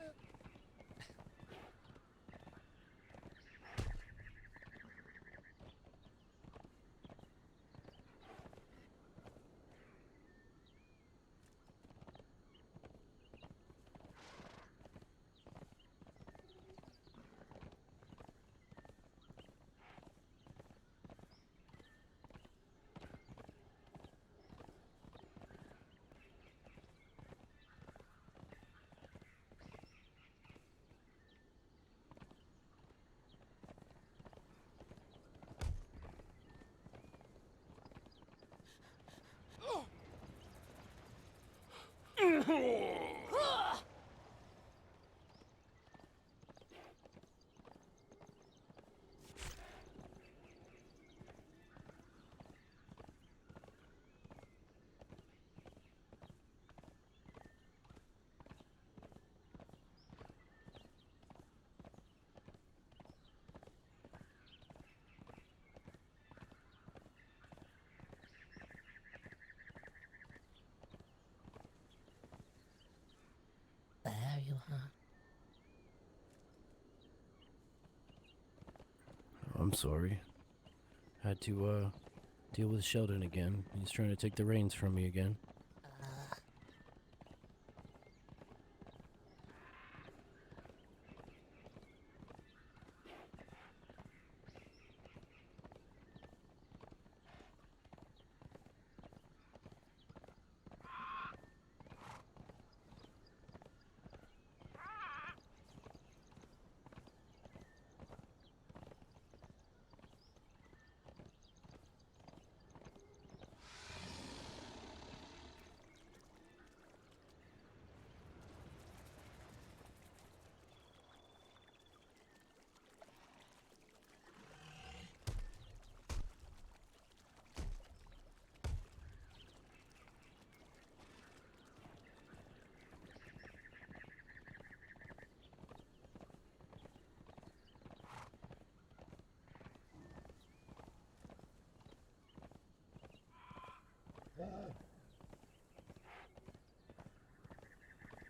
There you are. I'm sorry. Had to deal with Sheldon again. He's trying to take the reins from me again.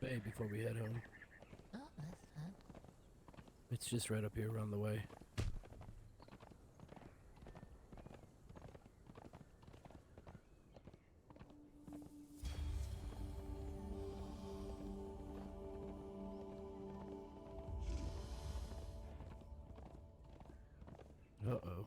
Hey, before we head home, Oh, that's fine. it's just right up here around the way. Uh-oh.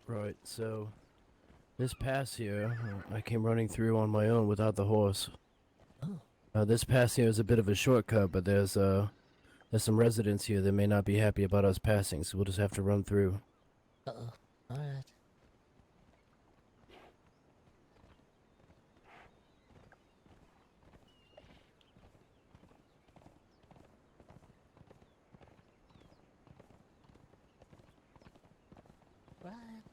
Right, so this pass here, I came running through on my own without the horse. Oh, This pass here is a bit of a shortcut, but there's some residents here that may not be happy about us passing, so we'll just have to run through. uh-oh. Alright. Right.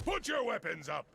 Put your weapons up!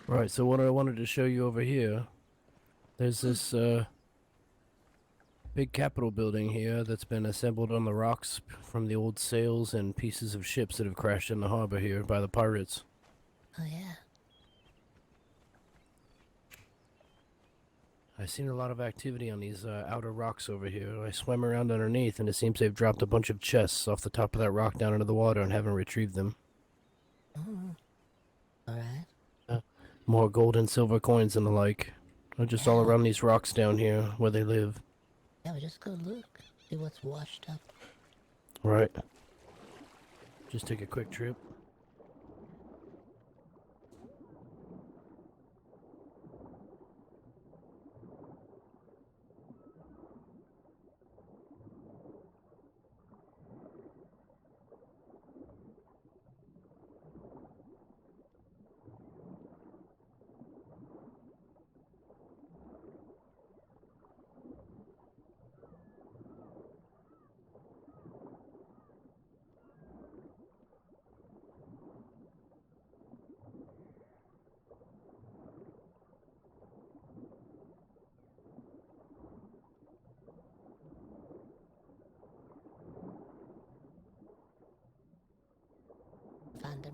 Right, so what I wanted to show you over here, there's this big Capitol building here that's been assembled on the rocks from the old sails and pieces of ships that have crashed in the harbor here by the pirates. Oh, yeah. I've seen a lot of activity on these outer rocks over here. I swam around underneath, and it seems they've dropped a bunch of chests off the top of that rock down into the water and haven't retrieved them. Oh. Alright. More gold and silver coins and the like. They're just all Yeah. around these rocks down here where they live. Yeah, we just go look. See what's washed up. Right. Just take a quick trip.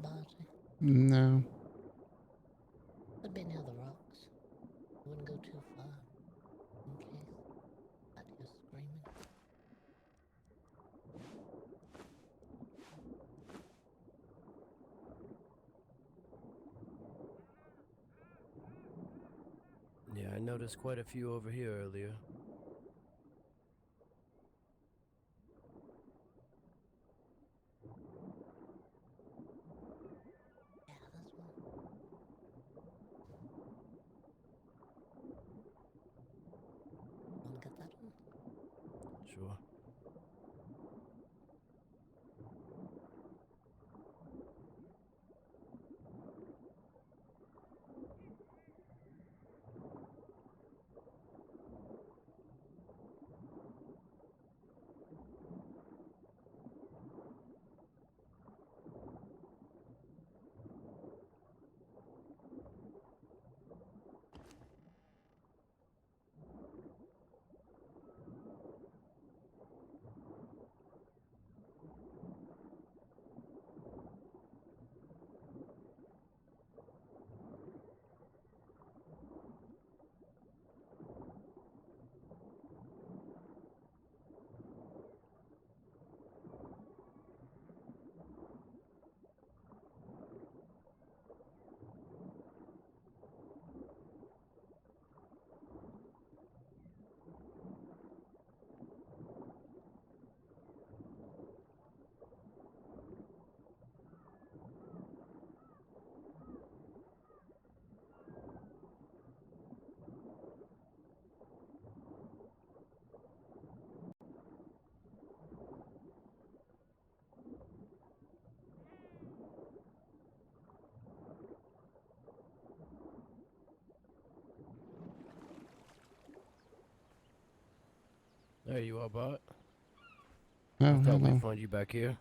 Barty? No. I'd be near the rocks. I wouldn't go too far, in case I hear screaming. Yeah, I noticed quite a few over here earlier. Yeah, there's one. Wanna get that one? Sure. There you are, Bart. Oh, I thought hello. we'd find you back here.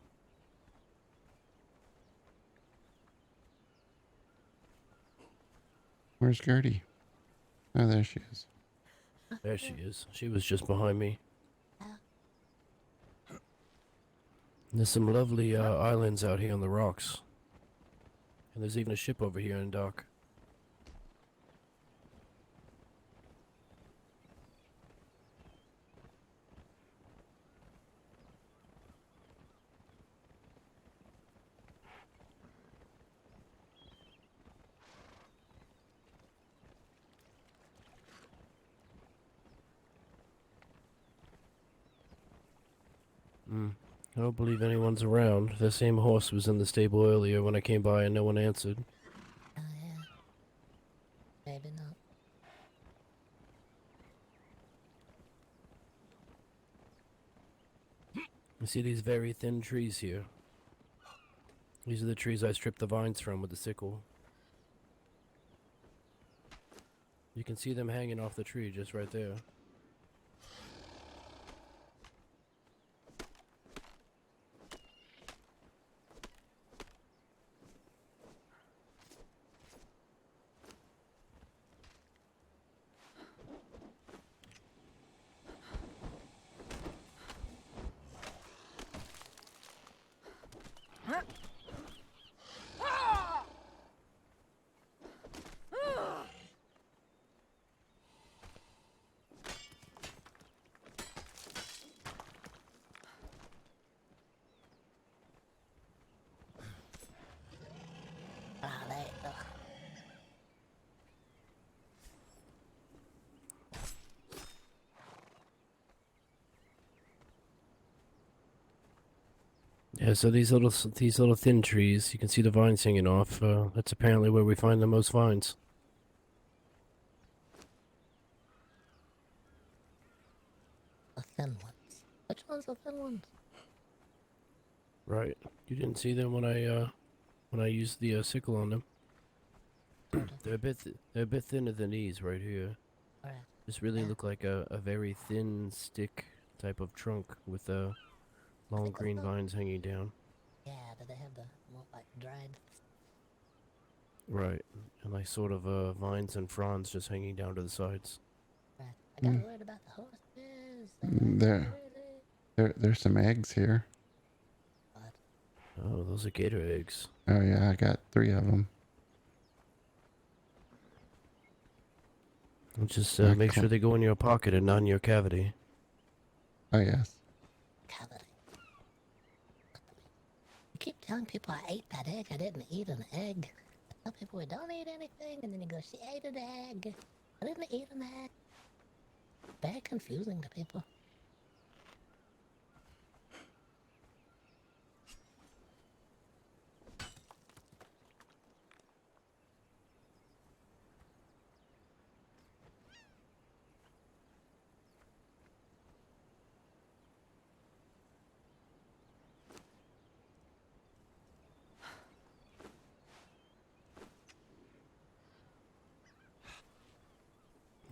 Where's Gertie? Oh, there she is. There she is. She was just behind me. There's some lovely islands out here on the rocks. And there's even a ship over here in dock. I don't believe anyone's around. The same horse was in the stable earlier when I came by and no one answered. Oh, yeah. Maybe not. You see these very thin trees here? These are the trees I stripped the vines from with the sickle. You can see them hanging off the tree just right there. Ah, there you go. Yeah, so these little thin trees, you can see the vines hanging off. That's apparently where we find the most vines. The thin ones. Which one's the thin ones? Right. You didn't see them when I used the sickle on them. They're a bit thinner than these right here. Alright. This really Yeah. look like a very thin stick type of trunk with long think green so. vines hanging down. Yeah, do they have the more like dried? Right. And like sort of vines and fronds just hanging down to the sides. Right. I got worried about the horses. There, there's some eggs here. But Oh, those are gator eggs. Oh yeah, I got 3 of them. Just I make sure they go in your pocket and not in your cavity. Oh yes. Cavity. You keep telling people I ate that egg. I didn't eat an egg. I tell people we don't eat anything, and then you go, she ate an egg. I didn't eat an egg. Very confusing to people.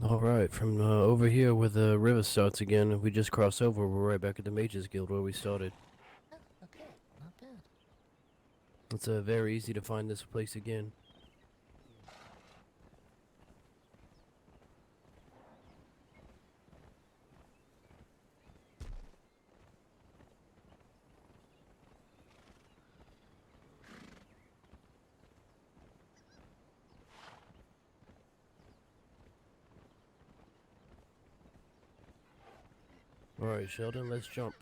Alright, from over here where the river starts again, if we just cross over, we're right back at the Mages Guild where we started. Oh, okay. Not bad. It's very easy to find this place again. Alright, Sheldon, let's jump.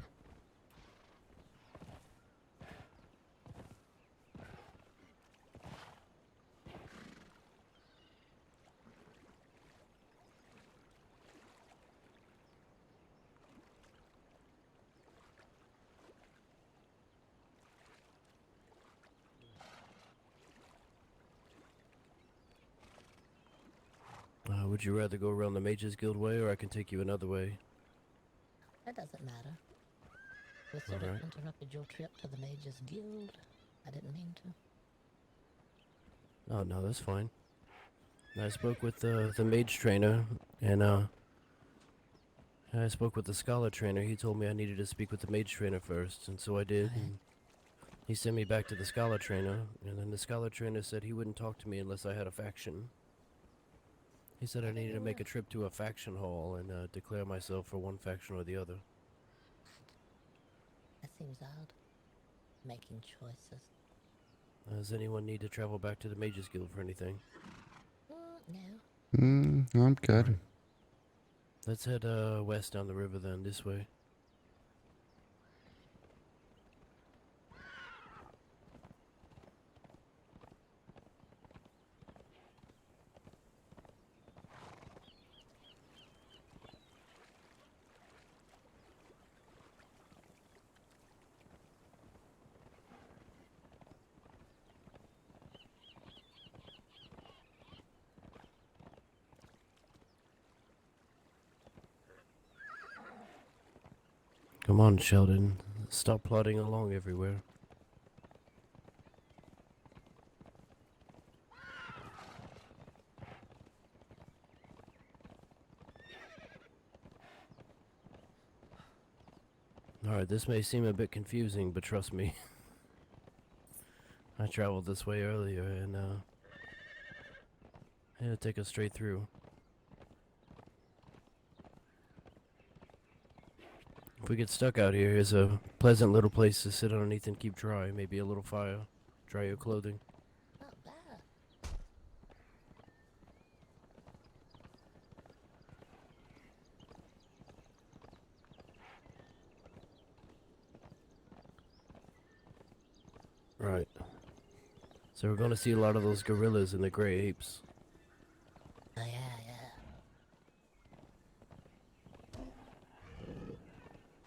Would you rather go around the Mages Guild way, or I can take you another way? That doesn't matter. We sort of Alright. interrupted your trip to the Mages Guild. I didn't mean to. Oh, no, that's fine. I spoke with the mage trainer, and I spoke with the scholar trainer. He told me I needed to speak with the mage trainer first, and so I did. And he sent me back to the scholar trainer, and then the scholar trainer said he wouldn't talk to me unless I had a faction. He said I needed to make a trip to a faction hall and declare myself for one faction or the other. That seems odd. Making choices. Does anyone need to travel back to the Mages Guild for anything? No. I'm good. Let's head west down the river then, this way. Come on, Sheldon. Stop plodding along everywhere. Alright, this may seem a bit confusing, but trust me. I traveled this way earlier and I had to take us straight through. If we get stuck out here, here's a pleasant little place to sit underneath and keep dry. Maybe a little fire. Dry your clothing. Not bad. Right. So we're gonna see a lot of those gorillas and the gray apes. Oh, yeah.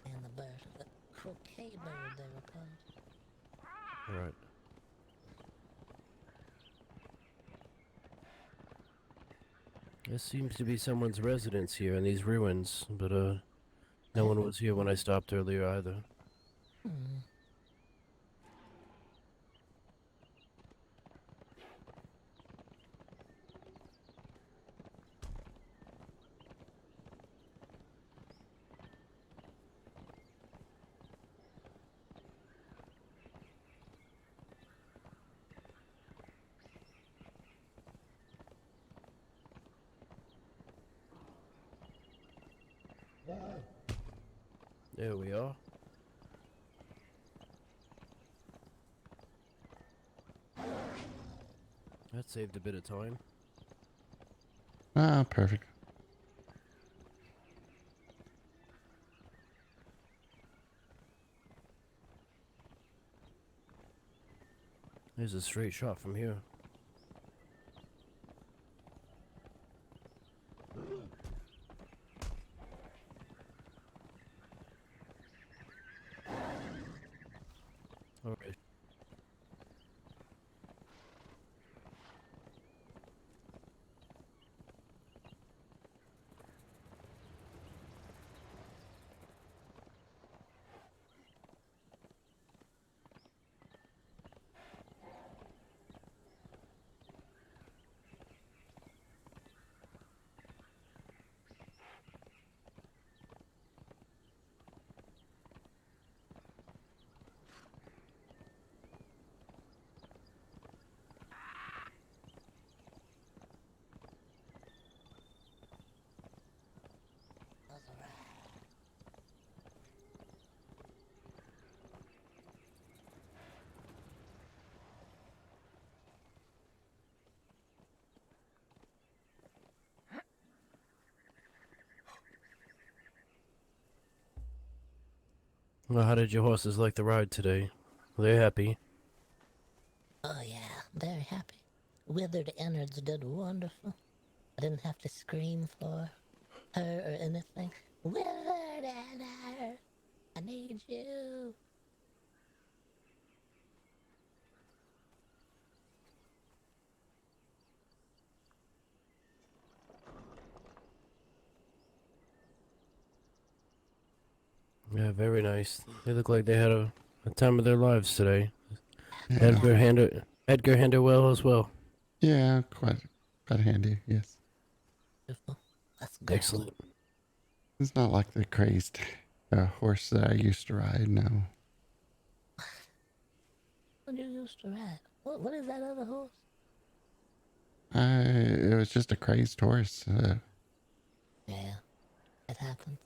And the bird. The croquet bird, they were called. Right. This seems to be someone's residence here in these ruins, but no one was here when I stopped earlier either. Hmm. There we are. That saved a bit of time. Ah, perfect. There's a straight shot from here. Alright. Well, how did your horses like the ride today? They're happy. Oh yeah, very happy. Withered innards did wonderful. I didn't have to scream for her or anything. Withered innards, I need you. Yeah, very nice. They look like they had a time of their lives today. Yeah, Edgar handled well as well. yeah, quite handy. Yes, Beautiful. That's great. Excellent. it's not like the crazed horse that I used to ride. No, What did you used to ride? What is that other horse? it was just a crazed horse. Yeah, it happens.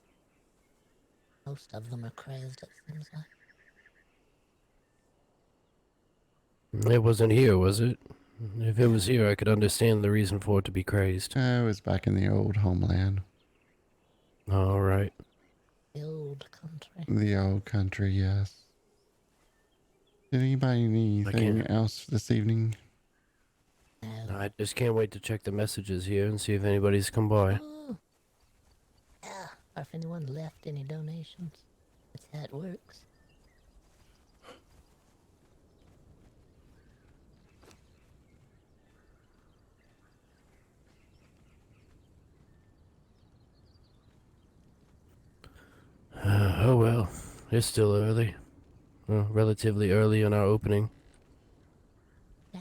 Most of them are crazed, it seems like. It wasn't here, was it? If it was here, I could understand the reason for it to be crazed. It was back in the old homeland, All right. The old country. the old country. Yes. Did anybody need anything else this evening? No. I just can't wait to check the messages here and see if anybody's come by. Oh. Yeah, or if anyone left any donations. That's how it works. Oh well, it's still early. Well, relatively early in our opening. Yeah.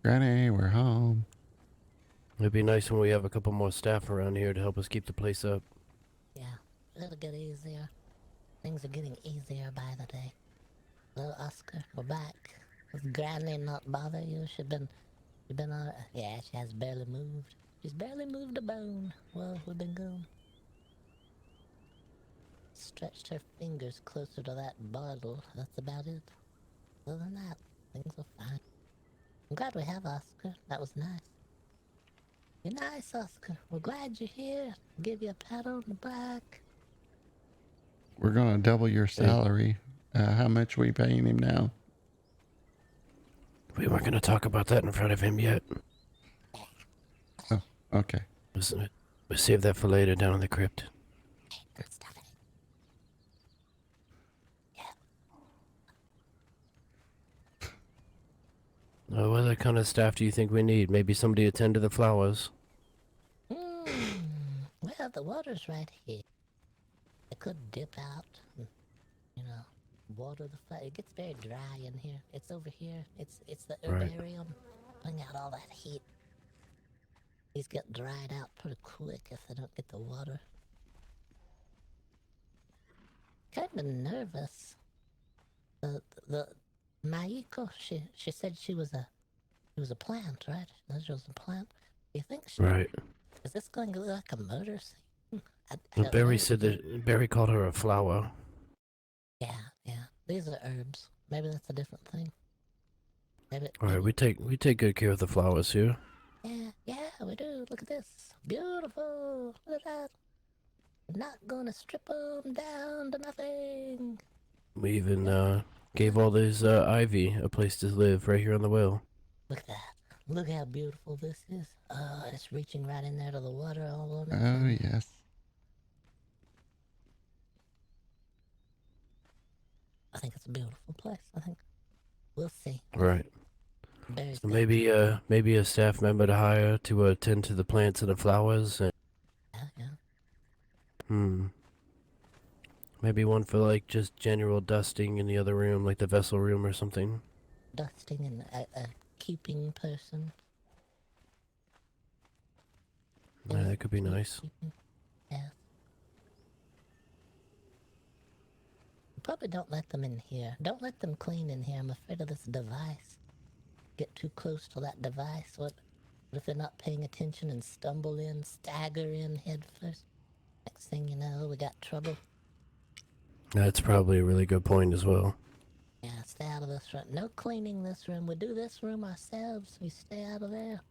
Granny, we're home. It'd be nice when we have a couple more staff around here to help us keep the place up. Yeah, it'll get easier. Things are getting easier by the day. Hello, Oscar, we're back. Does Granny not bother you? She's been on. Yeah, she has barely moved. She's barely moved a bone while we've been gone. Stretched her fingers closer to that bottle. That's about it. Other than that, things are fine. I'm glad we have Oscar. That was nice. You're nice, Oscar. We're glad you're here. Give you a pat on the back. We're gonna double your salary. How much we paying him now? We weren't going to talk about that in front of him yet. Oh, okay. We'll save that for later down in the crypt. Hey, good stuff. Oh, what other kind of staff do you think we need? Maybe somebody to tend to the flowers. Well, the water's right here. I could dip out and, water the flower. It gets very dry in here. It's over here. It's the Right. herbarium putting out all that heat. These get dried out pretty quick if they don't get the water. Kind of nervous. The Maiko, she said she was a plant, right? She said she was a plant. Do you think she? Right. Is this going to look like a murder scene? I Well, don't Barry know. said that Barry called her a flower. Yeah. These are herbs. Maybe that's a different thing. All right, we take good care of the flowers here. Yeah, we do. Look at this. Beautiful. Look at that. I'm not gonna strip them down to nothing. We even gave all this ivy a place to live right here on the well. Look at that. Look how beautiful this is. Oh, it's reaching right in there to the water all on it. Oh, yes. I think it's a beautiful place. I think we'll see. Right. Very So maybe a staff member to hire to attend to the plants and the flowers. And, yeah. maybe one for like just general dusting in the other room, like the vessel room or something. Dusting and a keeping person. Yeah, that could be nice. Yeah. Probably don't let them in here. Don't let them clean in here. I'm afraid of this device. Get too close to that device. What if they're not paying attention and stumble in, stagger in head first? Next thing you know, we got trouble. That's probably a really good point as well. Yeah, stay out of this room. No cleaning this room. We do this room ourselves. We stay out of there.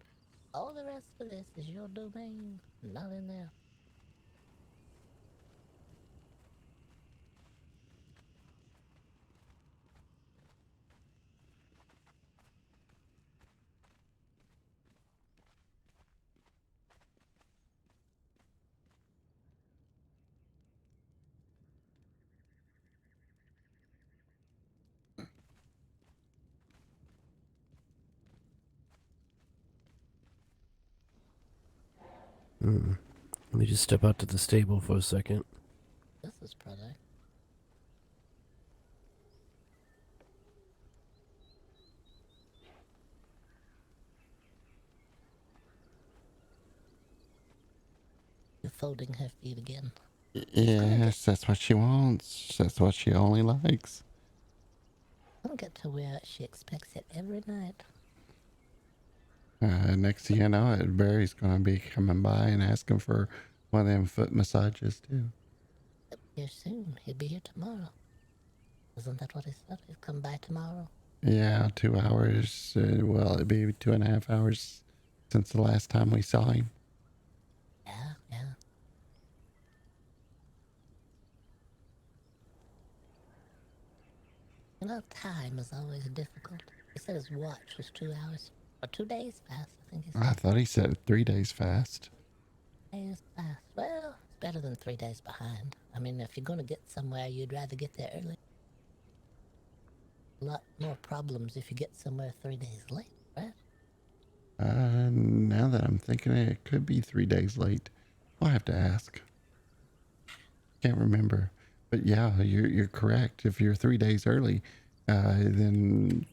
All the rest of this is your domain. Not in there. Let me just step out to the stable for a second. This is product. You're folding her feet again. Yes, that's what she wants. That's what she only likes. I'll get to where she expects it every night. Next thing you know it, Barry's going to be coming by and asking for one of them foot massages, too. Here soon. He'll be here tomorrow. Isn't that what he said? He'll come by tomorrow. Yeah, 2 hours. Well, it'd be 2.5 hours since the last time we saw him. Yeah. You know, time is always difficult. He said his watch was 2 hours. Or 2 days fast, I think he said. I thought he said 3 days fast. Days fast. Well, it's better than 3 days behind. I mean, if you're going to get somewhere, you'd rather get there early. A lot more problems if you get somewhere 3 days late, right? Now that I'm thinking it could be 3 days late. I'll have to ask. Can't remember. But yeah, you're correct. If you're 3 days early, then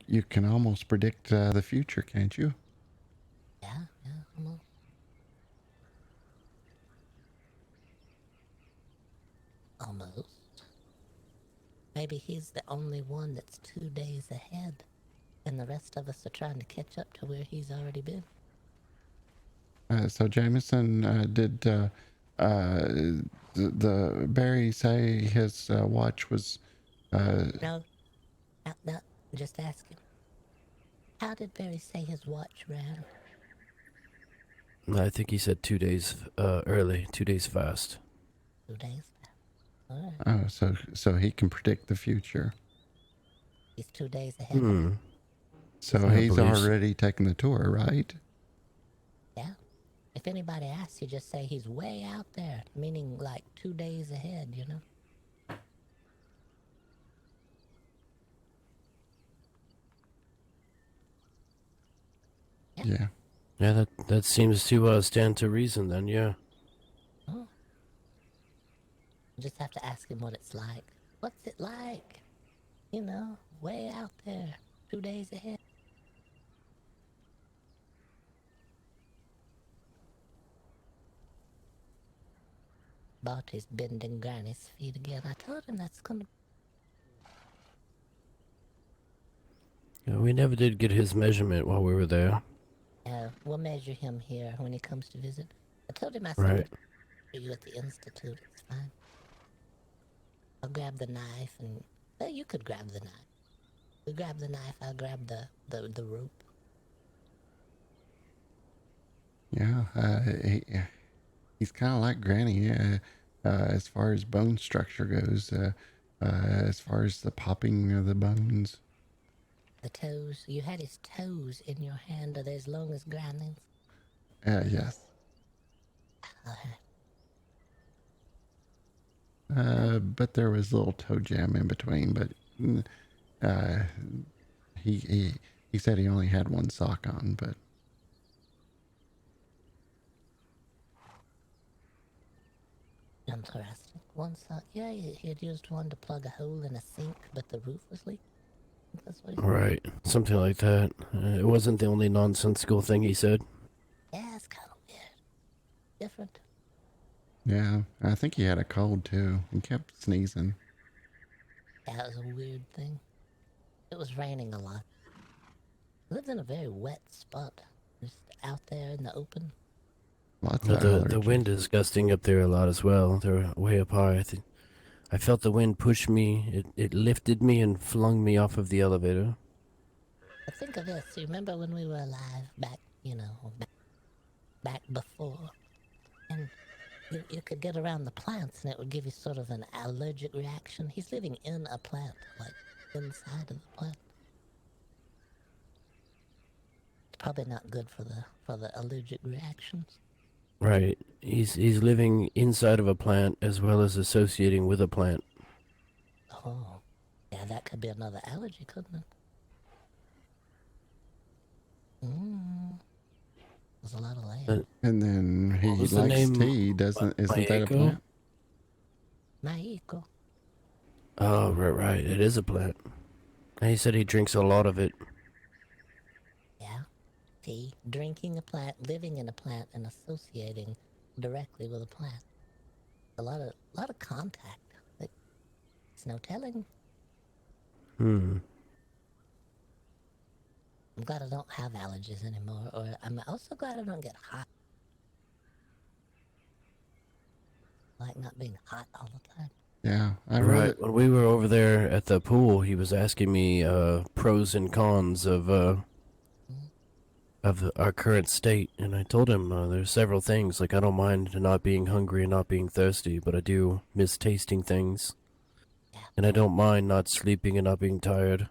you can almost predict the future, can't you? Yeah, almost. Almost. Maybe he's the only one that's 2 days ahead, and the rest of us are trying to catch up to where he's already been. So Jameson, did the Barry say his watch was? No, just ask him. How did Barry say his watch ran? I think he said 2 days early, 2 days fast. 2 days. All right. Oh, so he can predict the future. He's 2 days ahead. So I he's believe so. already taken the tour, right? Yeah. If anybody asks, you just say he's way out there, meaning like 2 days ahead, you know? Yeah. Yeah, that seems to stand to reason then, yeah. Oh. You just have to ask him what it's like. What's it like? You know, way out there, 2 days ahead. Barty's bending Granny's feet again. I told him that's gonna... Yeah, we never did get his measurement while we were there. We'll measure him here when he comes to visit. I told him I Right. said you at the Institute. It's fine. I'll grab the knife and... Well, you could grab the knife. You grab the knife, I'll grab the rope. Yeah, he's kind of like Granny as far as bone structure goes, as far as the popping of the bones. The toes, you had his toes in your hand. Are they as long as Granny's? Yes. Okay. But there was a little toe jam in between. But uh, he said he only had one sock on. But Interesting. One sock. Yeah, he had used one to plug a hole in a sink, but the roof was leaking. That's what he said. Right, something like that. It wasn't the only nonsensical thing he said. Yeah, it's kind of weird. Different. yeah, I think he had a cold too. He kept sneezing. That was a weird thing. It was raining a lot. Lived in a very wet spot. Just out there in the open. Lots No, of the allergies. wind is gusting up there a lot as well. They're way up high. I felt the wind push me. It lifted me and flung me off of the elevator. But think of this. You remember when we were alive back, back before? And you could get around the plants and it would give you sort of an allergic reaction. He's living in a plant, like inside of the plant. It's probably not good for the allergic reactions. Right. He's living inside of a plant as well as associating with a plant. Oh, yeah, that could be another allergy, couldn't it? There's a lot of layers. And then he What was the likes name? tea, doesn't? Isn't that a Maiko? plant? Maiko. Oh, right. It is a plant. And he said he drinks a lot of it. Yeah. Tea, drinking a plant, living in a plant, and associating directly with a plant. A lot of contact. It's no telling. I'm glad I don't have allergies anymore, or I'm also glad I don't get hot. I like not being hot all the time. Yeah, I really. Right. When we were over there at the pool, he was asking me pros and cons of our current state, and I told him there's several things. Like, I don't mind not being hungry and not being thirsty, but I do miss tasting things. Yeah. And I don't mind not sleeping and not being tired.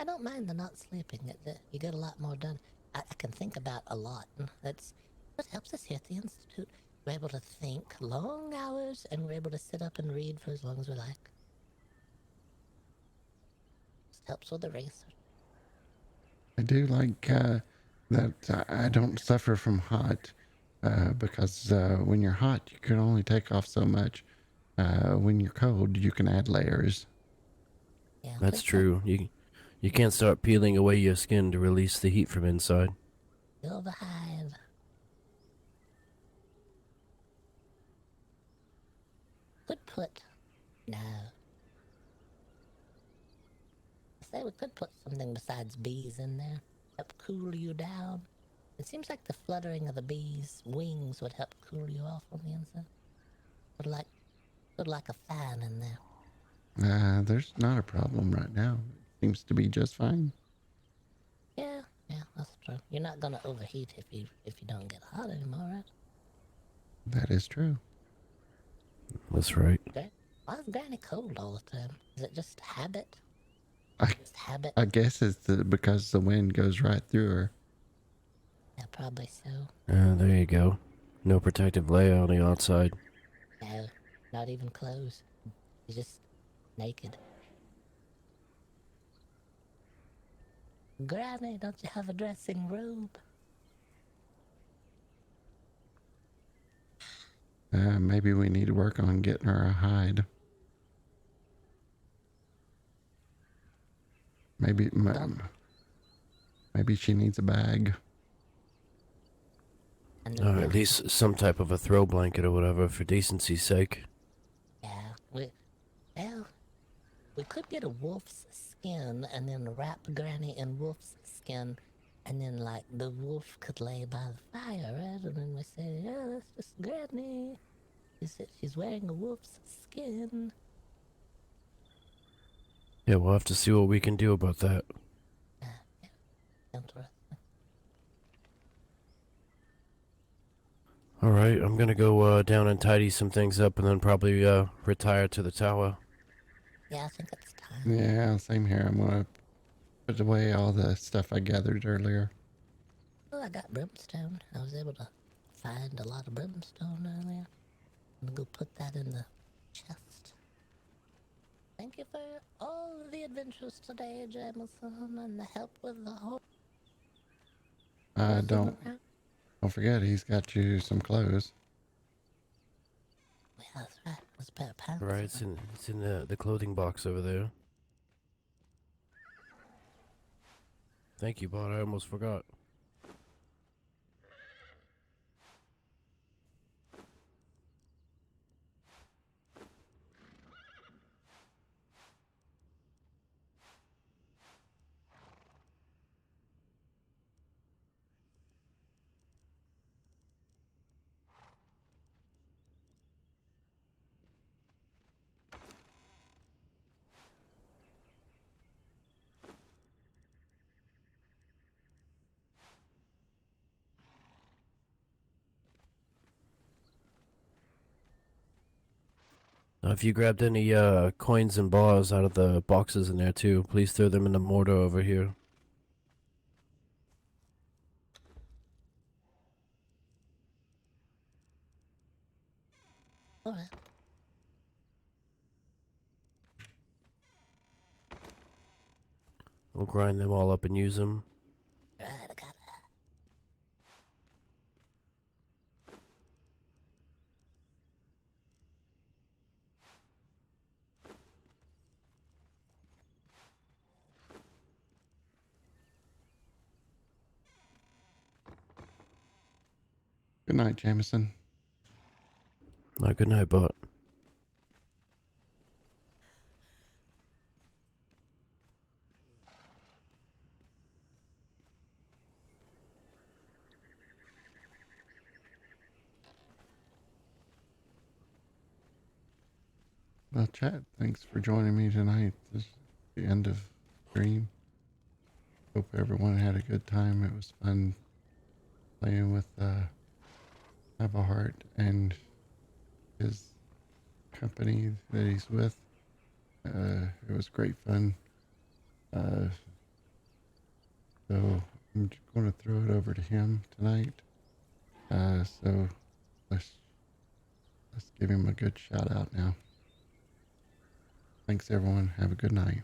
I don't mind the not sleeping. You get a lot more done. I can think about a lot. That's what helps us here at the Institute. We're able to think long hours, and we're able to sit up and read for as long as we like. Just helps with the research. I do like that I don't suffer from hot because when you're hot, you can only take off so much. When you're cold, you can add layers. Yeah, That's true. You can't start peeling away your skin to release the heat from inside. Fill the hive. Could put no. I say we could put something besides bees in there. Help cool you down. It seems like the fluttering of the bees' wings would help cool you off on the inside. Put like a fan in there. There's not a problem right now. It seems to be just fine. Yeah, that's true. You're not gonna overheat if you don't get hot anymore, right? That is true. That's right. Okay. Why is Granny cold all the time? Is it just habit? Just habit? I guess it's because the wind goes right through her. Yeah, probably so. There you go. No protective layer on the outside. No, not even clothes. She's just naked. Granny, don't you have a dressing robe? Maybe we need to work on getting her a hide. Maybe she needs a bag. At least some type of a throw blanket or whatever for decency's sake. Yeah, we could get a wolf's skin and then wrap Granny in wolf's skin, and then like the wolf could lay by the fire, right? And then we say, yeah, that's just Granny. She's wearing a wolf's skin. Yeah, we'll have to see what we can do about that. Interesting. Alright, I'm gonna go down and tidy some things up and then probably retire to the tower. Yeah, I think it's time. Yeah, same here. I'm gonna put away all the stuff I gathered earlier. Oh, I got brimstone. I was able to find a lot of brimstone earlier. I'm gonna go put that in the chest. Thank you for all of the adventures today, Jameson, and the help with the whole. Don't forget he's got you some clothes. Yeah, that's right. What's better pants? Right, it's in the clothing box over there. Thank you, Bart. I almost forgot. Now, if you grabbed any coins and bars out of the boxes in there too, please throw them in the mortar over here. Alright. We'll grind them all up and use them. Right, I got it. Good night, Jameson. Good night, Bart. Well, chat, thanks for joining me tonight. This is the end of stream. Hope everyone had a good time. It was fun playing with Have a Heart and his company that he's with. It was great fun. So I'm just going to throw it over to him tonight. So let's give him a good shout out now. Thanks everyone. Have a good night.